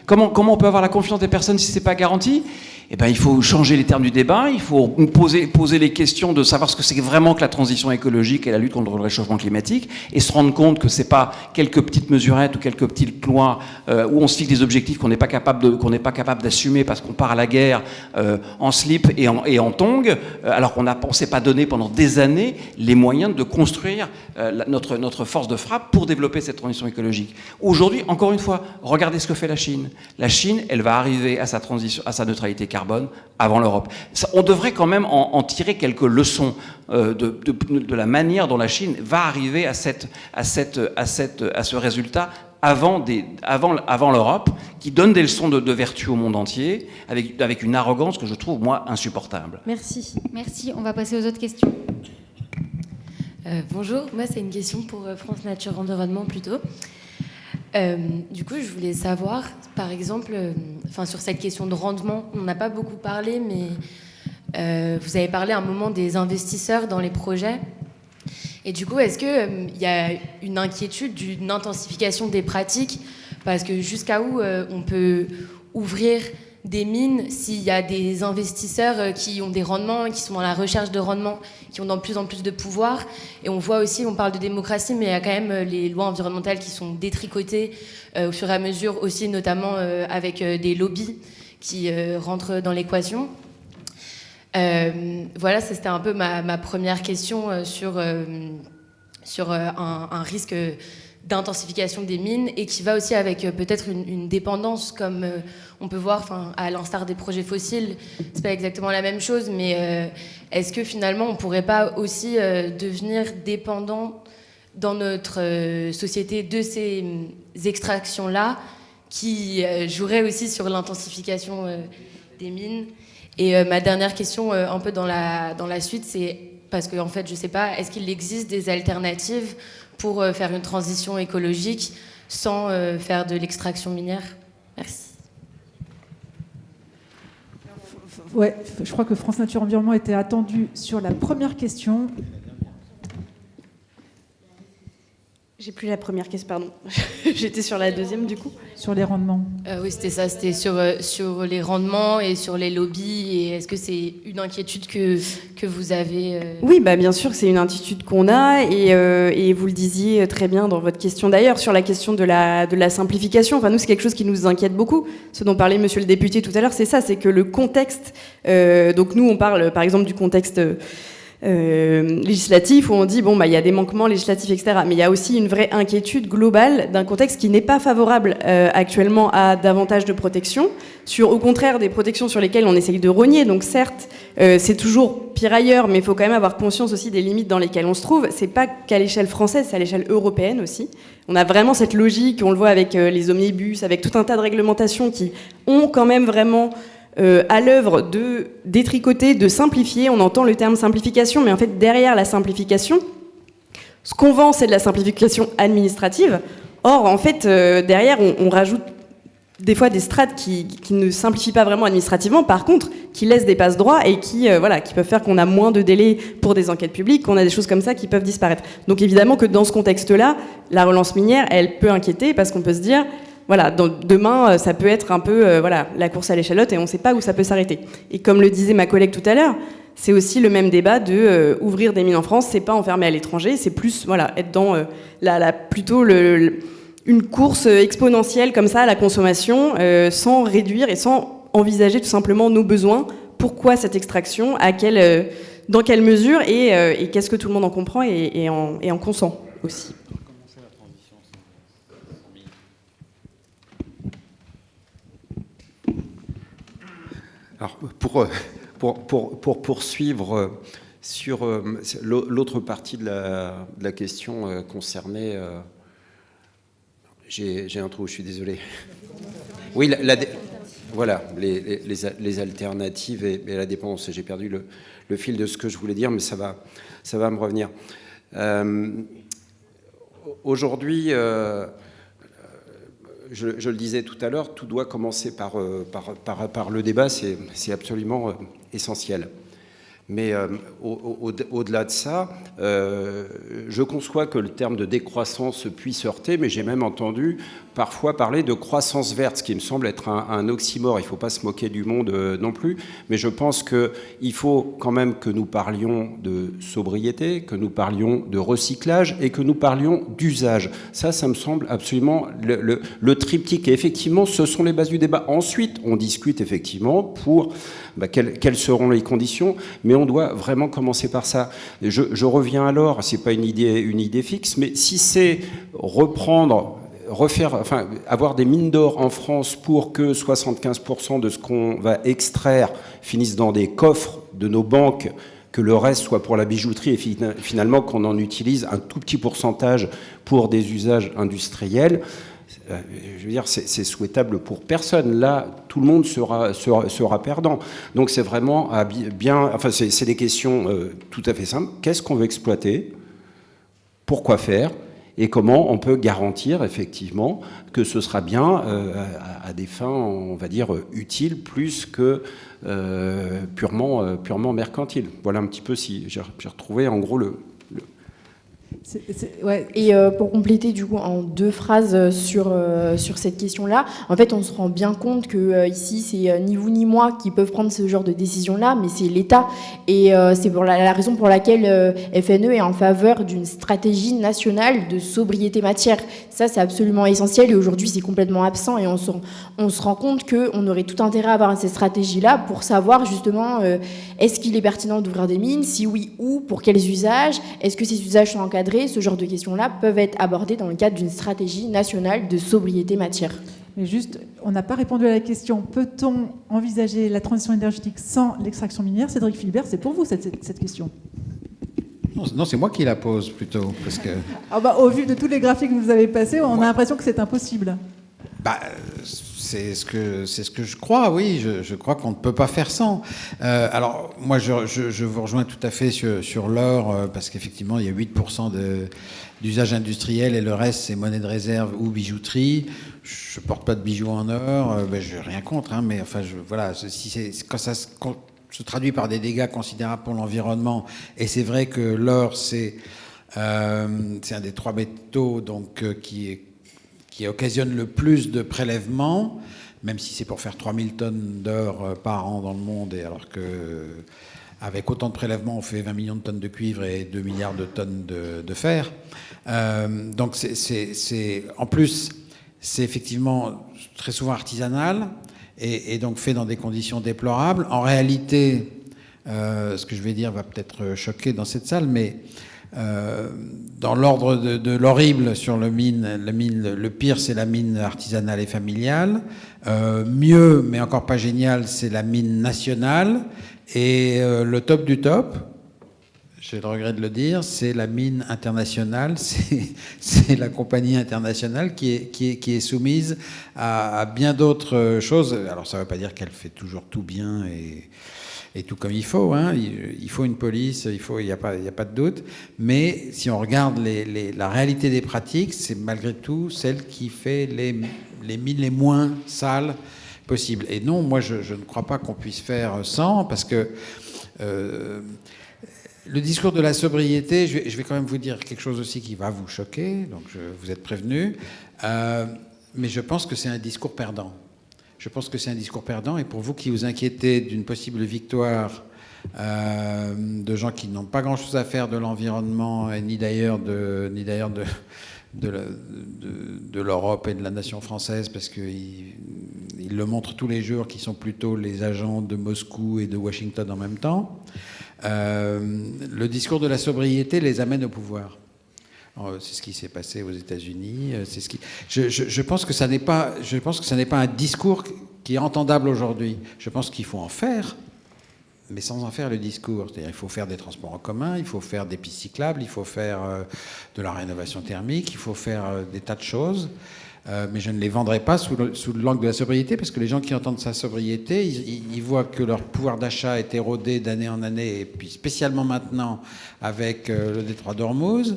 Comment on peut avoir la confiance des personnes si ce n'est pas garanti? Eh ben, il faut changer les termes du débat, il faut poser les questions de savoir ce que c'est vraiment que la transition écologique et la lutte contre le réchauffement climatique, et se rendre compte que c'est pas quelques petites mesurettes ou quelques petites lois où on se fixe des objectifs qu'on n'est pas capable d'assumer parce qu'on part à la guerre en slip et en tongs, alors qu'on ne s'est pas donné pendant des années les moyens de construire notre force de frappe pour développer cette transition écologique. Aujourd'hui, encore une fois, regardez ce que fait la Chine. La Chine, elle va arriver à sa neutralité carbone avant l'Europe. On devrait quand même en tirer quelques leçons de la manière dont la Chine va arriver à ce résultat avant l'Europe, qui donne des leçons de vertu au monde entier, avec une arrogance que je trouve, moi, insupportable. Merci. Merci. On va passer aux autres questions. Bonjour, moi c'est une question pour France Nature Environnement plutôt. Du coup, je voulais savoir, par exemple, sur cette question de rendement, on n'a pas beaucoup parlé, mais vous avez parlé à un moment des investisseurs dans les projets. Et du coup, est-ce qu'il y a une inquiétude d'une intensification des pratiques? Parce que jusqu'à où on peut ouvrir des mines s'il y a des investisseurs qui ont des rendements, qui sont dans la recherche de rendement, qui ont de plus en plus de pouvoir. Et on voit aussi, on parle de démocratie, mais il y a quand même les lois environnementales qui sont détricotées au fur et à mesure aussi, notamment avec des lobbies qui rentrent dans l'équation. Voilà, ça c'était un peu ma première question sur un risque d'intensification des mines, et qui va aussi avec peut-être une dépendance, comme on peut voir, à l'instar des projets fossiles, c'est pas exactement la même chose, mais est-ce que finalement on pourrait pas aussi devenir dépendant dans notre société de ces extractions-là, qui joueraient aussi sur l'intensification des mines? Et ma dernière question, un peu dans la suite, c'est parce que en fait, je sais pas, est-ce qu'il existe des alternatives pour faire une transition écologique sans faire de l'extraction minière? Merci. Ouais, je crois que France Nature Environnement était attendu sur la première question. J'ai plus la première question, pardon. J'étais sur la deuxième, du coup. Sur les rendements. Oui, c'était ça. C'était sur les rendements et sur les lobbies. Et est-ce que c'est une inquiétude que vous avez Oui, bien sûr, c'est une inquiétude qu'on a. Et vous le disiez très bien dans votre question d'ailleurs, sur la question de la simplification. Enfin, nous, c'est quelque chose qui nous inquiète beaucoup. Ce dont parlait monsieur le député tout à l'heure, c'est ça, c'est que le contexte... donc nous, on parle par exemple du contexte... législatif, où on dit il y a des manquements législatifs, etc. Mais il y a aussi une vraie inquiétude globale d'un contexte qui n'est pas favorable actuellement à davantage de protection, au contraire des protections sur lesquelles on essaye de rogner. Donc certes, c'est toujours pire ailleurs, mais il faut quand même avoir conscience aussi des limites dans lesquelles on se trouve. C'est pas qu'à l'échelle française, c'est à l'échelle européenne aussi. On a vraiment cette logique, on le voit avec les omnibus, avec tout un tas de réglementations qui ont quand même vraiment à l'œuvre de détricoter, de simplifier. On entend le terme simplification, mais en fait, derrière la simplification, ce qu'on vend, c'est de la simplification administrative. Or, en fait, derrière, on rajoute des fois des strates qui ne simplifient pas vraiment administrativement, par contre, qui laissent des passe-droits et qui peuvent faire qu'on a moins de délais pour des enquêtes publiques, qu'on a des choses comme ça qui peuvent disparaître. Donc évidemment que dans ce contexte-là, la relance minière, elle peut inquiéter, parce qu'on peut se dire... Voilà, demain, ça peut être un peu la course à l'échalote et on ne sait pas où ça peut s'arrêter. Et comme le disait ma collègue tout à l'heure, c'est aussi le même débat de ouvrir des mines en France, c'est pas enfermer à l'étranger, c'est plus être dans plutôt une course exponentielle comme ça à la consommation, sans réduire et sans envisager tout simplement nos besoins. Pourquoi cette extraction, dans quelle mesure et qu'est-ce que tout le monde en comprend et en consent aussi. Alors, pour poursuivre sur l'autre partie de la question concernée... j'ai un trou, je suis désolé. Oui, voilà, les alternatives et la dépendance. J'ai perdu le fil de ce que je voulais dire, mais ça va me revenir. Aujourd'hui... Je le disais tout à l'heure, tout doit commencer par le débat, c'est absolument essentiel. Mais au-delà de ça, je conçois que le terme de décroissance puisse heurter, mais j'ai même entendu parfois parler de croissance verte, ce qui me semble être un oxymore. Il ne faut pas se moquer du monde non plus, mais je pense qu'il faut quand même que nous parlions de sobriété, que nous parlions de recyclage et que nous parlions d'usage. Ça me semble absolument le triptyque. Et effectivement, ce sont les bases du débat. Ensuite, on discute effectivement pour quelles seront les conditions, mais on doit vraiment commencer par ça. Je reviens alors, c'est pas une idée fixe, mais si c'est avoir des mines d'or en France pour que 75% de ce qu'on va extraire finisse dans des coffres de nos banques, que le reste soit pour la bijouterie et finalement qu'on en utilise un tout petit pourcentage pour des usages industriels, je veux dire, c'est souhaitable pour personne. Là, tout le monde sera perdant. Donc c'est vraiment c'est des questions tout à fait simples. Qu'est-ce qu'on veut exploiter ? Pourquoi faire ? Et comment on peut garantir effectivement que ce sera bien à des fins, on va dire, utiles plus que purement mercantiles. Voilà un petit peu si j'ai retrouvé en gros Ouais. Et pour compléter du coup en 2 phrases sur cette question-là, en fait on se rend bien compte que ici c'est ni vous ni moi qui peuvent prendre ce genre de décision-là, mais c'est l'État. Et c'est pour la raison pour laquelle FNE est en faveur d'une stratégie nationale de sobriété matière. Ça c'est absolument essentiel et aujourd'hui c'est complètement absent et on se rend compte qu'on aurait tout intérêt à avoir cette stratégie-là pour savoir justement est-ce qu'il est pertinent d'ouvrir des mines, si oui où, pour quels usages, est-ce que ces usages sont encadrés. Ce genre de questions-là peuvent être abordées dans le cadre d'une stratégie nationale de sobriété matière. Mais juste, on n'a pas répondu à la question, peut-on envisager la transition énergétique sans l'extraction minière? Cédric Philibert, c'est pour vous cette question. Non, c'est moi qui la pose plutôt. Parce que... Au vu de tous les graphiques que vous avez passés, on a l'impression que c'est impossible. C'est ce que je crois, oui. Je crois qu'on ne peut pas faire sans. Alors, moi, je vous rejoins tout à fait sur l'or, parce qu'effectivement, il y a 8% d'usage industriel et le reste, c'est monnaie de réserve ou bijouterie. Je ne porte pas de bijoux en or, je n'ai rien contre, hein, mais enfin, voilà, quand ça se traduit par des dégâts considérables pour l'environnement, et c'est vrai que l'or, c'est un des 3 métaux donc, qui occasionne le plus de prélèvements, même si c'est pour faire 3000 tonnes d'or par an dans le monde, et alors qu'avec autant de prélèvements, on fait 20 millions de tonnes de cuivre et 2 milliards de tonnes de fer. Donc en plus, c'est effectivement très souvent artisanal, et donc fait dans des conditions déplorables. En réalité, ce que je vais dire va peut-être choquer dans cette salle, mais... dans l'ordre de l'horrible sur le pire c'est la mine artisanale et familiale. Mieux, mais encore pas génial, c'est la mine nationale. Et le top du top, j'ai le regret de le dire, c'est la mine internationale, c'est la compagnie internationale qui est soumise à bien d'autres choses. Alors ça ne veut pas dire qu'elle fait toujours tout bien et tout comme il faut, hein. Il faut une police, il n'y a pas de doute. Mais si on regarde la réalité des pratiques, c'est malgré tout celle qui fait les mines les moins sales possibles. Et non, moi je ne crois pas qu'on puisse faire sans, parce que le discours de la sobriété, je vais quand même vous dire quelque chose aussi qui va vous choquer, donc vous êtes prévenus, mais je pense que c'est un discours perdant. Je pense que c'est un discours perdant, et pour vous qui vous inquiétez d'une possible victoire de gens qui n'ont pas grand-chose à faire de l'environnement, et ni d'ailleurs de l'Europe et de la nation française, parce qu'ils le montrent tous les jours, qui sont plutôt les agents de Moscou et de Washington en même temps, le discours de la sobriété les amène au pouvoir. C'est ce qui s'est passé aux États-Unis. Je pense que ça n'est pas un discours qui est entendable aujourd'hui. Je pense qu'il faut en faire, mais sans en faire le discours. C'est-à-dire, il faut faire des transports en commun, il faut faire des pistes cyclables, il faut faire de la rénovation thermique, il faut faire des tas de choses. Mais je ne les vendrai pas sous l'angle de la sobriété, parce que les gens qui entendent sa sobriété, ils voient que leur pouvoir d'achat est érodé d'année en année, et puis spécialement maintenant avec le détroit d'Ormuz,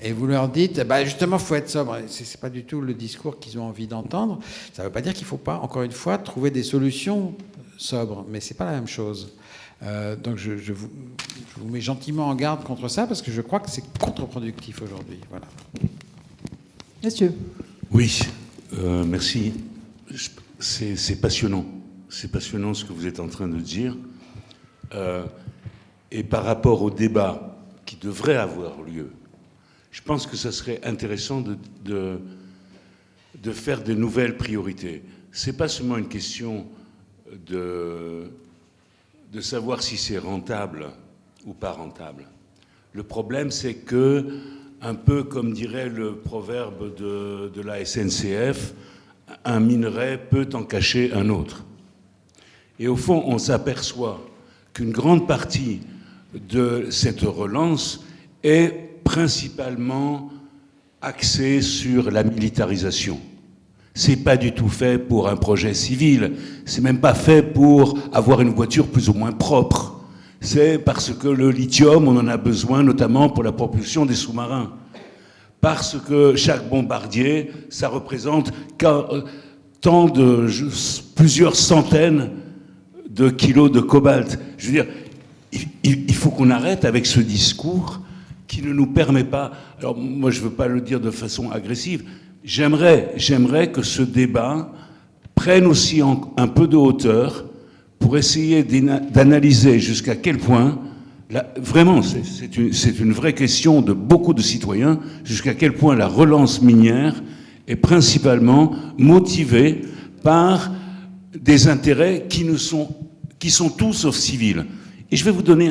et vous leur dites, justement, il faut être sobre. C'est pas du tout le discours qu'ils ont envie d'entendre. Ça ne veut pas dire qu'il ne faut pas, encore une fois, trouver des solutions sobres, mais c'est pas la même chose. Donc je vous mets gentiment en garde contre ça, parce que je crois que c'est contre-productif aujourd'hui. Voilà. Monsieur. Oui, merci. C'est passionnant. C'est passionnant ce que vous êtes en train de dire. Et par rapport au débat qui devrait avoir lieu, je pense que ça serait intéressant de faire de nouvelles priorités. Ce n'est pas seulement une question de savoir si c'est rentable ou pas rentable. Le problème, c'est que, un peu comme dirait le proverbe de la SNCF, un minerai peut en cacher un autre. Et au fond, on s'aperçoit qu'une grande partie de cette relance est principalement axée sur la militarisation. C'est pas du tout fait pour un projet civil, c'est même pas fait pour avoir une voiture plus ou moins propre. C'est parce que le lithium, on en a besoin notamment pour la propulsion des sous-marins. Parce que chaque bombardier, ça représente plusieurs centaines de kilos de cobalt. Je veux dire, il faut qu'on arrête avec ce discours qui ne nous permet pas... Alors moi, je ne veux pas le dire de façon agressive. J'aimerais que ce débat prenne aussi un peu de hauteur pour essayer d'analyser jusqu'à quel point, vraiment, c'est une vraie question de beaucoup de citoyens, jusqu'à quel point la relance minière est principalement motivée par des intérêts qui sont tout sauf civils. Et je vais vous donner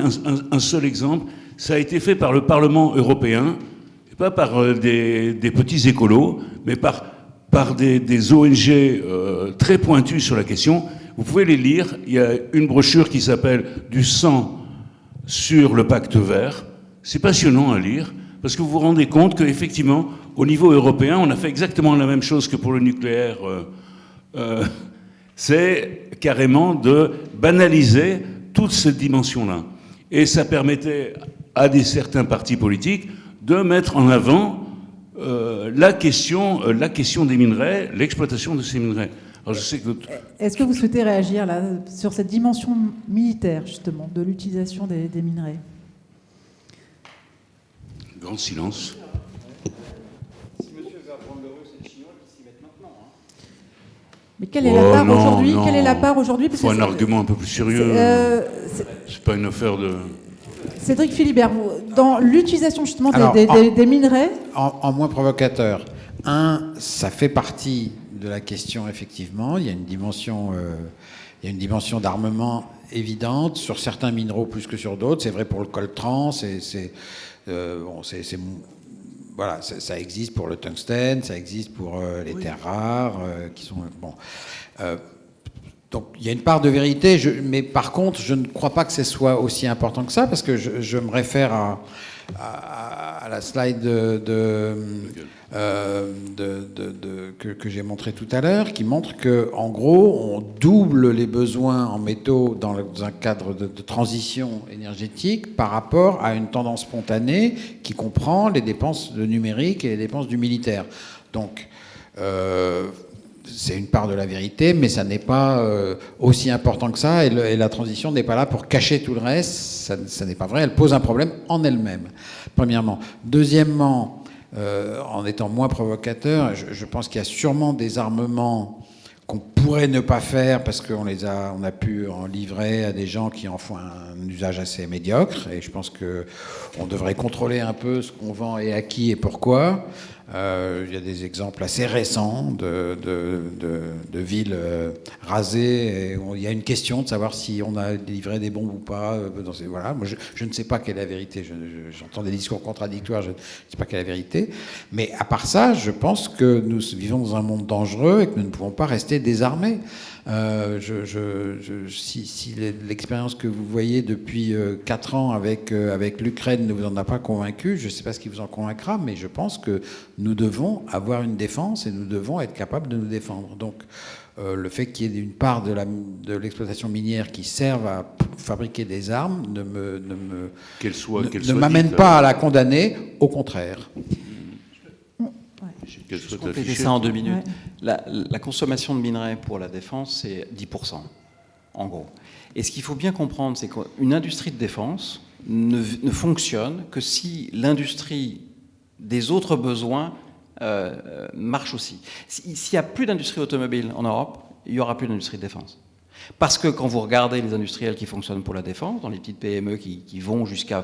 un seul exemple. Ça a été fait par le Parlement européen, et pas par des petits écolos, mais par des ONG très pointues sur la question. Vous pouvez les lire. Il y a une brochure qui s'appelle « Du sang sur le pacte vert ». C'est passionnant à lire, parce que vous vous rendez compte qu'effectivement, au niveau européen, on a fait exactement la même chose que pour le nucléaire. C'est carrément de banaliser toute cette dimension-là. Et ça permettait à certains partis politiques de mettre en avant la question des minerais, l'exploitation de ces minerais. Alors, je sais que... Est-ce que vous souhaitez réagir là, sur cette dimension militaire, justement, de l'utilisation des minerais? Grand silence. Si monsieur veut apprendre le russe et le chinois, qu'il s'y mette maintenant. Mais quelle est la part aujourd'hui? Quelle est la part aujourd'hui? Il faut un argument un peu plus sérieux. C'est pas une affaire de... Cédric Philibert, dans l'utilisation justement des minerais... En moins provocateur. Ça fait partie de la question, effectivement. Il y a une dimension d'armement évidente, sur certains minéraux plus que sur d'autres. C'est vrai pour le coltan, voilà, ça existe pour le tungstène, ça existe pour les terres rares, qui sont... Bon. Donc il y a une part de vérité, mais par contre, je ne crois pas que ce soit aussi important que ça, parce que je me réfère à la slide que j'ai montré tout à l'heure, qui montre que, en gros, on double les besoins en métaux dans un cadre de transition énergétique par rapport à une tendance spontanée qui comprend les dépenses de numérique et les dépenses du militaire. Donc, c'est une part de la vérité, mais ça n'est pas aussi important que ça, et la transition n'est pas là pour cacher tout le reste. Ça n'est pas vrai, elle pose un problème en elle-même, premièrement. Deuxièmement, en étant moins provocateur, je pense qu'il y a sûrement des armements qu'on pourrait ne pas faire parce qu'on a pu en livrer à des gens qui en font un usage assez médiocre, et je pense qu'on devrait contrôler un peu ce qu'on vend et à qui et pourquoi. Il y a des exemples assez récents de villes rasées, et il y a une question de savoir si on a livré des bombes ou pas. Voilà. Moi, je ne sais pas quelle est la vérité. J'entends des discours contradictoires, je ne sais pas quelle est la vérité. Mais à part ça, je pense que nous vivons dans un monde dangereux et que nous ne pouvons pas rester désarmés. Si l'expérience que vous voyez depuis 4 ans avec l'Ukraine ne vous en a pas convaincu, je ne sais pas ce qui vous en convaincra, mais je pense que nous devons avoir une défense et nous devons être capables de nous défendre. Donc le fait qu'il y ait une part de l'exploitation minière qui serve à fabriquer des armes ne m'amène pas à la condamner, au contraire. Je vais compléter ça en 2 minutes. Ouais. La consommation de minerais pour la défense, c'est 10%, en gros. Et ce qu'il faut bien comprendre, c'est qu'une industrie de défense ne fonctionne que si l'industrie des autres besoins marche aussi. S'il n'y a plus d'industrie automobile en Europe, il n'y aura plus d'industrie de défense. Parce que quand vous regardez les industriels qui fonctionnent pour la défense, dans les petites PME qui vont jusqu'à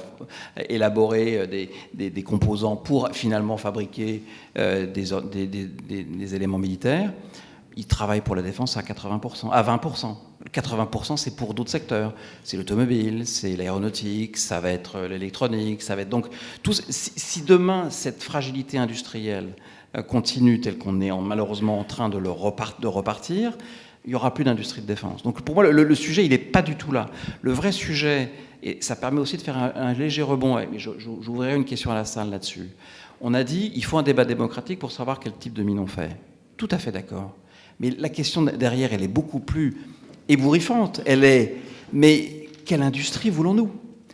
élaborer des composants pour finalement fabriquer des éléments militaires, ils travaillent pour la défense à 80%, à 20%. 80%, c'est pour d'autres secteurs. C'est l'automobile, c'est l'aéronautique, ça va être l'électronique, ça va être... Donc, si demain, cette fragilité industrielle continue telle qu'on est malheureusement en train de repartir, il n'y aura plus d'industrie de défense. Donc pour moi, le sujet, il n'est pas du tout là. Le vrai sujet, et ça permet aussi de faire un léger rebond, mais j'ouvrirai une question à la salle là-dessus. On a dit, il faut un débat démocratique pour savoir quel type de mine on fait. Tout à fait d'accord. Mais la question derrière, elle est beaucoup plus ébouriffante. Elle est, mais quelle industrie voulons-nous ?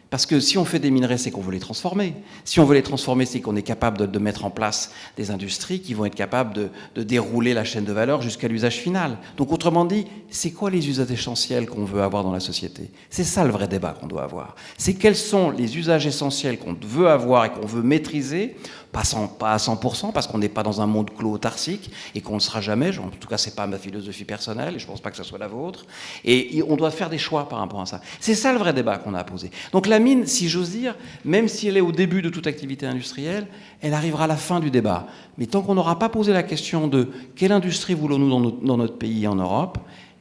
Parce que si on fait des minerais, c'est qu'on veut les transformer. Si on veut les transformer, c'est qu'on est capable de mettre en place des industries qui vont être capables de dérouler la chaîne de valeur jusqu'à l'usage final. Donc autrement dit, c'est quoi les usages essentiels qu'on veut avoir dans la société? C'est ça le vrai débat qu'on doit avoir. C'est quels sont les usages essentiels qu'on veut avoir et qu'on veut maîtriser, pas à 100%, parce qu'on n'est pas dans un monde clos autarcique et qu'on ne le sera jamais. En tout cas, c'est pas ma philosophie personnelle et je ne pense pas que ce soit la vôtre. Et on doit faire des choix par rapport à ça. C'est ça le vrai débat qu'on a à poser. Donc la mine, si j'ose dire, même si elle est au début de toute activité industrielle, elle arrivera à la fin du débat. Mais tant qu'on n'aura pas posé la question de quelle industrie voulons-nous dans notre pays et en Europe,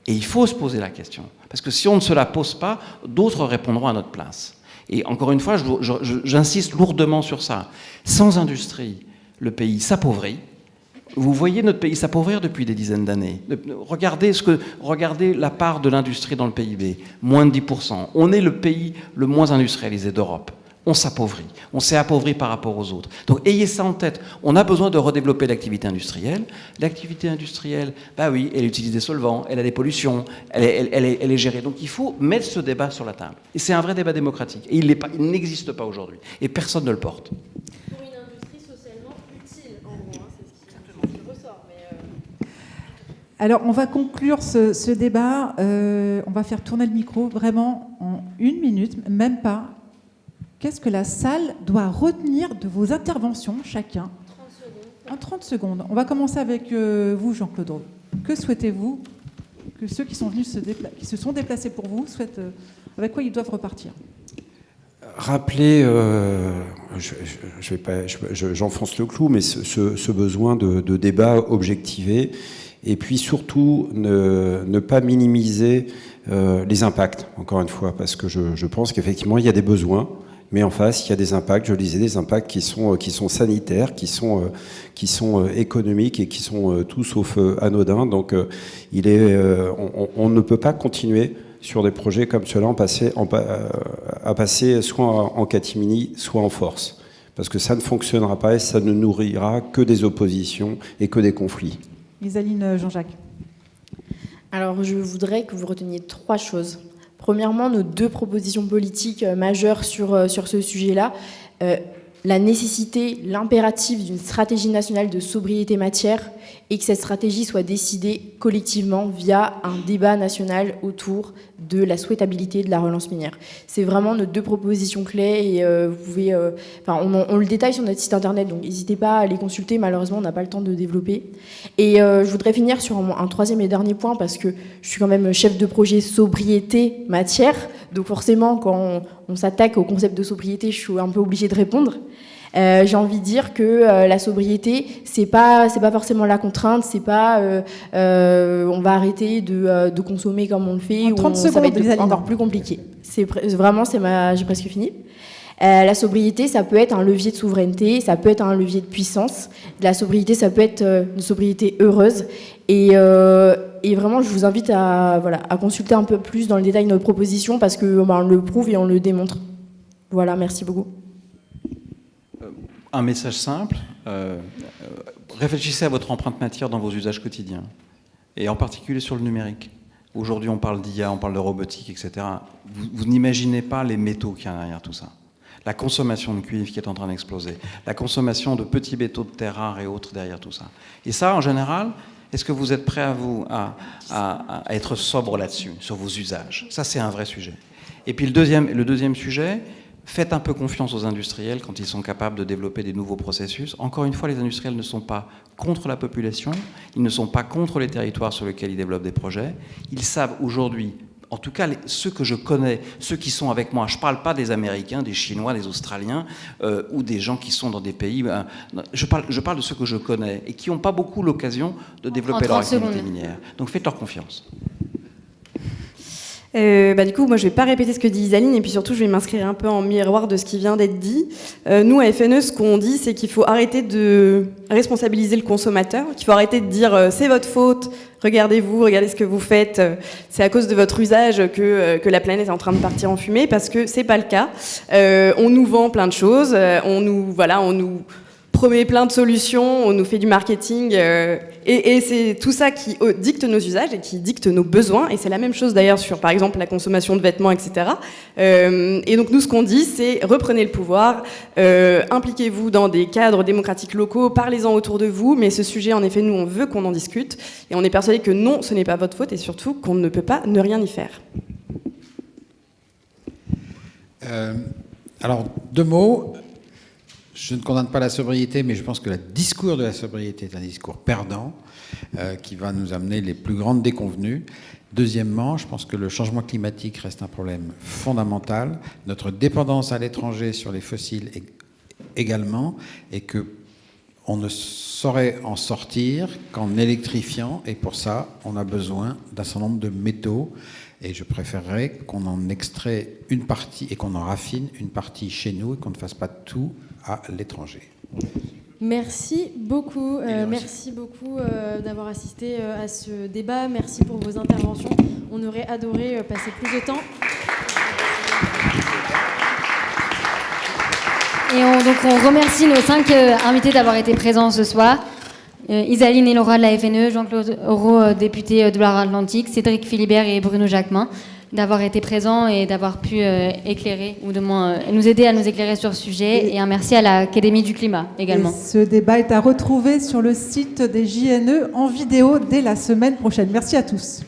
et il faut se poser la question. Parce que si on ne se la pose pas, d'autres répondront à notre place. Et encore une fois, j'insiste lourdement sur ça. Sans industrie, le pays s'appauvrit. Vous voyez notre pays s'appauvrir depuis des dizaines d'années. Regardez la part de l'industrie dans le PIB, moins de 10%. On est le pays le moins industrialisé d'Europe. On s'appauvrit. On s'est appauvri par rapport aux autres. Donc ayez ça en tête. On a besoin de redévelopper l'activité industrielle. L'activité industrielle, bah oui, elle utilise des solvants, elle a des pollutions, elle est gérée. Donc il faut mettre ce débat sur la table. Et c'est un vrai débat démocratique. Et il n'existe pas aujourd'hui. Et personne ne le porte. Pour une industrie socialement utile, en gros, c'est ce qui ressort. Alors, on va conclure ce débat. On va faire tourner le micro vraiment en 1 minute, même pas. Qu'est-ce que la salle doit retenir de vos interventions, chacun? 30 secondes. En 30 secondes. On va commencer avec vous, Jean-Claude. Que souhaitez-vous que ceux qui sont venus qui se sont déplacés pour vous souhaitent, avec quoi ils doivent repartir? Rappeler, j'enfonce le clou, mais ce besoin de débat objectivé, et puis surtout ne pas minimiser les impacts, encore une fois, parce que je pense qu'effectivement il y a des besoins, mais en face il y a des impacts, je le disais, des impacts qui sont sanitaires, qui sont économiques et qui sont tout sauf anodins. Donc on ne peut pas continuer sur des projets comme cela à passer soit en catimini, soit en force. Parce que ça ne fonctionnera pas et ça ne nourrira que des oppositions et que des conflits. Isaline, Jean-Jacques. Alors, je voudrais que vous reteniez 3 choses. Premièrement, nos 2 propositions politiques majeures sur ce sujet-là. La nécessité, l'impératif d'une stratégie nationale de sobriété matière et que cette stratégie soit décidée collectivement via un débat national autour de la souhaitabilité de la relance minière. C'est vraiment nos 2 propositions clés et vous pouvez, on le détaille sur notre site internet, donc n'hésitez pas à les consulter. Malheureusement, on n'a pas le temps de développer. Et je voudrais finir sur un 3e et dernier point parce que je suis quand même chef de projet sobriété matière, donc forcément quand on s'attaque au concept de sobriété, je suis un peu obligée de répondre. J'ai envie de dire que la sobriété, c'est pas forcément la contrainte, c'est pas on va arrêter de consommer comme on le fait, ou ça va être encore plus compliqué. J'ai presque fini. La sobriété, ça peut être un levier de souveraineté, ça peut être un levier de puissance. La sobriété, ça peut être une sobriété heureuse. Et vraiment, je vous invite à consulter un peu plus dans le détail nos propositions parce qu'on le prouve et on le démontre. Voilà, merci beaucoup. Un message simple, réfléchissez à votre empreinte matière dans vos usages quotidiens, et en particulier sur le numérique. Aujourd'hui, on parle d'IA, on parle de robotique, etc. Vous n'imaginez pas les métaux qu'il y a derrière tout ça. La consommation de cuivre qui est en train d'exploser, la consommation de petits métaux de terres rares et autres derrière tout ça. Et ça, en général, est-ce que vous êtes prêts à être sobre là-dessus, sur vos usages? Ça, c'est un vrai sujet. Et puis le deuxième sujet, faites un peu confiance aux industriels quand ils sont capables de développer des nouveaux processus. Encore une fois, les industriels ne sont pas contre la population, ils ne sont pas contre les territoires sur lesquels ils développent des projets. Ils savent aujourd'hui, en tout cas ceux que je connais, ceux qui sont avec moi, je ne parle pas des Américains, des Chinois, des Australiens ou des gens qui sont dans des pays... je parle de ceux que je connais et qui n'ont pas beaucoup l'occasion de développer leur activité minière. Donc faites-leur confiance. Du coup, moi, je ne vais pas répéter ce que dit Isaline, et puis surtout, je vais m'inscrire un peu en miroir de ce qui vient d'être dit. Nous, à FNE, ce qu'on dit, c'est qu'il faut arrêter de responsabiliser le consommateur, qu'il faut arrêter de dire « c'est votre faute, regardez ce que vous faites, c'est à cause de votre usage que la planète est en train de partir en fumée », parce que ce n'est pas le cas. On nous vend plein de choses, on nous promet plein de solutions, on nous fait du marketing, et c'est tout ça qui dicte nos usages et qui dicte nos besoins. Et c'est la même chose d'ailleurs sur, par exemple, la consommation de vêtements, etc. Et donc nous, ce qu'on dit, c'est reprenez le pouvoir, impliquez-vous dans des cadres démocratiques locaux, parlez-en autour de vous. Mais ce sujet, en effet, nous, on veut qu'on en discute. Et on est persuadé que non, ce n'est pas votre faute, et surtout qu'on ne peut pas ne rien y faire. Alors, 2 mots. Je ne condamne pas la sobriété, mais je pense que le discours de la sobriété est un discours perdant qui va nous amener les plus grandes déconvenues. Deuxièmement, je pense que le changement climatique reste un problème fondamental. Notre dépendance à l'étranger sur les fossiles également, et qu'on ne saurait en sortir qu'en électrifiant. Et pour ça, on a besoin d'un certain nombre de métaux. Et je préférerais qu'on en extrait une partie et qu'on en raffine une partie chez nous et qu'on ne fasse pas tout à l'étranger. Merci beaucoup. Merci beaucoup d'avoir assisté à ce débat. Merci pour vos interventions. On aurait adoré passer plus de temps. Et on remercie nos 5 invités d'avoir été présents ce soir. Isaline Elora de la FNE, Jean-Claude Aureau, député de Loire-Atlantique, Cédric Philibert et Bruno Jacquemin, d'avoir été présents et d'avoir pu éclairer, ou de moins nous aider à nous éclairer sur ce sujet. Et un merci à l'Académie du Climat également. Et ce débat est à retrouver sur le site des JNE en vidéo dès la semaine prochaine. Merci à tous.